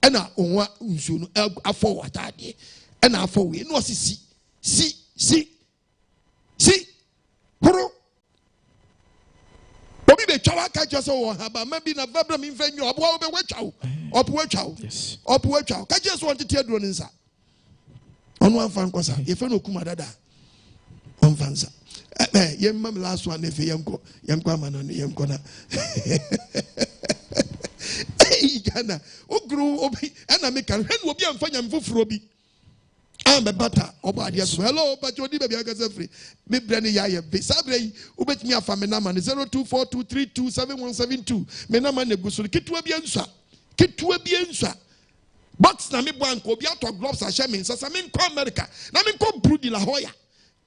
and onwa nsuo no afọ watade and I for we no see horo obi be twa ka je so haba maybe na vabra mi mfanyi obo be wetwa opo wetwa ka je so won tete aduro nsa onu amfa nkosa ye fe no kuma dada on fansa ye mam last one efe yemko amano ne yemko na Gana ogru obi ana me kan hwen obi amfanya mfoforo bi ambe bata OBOADE3 hello but odi baby agasa free me brane yaye be sabre ubetimi afa me na man 0242327172 me na man negusu kitwa bi ansua box na me bank obi ato gloves a shame nsasa me nko America na me nko brudi la hoya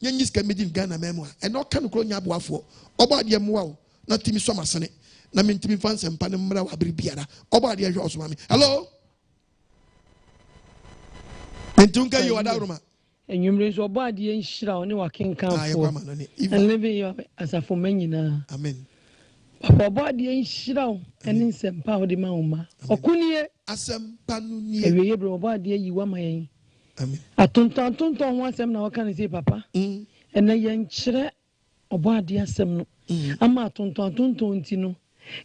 nyenyi ska medin Ghana memo e no kan kro nya aboafo OBOADE3 o na timi so masene na me ntimi fanse mpa ne mra wa biribiara OBOADE3 hwe osoma me hello Entunga you adaruma. Enyumre so OBOADE3 nhyira one wa kenkanfo. And living you as a for nyina. Amen. Papa OBOADE3 nhyira ene nsempa wo de ma uma. Okunie asempa no nie. Eweye bro OBOADE3 yiwa mayen. Amen. Atonton ho asem na waka ne say papa. Ene ye nkyere OBOADE3 asem no. Ama atonton nti no.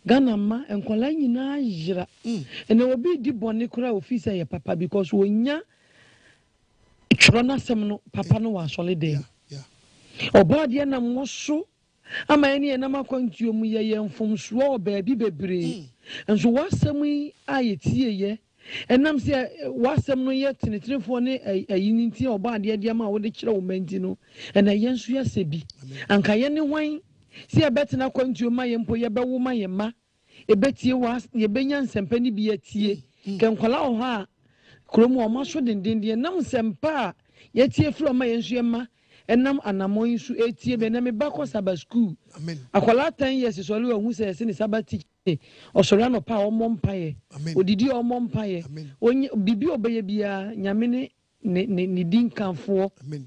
Ghana ma enkola nyina yira. Ene obi di bone kura office ye papa because wonya Trona semno papa no wa solide. OBOADE3 na moso ama ene na makwantuo mu ye mfomso o baabi bebre. Enso wasem ayetie ye enam se wasem no ye tinetirefo ne ayini nti obaade de ama wo de kire wo manti no ena yensu ya sebi anka ye ne hwan se ye betina kwantuo ma ye mpo ye bewo ma ye ma ebetie was ye benya nsempa ni bi atie kenkwala wo ha kromu o maso dendendie nam sempa ye tie firi o ma yensu ye ma enam anamon yi su etie be na me ba ko saba school amen akwala 10 years so le hu se ni sabati osora no pa o mompaye odidi o mompaye onye bibi obeye bia nyame ne din kanfo amen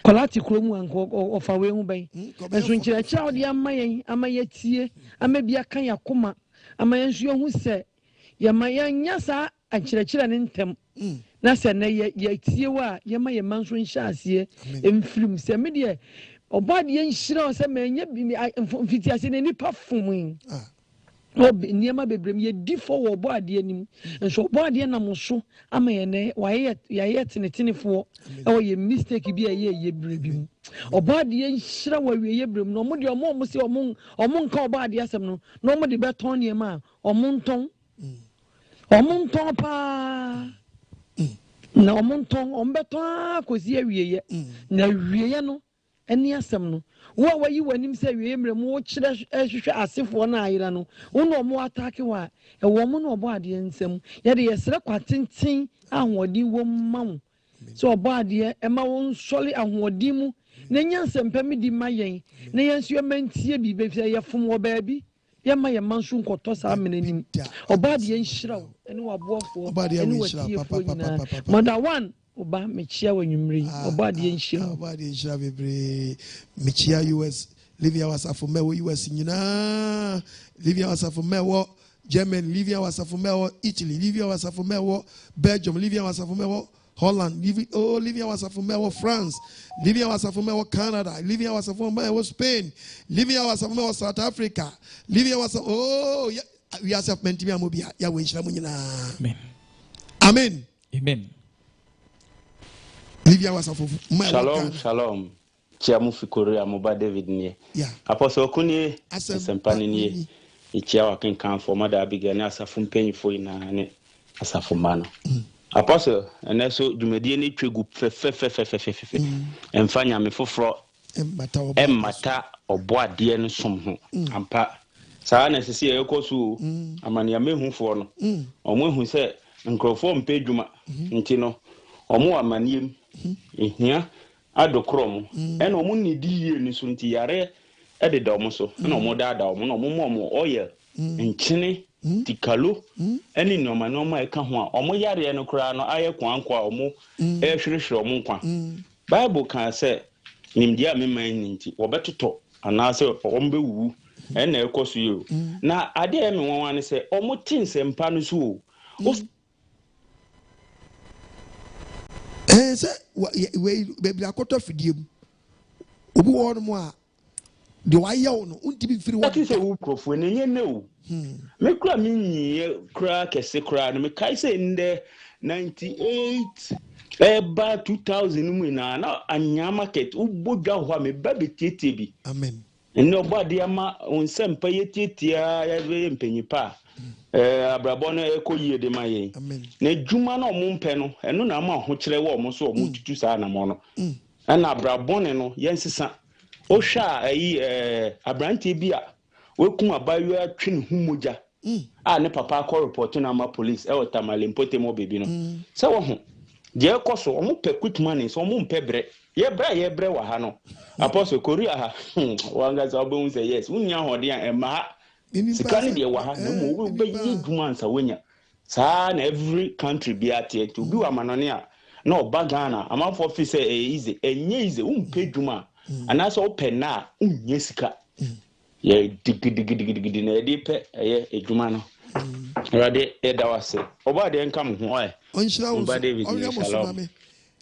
kwalati kromu anko ofa we hu ban enso nkira kira odi amaye tie amabia kan yakoma amaye nso hu se yamaya nyasa akyerɛkyerɛ ne ntem na sɛ na ye tie wa ye ma ye manso nhyaase emfirim sɛ me de obaade nhyira o sɛ manya mfitiase ne nipa fom niema bebrem ye di fo wo obaade anim nso obaade na mo so ama ye ne wa ye tenetenefo e ye mistake bi ye brebi mu obaade nhyira wa wie ye brem no mo de omo se omo nka obaade asem no no mo de beton niema omo nton pa na omonton ombeton akosi awieye na wieye no eni asem no wo wayi wanim se wieye mrem wo kire hwehwe asefo na ayira no wo no mo atake wa e wo mo no obaade nsem ye de yesre kwatenten ahodi wo mawo so obaade e ma wo nsole ahodi mu na nyansem mi di mayen na yensu emantie bi be fie ye fom wo baabi yama ye mansu nkoto sa menanim obaade nhyiraw ene waboafo ene watiefo nyina mother one oba mechia wanwumri obaade nhyira bebre mechia US Livia wasafo mewo US nyina Livia wasafo mewo Germany Livia wasafo mewo Italy Livia wasafo mewo Belgium Livia wasafo mewo Holland, Livia wasafo mewo France, Livia wasafo mewo Canada, Livia wasafo mewo Spain, Livia wasafo mewo South Africa, Livia wasafo we are self mentimi amobia ya wenshira munyina. Amen. Amen. Amen. Livia wasafo Shalom, shalom. Chiamu fikori amoba David nie. Yeah. Apostle Kuni asempani nie. Ichia wakenkan for mother Abigail asafo mpanyifo ina ne asafo mano. Apostle, and also Jumedi ni twegu fe emfa Nyame foforo Mmata OBOADE no som ho ampa saa na sese ekoso amane amehufo no omo ehu se nkrofo mpa dwuma nti no omo amaniem ehia adokrom ena omo nidi yie ni so nti yare ededa omo so na omo dada omo na omo oil nchene tikalo eni noma eka ho a omo yare no kura no aye kwankwa omo ehwehwe omo nkwa Bible kan say nimdia meman nti obetoto anase omo bewu ena ekoso yo na ade e me won wan say omo tinsempa no so say we bebi akoto fidiem obi won mo a de wayew no untibi firi wo ati say wo profo nenye ne o me kura me nyiye kura kese kura no me kai say nde 98 eba 2000 mu na anya market ubodwa ho me ba betete bi amen enne OBOADE ama onsempa yetetia ya be mpanyipa abrabo no ekoyie de maye na djuma na omumpe no eno na ama ho kire wo omo so omo tutu saa na mo no na abrabo ne no yensesa o hwa ayi abrante bi a wekum abayo atwe hu moja ne papa call report na ma police e otamale mpote mo bebi no se wo ho je ekoso omo pe quick money so omo mpe bre ye bre wa ha no apostle korea ha wanga za obo say yes unya hode a ema sikani de wa ha na mo be yi dwuma ansa wonya saa na every country bi atie to bi wa manone a na obagana amafo fi say easy enye easy umpe dwuma anasa open na unya sika ye digidi na edi pe eye edwuma no rade edawase OBOADE nkam ho ai onhyira wo shalom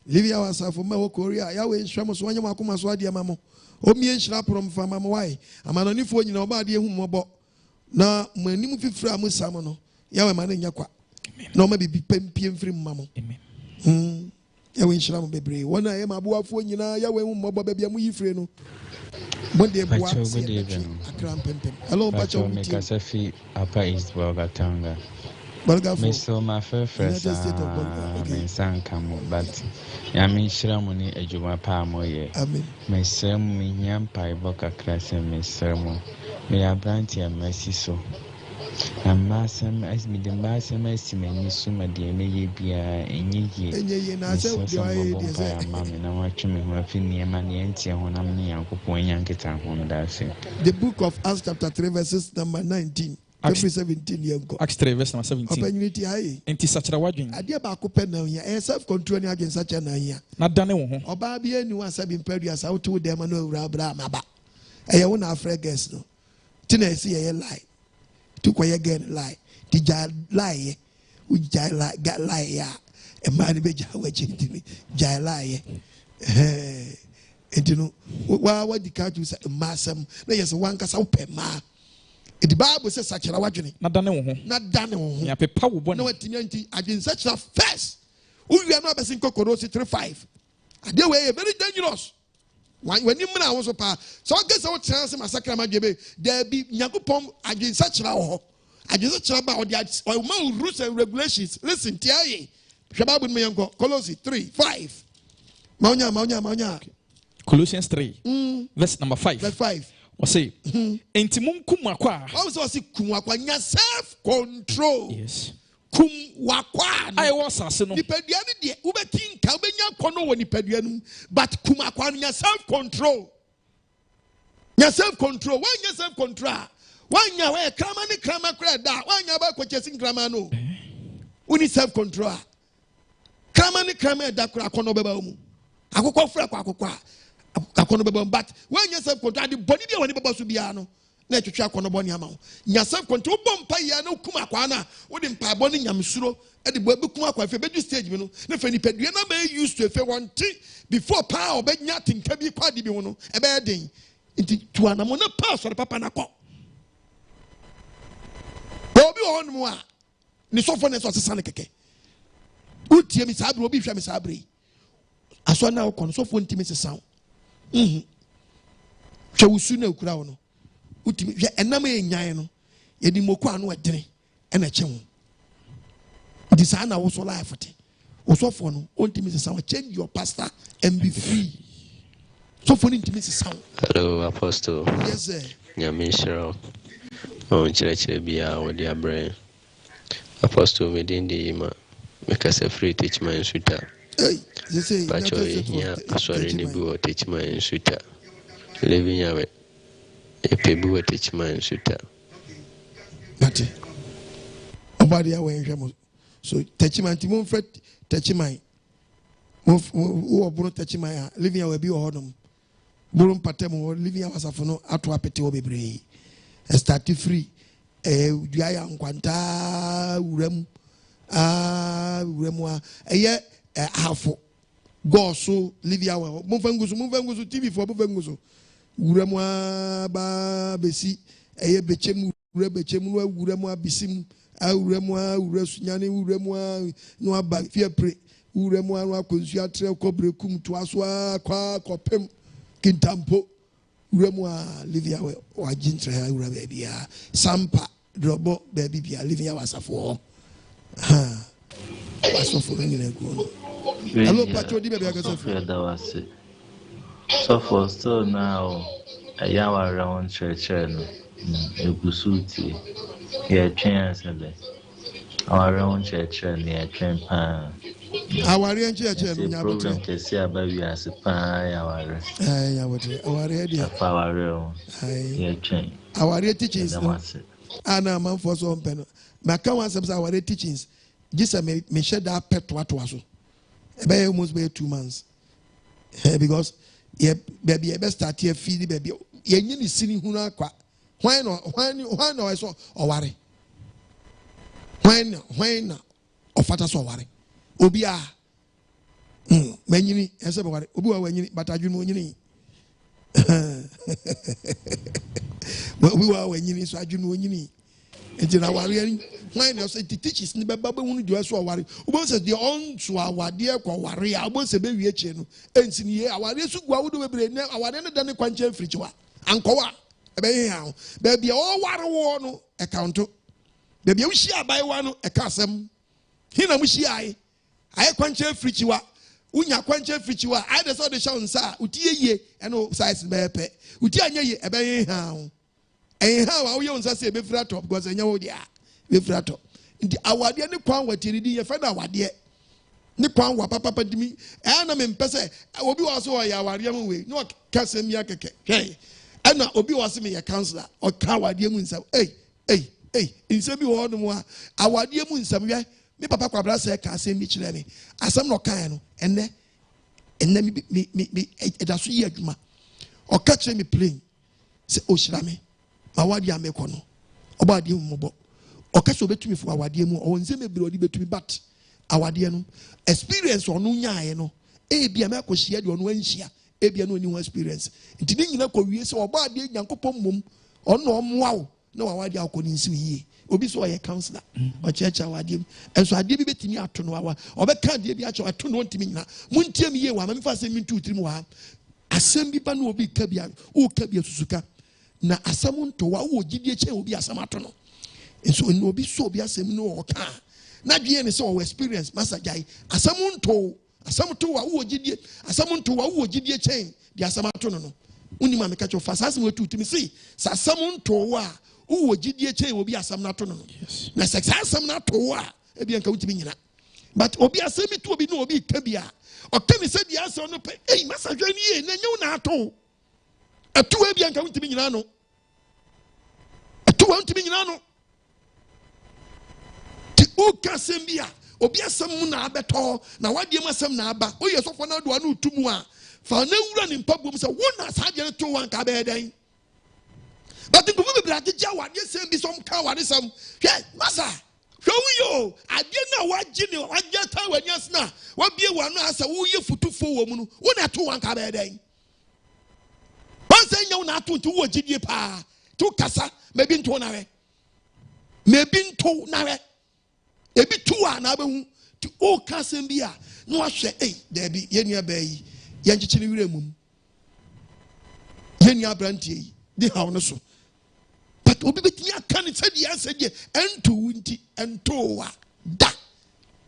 Livia wasafo mewo Korea ya we nhwam so wanyam akoma so ade amamo omie nhyira prom fa amamo wai amanonifo nyina OBOADE ehu mmobọ na manim fifira musam no ya we mane nya kwa na o ma bibi pempie mfiri mmamo amen ya we nhyira mo bebre wona ye maboafo nyina ya we hu mmobọ ba bia mu yifire no Monday boa akram pempem hello bacho me kasafi apa East Bogatanga Miso my first Mensankamo, but Yami Shramoni, a Juma Pamoye. My sermon, Yampai Boca class and Miss Sermon. May I brand your mercy so. And Massam as me the Massam estimate, Suma de Maybe and ye, and I said, Mammy, and I watch me who have been near money and tea when I'm near Uncle Yanketan home. That's it. The book of Acts, chapter 3, verses number 19. Acts 3 verse number 17. Enti sachira wadwen. Ade ba ko pe na ya self control ni agin sacha na ya. Na dane wo ho. Oba bia ni wan sabi mpadu asa wo to dem na owura bra maba. Eye wo na afreges no. Ti na esi ye lie. Tu ko ye gen lie. Ti ja lie. U ja lie ga lie ya. E ma ni be ja wa chintimi. Ja lie. Enti no wa di ka tu sa masam na yes wan kasa wo pe ma. The Bible says such a wajuni. Not done. Not done. Ya pe power bon. No tinyanti agin such a first. Who you are not basing Kokorosi 3:5. And they were very dangerous. When you mna was pa. So I guess I would chance massacre majebe. There be Yakupom agin such a agin such a about the rules and regulations. Listen, Tiaye. Shababu Mayango, Colossi 3:5. Maunya. Colossians 3. Verse number 5. Verse 5. Say, enti mum kumwakwa. Also say kumwakwa nya self control. Yes. Kumwakwa. I was asino. Nipadua ne de ubeti nka ubenya kono wo nipadua num, but kumwakwa nya self control. Nya self control. Why nya self control? Why nya we krama ni krama kra da. Why nya ba kwechesi krama no. Uni self control. Krama ni krama da kra kono beba mu. Akokɔ fra akokɔ but when you self control, the body be when you basu biano. Na twetwa kono boni ama wo. Nya self control bompa ya na kuma akwana. Wo de mpa boni nyamsuro e de bobu kuma akwa fe bedu stage bi no. Na fe ni padua na be used to fe one thing before power be nya tinka bi kwade bi wo no. E be den. Nti tuana mo na pass for papa na ko. Obi on mo a ni sofo na so sesa ne keke. Utie mi sabre obi hwa mi sabre. Aso na wo kono sofo ntimi sesa wo. Chawusu na ukura wo no utimi hwe enam enyan no ye di moku anu edene e na chewu di sa na wo so life te wo so fo no ontimi se saw change your pastor and be free so for intimi se saw. Hello apostle. Yes sir. Nyame shiro on chire bia wo di abre apostle medindi ma make us free teach my suita. Pacho ya aswari ni buwa teach my suita. Living yawe epe buwa teach my suita. Mate obadi ya wenhwe so teach my timon fret teach my wo buru teach my living yawe bi hodom buru patem wo living yawe asafo no ato apete wo bebre start free dua ya nkwanta wuram wuram eye hafo go so livia wa mumfangusu tv for mumfangusu wuram ba besi eye bechem wuram abisim wuram wurasunyane wuram no aba fie pre wuram no akonsu atre kobrekum to aso akwa kopem kintampo wuram livia wa jintre wuram bia sampa drobo baby bia livia wasafo wasafo ngene ko. Hello, Pacho, di baby, I guess. So for still now, a year around church, a gusuti, a chance, our own church, near train pan. Our own church, program can see about you as a pie, our power, a train. Our teachings, and a man for some pen. My councils, our teachings, just a me shed that pet what was. Almost be 2 months because baby I best start here feed baby ye nyini sini huna kwa why no I saw or worry when ofata so worry obi a manyini ese be worry obi wa wanyini but adwunu onyini obi wa wanyini so adwunu onyini enti na worry when you say the teachers ni baba hunu do so aware obo say the on to awade ko ware a obo say be wie che no enti ni ye aware su gua wodo bebre ne aware ne da ne kwanche mfirichiwa ankowa ebe ye ha ba bia o ware wo no account Baby, we share by one a casem. Hina Mushi, I quench frichiwa. Unya quench frichiwa. I just saw the show and sa, Utie and no size bepe. Utia ye a bay how. And how you say be frato because I know dia. Be frato. Our dear Nippon, what you did, your friend, our dear. Nippon, what papa to me. And I'm in Pesse. I will be also our young way. No, Cassim Yakake. Hey. And now Obi was me a counselor or coward dear Munsa. Hey, in some more our dear Munsa. Me papa kwabra say ka say me kire me asem no kan no enne me edaso yi adwuma o ka kire me plain say o shira me ma wade ameko no obade mu bo o ka so betumi fu awade mu o nze me biro odi betumi but awade no experience onu nyaaye no e bia me akohia de onu anhia e bia no ni one experience nti ni nyina ko wie say obade nyankopom mom ono omoa wo na wade akoni nsi yi obi so ye counselor o checha wadiem enso ade bi betimi ato no wa obeka de bi acho ato no ntimi nyina muntie mi ye wa ma me fa se mi ntu tirim wa asem bi ba no obi ka bia o ka bia susuka na asem nto wa wo gidie che obi asem ato no enso no obi so obi asem no o ka na dwie ne so o experience masajai asem to wa wo gidie asem nto wa wo gidie che di asem ato no no unima me ka cho fa asem wetu timi si sa asem nto wa who gidie che obi asam na to no na sex asam na to a e bia nka wutimi nyina but obi asam to obi no obi ka bia o ka mi se dia asam no pe masa hwani ye na nyu na ato atu e bia nka wutimi nyina no atu wa wutimi nyina no ti o ka sem bia obi asam mu na abeto na wadie masam na aba o ye sofo na do anu tumu a fa na wura ni mpabom se wona sa de to wan ka be dan. But the people be like Jawa, they say be some coward, some massa. Show you, I didn't know what Jimmy, I just tell when yes now. What be one answer, who you for 2 4 women, 1 or 2 1 cabe day. One say no, not to what Jimmy pa, 2 cassa, maybe 2 nare, maybe 2 nare, maybe 2 another to all cassim beer. No, I say, there be Yenya Bay, Yanchi Remum, Yenya Branty, the house. But obi betimi aka ne said the answer je ento wunti ento wa da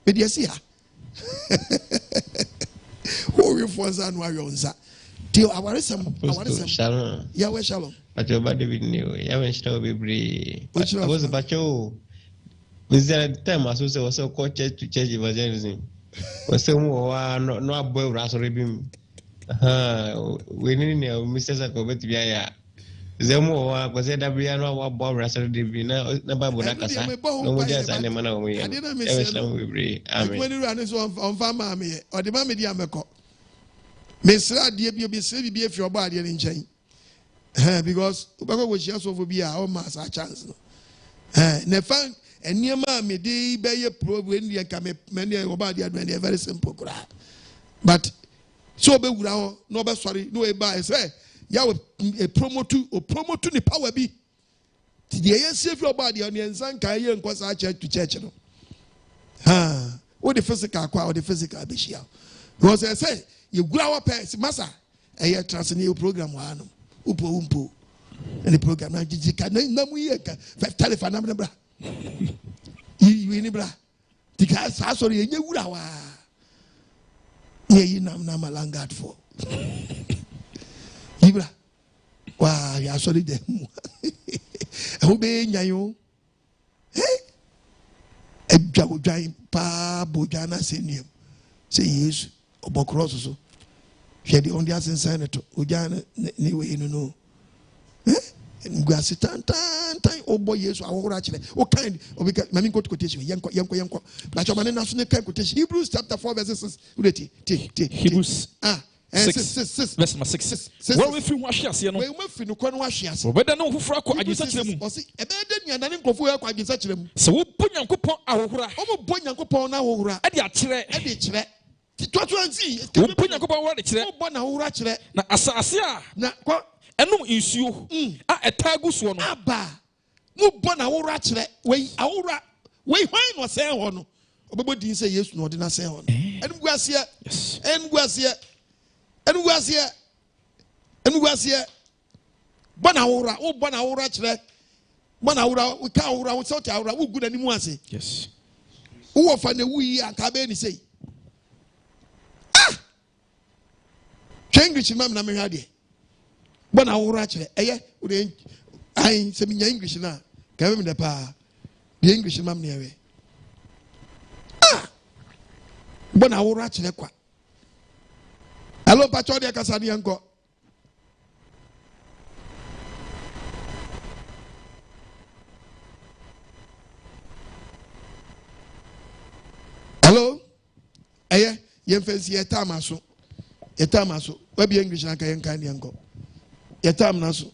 me de see ha o we for za no ayonza ti awaresam shalom ya we shalom pacho ba David ni ya we shira bebre was pacho is there a time as we was so church to church evangelism was so wa no aboy rasore bim we ni Mr. Sakobet bia Zemo wa kwa said Abriano wa Bob Russell Divi na Babu Nakasa. No more just an emana away. I didn't miss them. When you run this on Farmer or the Mammy Diameco. Miss Radia be silly be if your body in chain. Because Ubago was just over be our mass a chance. Ne found and near mammy day bay a probe when you come many body had many a very simple cry. But so be without no sorry, no by say. Ya a promote ni power bi ti de yen save your body on yen san kan yen kwasa church to church no what the physical kwa or the physical be shia because I say you gura wa pass massa e transfer program wa no umpo and the program na jijika na mu ye ka telephone na bra yi ni bra ti ka sa so ye wura wa ye na malangard for Ibra, wow, ya sorry them. Who be nyayo? Ebja pa bojana senior. Say yes, obokroso so. She the only asin senator. Ojana ni we no. Ngwasi tan obo yesu awora chile. O kind obika mami go to quotation yanko. La chomane na so ne kan quotation Hebrews chapter 4 verse 6. Hebrews 6 verse 6. What if you wash us? You know, we must finish one wash us. But then, no, who for a quadrisatum? A bed and an inco for a quadrisatum. So, we put young coupon ahura. Oh, boy, young coupon ahura. At the attre, at the chile. What you see? Put young coupon what it's a bon ahura. Na asasia. Na what? And no issue. A tagus one. Abba. No bon ahura. Way ahura. Way wine was say on. Obo didn't say yes, no, didn't say on. And was here. Yes. And was here. And was here. Bonahora, oh Bonahora, Mana ura we ka ura we sort ura we good animu ase. Yes. Who of an we anka be ni say. Ah! English mam na me hade. Bona ura kire. Eye we ai se me English na. Ka me de pa. The English mam na we. Ah! Bona ura kire kwa. Hello pacho de kasa ni anko. Hello? Eye, yen fancy ye time aso. Ye time aso. We be English na kayen kan yanko. Ye time na so.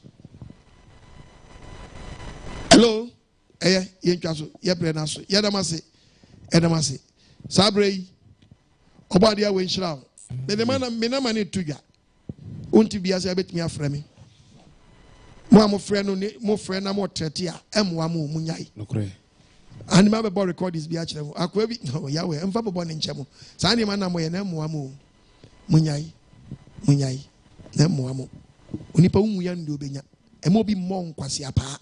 Hello? Eye, yen twaso. Ye bre na so. Ye damase. Edamase. Sabre yi. Obade a we nshira. Me na mani tuja. Unti biase abetimi afra me. Mo amofre no ni mo frɛ na mo trete a emwa mo munyai. Nokre. And my boy record this be actually. Akwebi no Yahweh. Emfa bobo ne nchemo. Sa ni man na mo ye na emwa mo. Munyai. Na emwa mo. Onipa wu ya ndi obenya. Ema obi mo nkwase apa.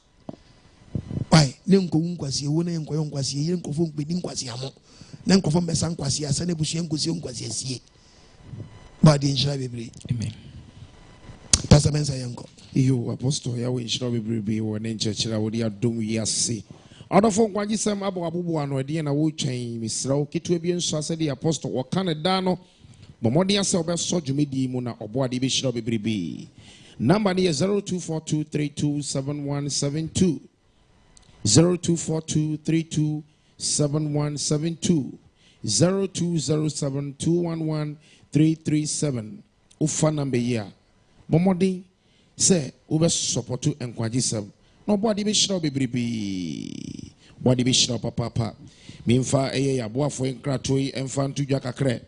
Why? Ne nko wu nkwase wo na nko yo nkwase ye nko fo nkpedi nkwase amo. Na nko fo mbesa nkwase asa na busu nkosi nkwase asie. Ba di nshira bebre. Amen. Pastor Mensa yanko. Iyo apostle ya we nshira bebre wo ne nchechira wo dia dom wiase. Odofo NKWAGYESEM abubu ano ede na wo twen misrawo ketu bi nso ase the apostle wo Canada no bomodi ase obeso dwumedi mu na oboade be shira bebrebe. Number ni 0242327172 0242327172 0207211337 ufa number ya bomodi se obeso support NKWAGYESEM no body be shira bebrebe body be shira papa memfa eye ya boafo nkratoi emfa ntudwa kakre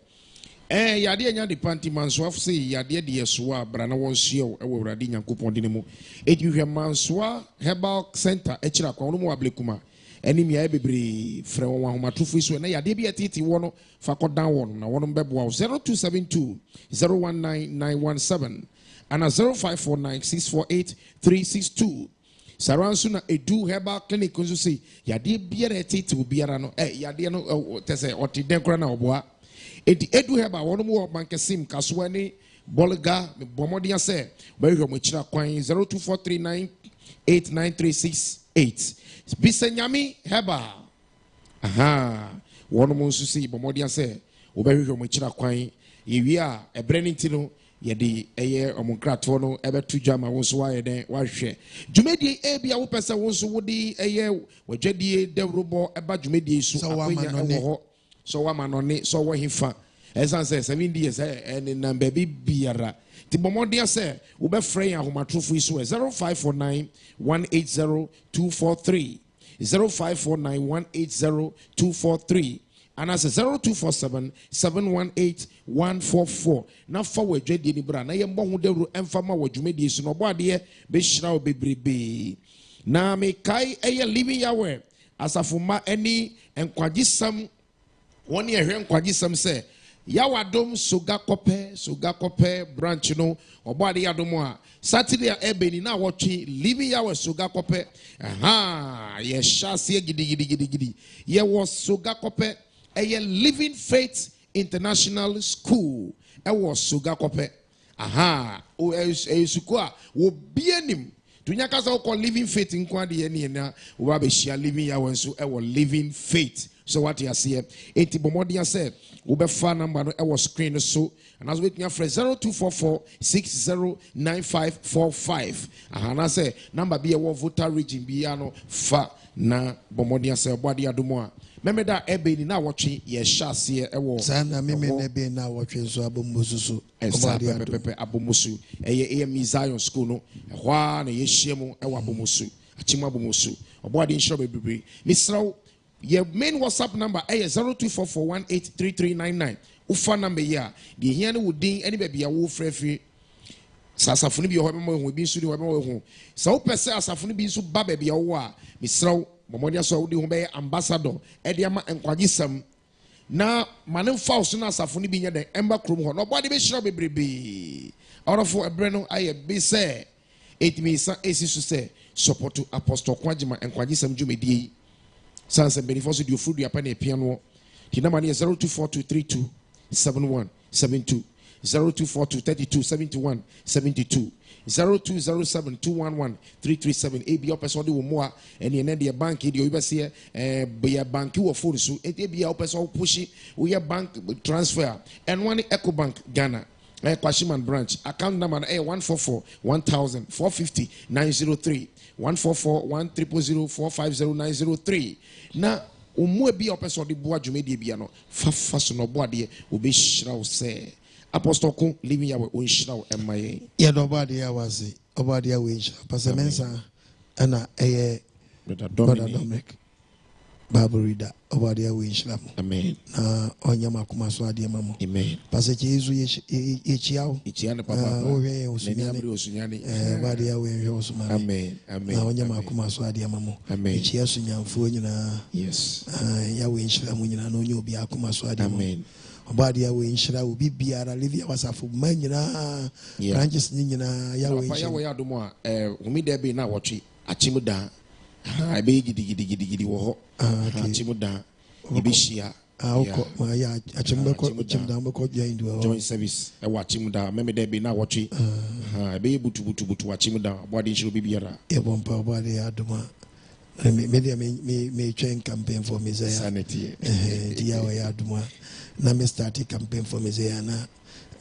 yade anya de panti manso afse yade de yesoa bra na wonsuo ewo wurade nyankopon de mu edihwe mansoa herbal center echira kwa no mu ablekuma enim ya bebre frɛ won ahomatofo so na yade bi atiti wo no fa kodan won na won bɛboa 0272 019917 ana 0549648362 Saransu na edu herbal clinic nso say yade biara tete obiara no yade no tese otiden kora na oboa edu herbal wono mu bankesim kasoa ni bolga bomodia say behwe mo kira kwan 0243989368 bisa Nyame herbal wono mu nso say bomodia say obehwe mo kira kwan yewi a ebreni no yedi eye omunkrato no ebetu jama wonso wa yeden wa hwe dwumedie ebia wo pese wonso wodi eye wadwadie dewrobo eba dwumedie su akwenya ewo so wa manone so wo hifa esanse 7 years en number bi biara ti bomodie se wo be frɛ ahomatrofo isu 0549180243 0549180243 and as 0247-718-144. Now forward Jedi Nibra. Na yembo huderu enfama wa jumedi su no boade be shira bebrebe. Na me kai eye living yawe asafuma eni NKWAGYESEM woni ehwe NKWAGYESEM se yawadom soga kope branch no oboade yadom a Saturday ebeni na watchi living yawe soga kope ye shase gidi ye was soga kope a Living Faith International School. I was Suga Kope. Sukua will be anim. To Nyakasa call Living Faith in Kwadi na Wabeshia living yawansu our Living Faith. So what you see, 80 Bomodia said, Ube fan number I was screen so and as with your friend 0244-609545. I say number be a voter region biano fa na Bomodia say body adumoa. Remember that ebe ni na watching ye shasi ewo. Sana mimi nebe na watching so abomusu so. Pepe abomusu. Eye Zion school no. Ehwa na ye shiemu ewo abomusu. Achima abomusu. Oboade insure bebre. Misraw ye main WhatsApp number 0244183399. Ufa number ya. The here no wudin any baby ya wo frefri. Sasafuni bi ho be mo bi nsu ni wo be ho. Sa wo pese asafuni bi nsu ba baby ya wo a misraw Momodia so wudi ho be ambassador ediama NKWAGYESEM na manem fauso na asafuni bi nya den emba krom ho no body be shiro bebrebe orofo ebre no aye be say it means to say support to Apostle Okoh Agyemang NKWAGYESEM dwumedie sans benefits do food ya pane piano the number is 0242327172 0242327172 0207211337 ebi opese ode wo mo a ene ne de bank de obese be bank wo phone so ebi a opese wo push wo ye bank transfer and one Eco Bank Ghana Kwashiman branch account number 1441000450903 1441004500903 na omo ebi opese ode bo adwumedie bia no fa so no bo ade obehira wo se Apostle Okoh living yawe onshira wo emaye ya do obade ya wazi obade ya wenshira pastor mensa ana brother Dominic Bible reader obade ya wenshira mo amen na onyama kuma so ade mamo amen pastor Jesu yechiawo ne papa owe osunyane obade ya wenhwe osuma amen na onyama kuma so ade mamo echia sunyamfo nyina yes ya wenshira mo nyina na onye obi akuma so ade amen obade ya wenshira obi biara livia wasafo manyina branches nyina ya wenshira ya wo ya domo a humi de be na wotwe achimuda be gidi wo ho achimuda ibishia oko ma ya achimbeko join service e wa achimuda meme de be na wotwe be butu achimuda obade nshiro bibiara e bompa obade ya domo me train campaign for Messiah sanity dia wa ya domo na me start campaign for Messiah na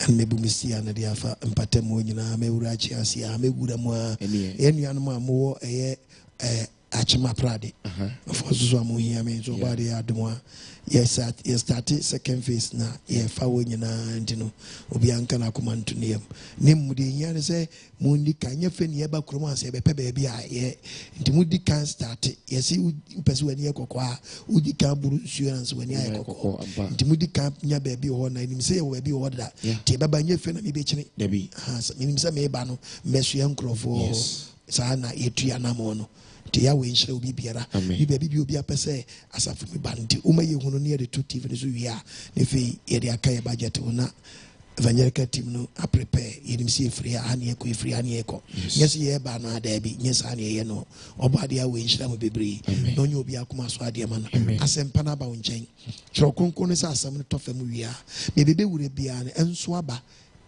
and me bu misia na dia fa mpatemu nyina me wura chi asia me gura mu a enuanu ma mo achima prade for so amu hia me so body admo yes start second phase na ye fa wo nyina ntino obi anka na akoma ntuniem ne mudi hia ne se mundi kanya fe ne ba kromo ase be pe ba bi a ye ntimudi kan start yes upese wani ekoko a udi kan buru insurance wani ekoko ntimudi kan nya ba bi ho na nim se ye ba bi ho da te baba nya fe na me be chine da bi nim se me ba no mesu enkrofo sa na etua na mo no ya wenshira obi biara bi bi obi apese asafu me bandi umaye hunu ne de tuti ne so wia ne fe ye de aka ye budget una evangelical team no a prepare yedim si efri ani eko efri ani eko yes ye ba na da bi yes ani ye no obade ya wenshira mo bebre no nyo obi akoma so ade ma na asempa na ba wonchen tro konkon ne sa asam no tofam wia be bebe wure bia ne enso aba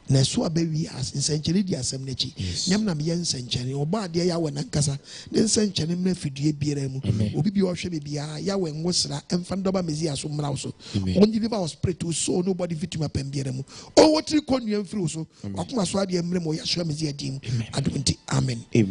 na so abawi as nsenchene di asem nachi nyam na me nsenchene obade ya we nankasa ne nsenchene mna fidie biara mu obi bi ohwe be bia ya we nwosra emfa ndoba mezi aso mra so only liver was pray to so nobody fit my pen biara mu o wotri konua mfiri so akoma so ade mre mo ya hwe mezi adim adonti amen bye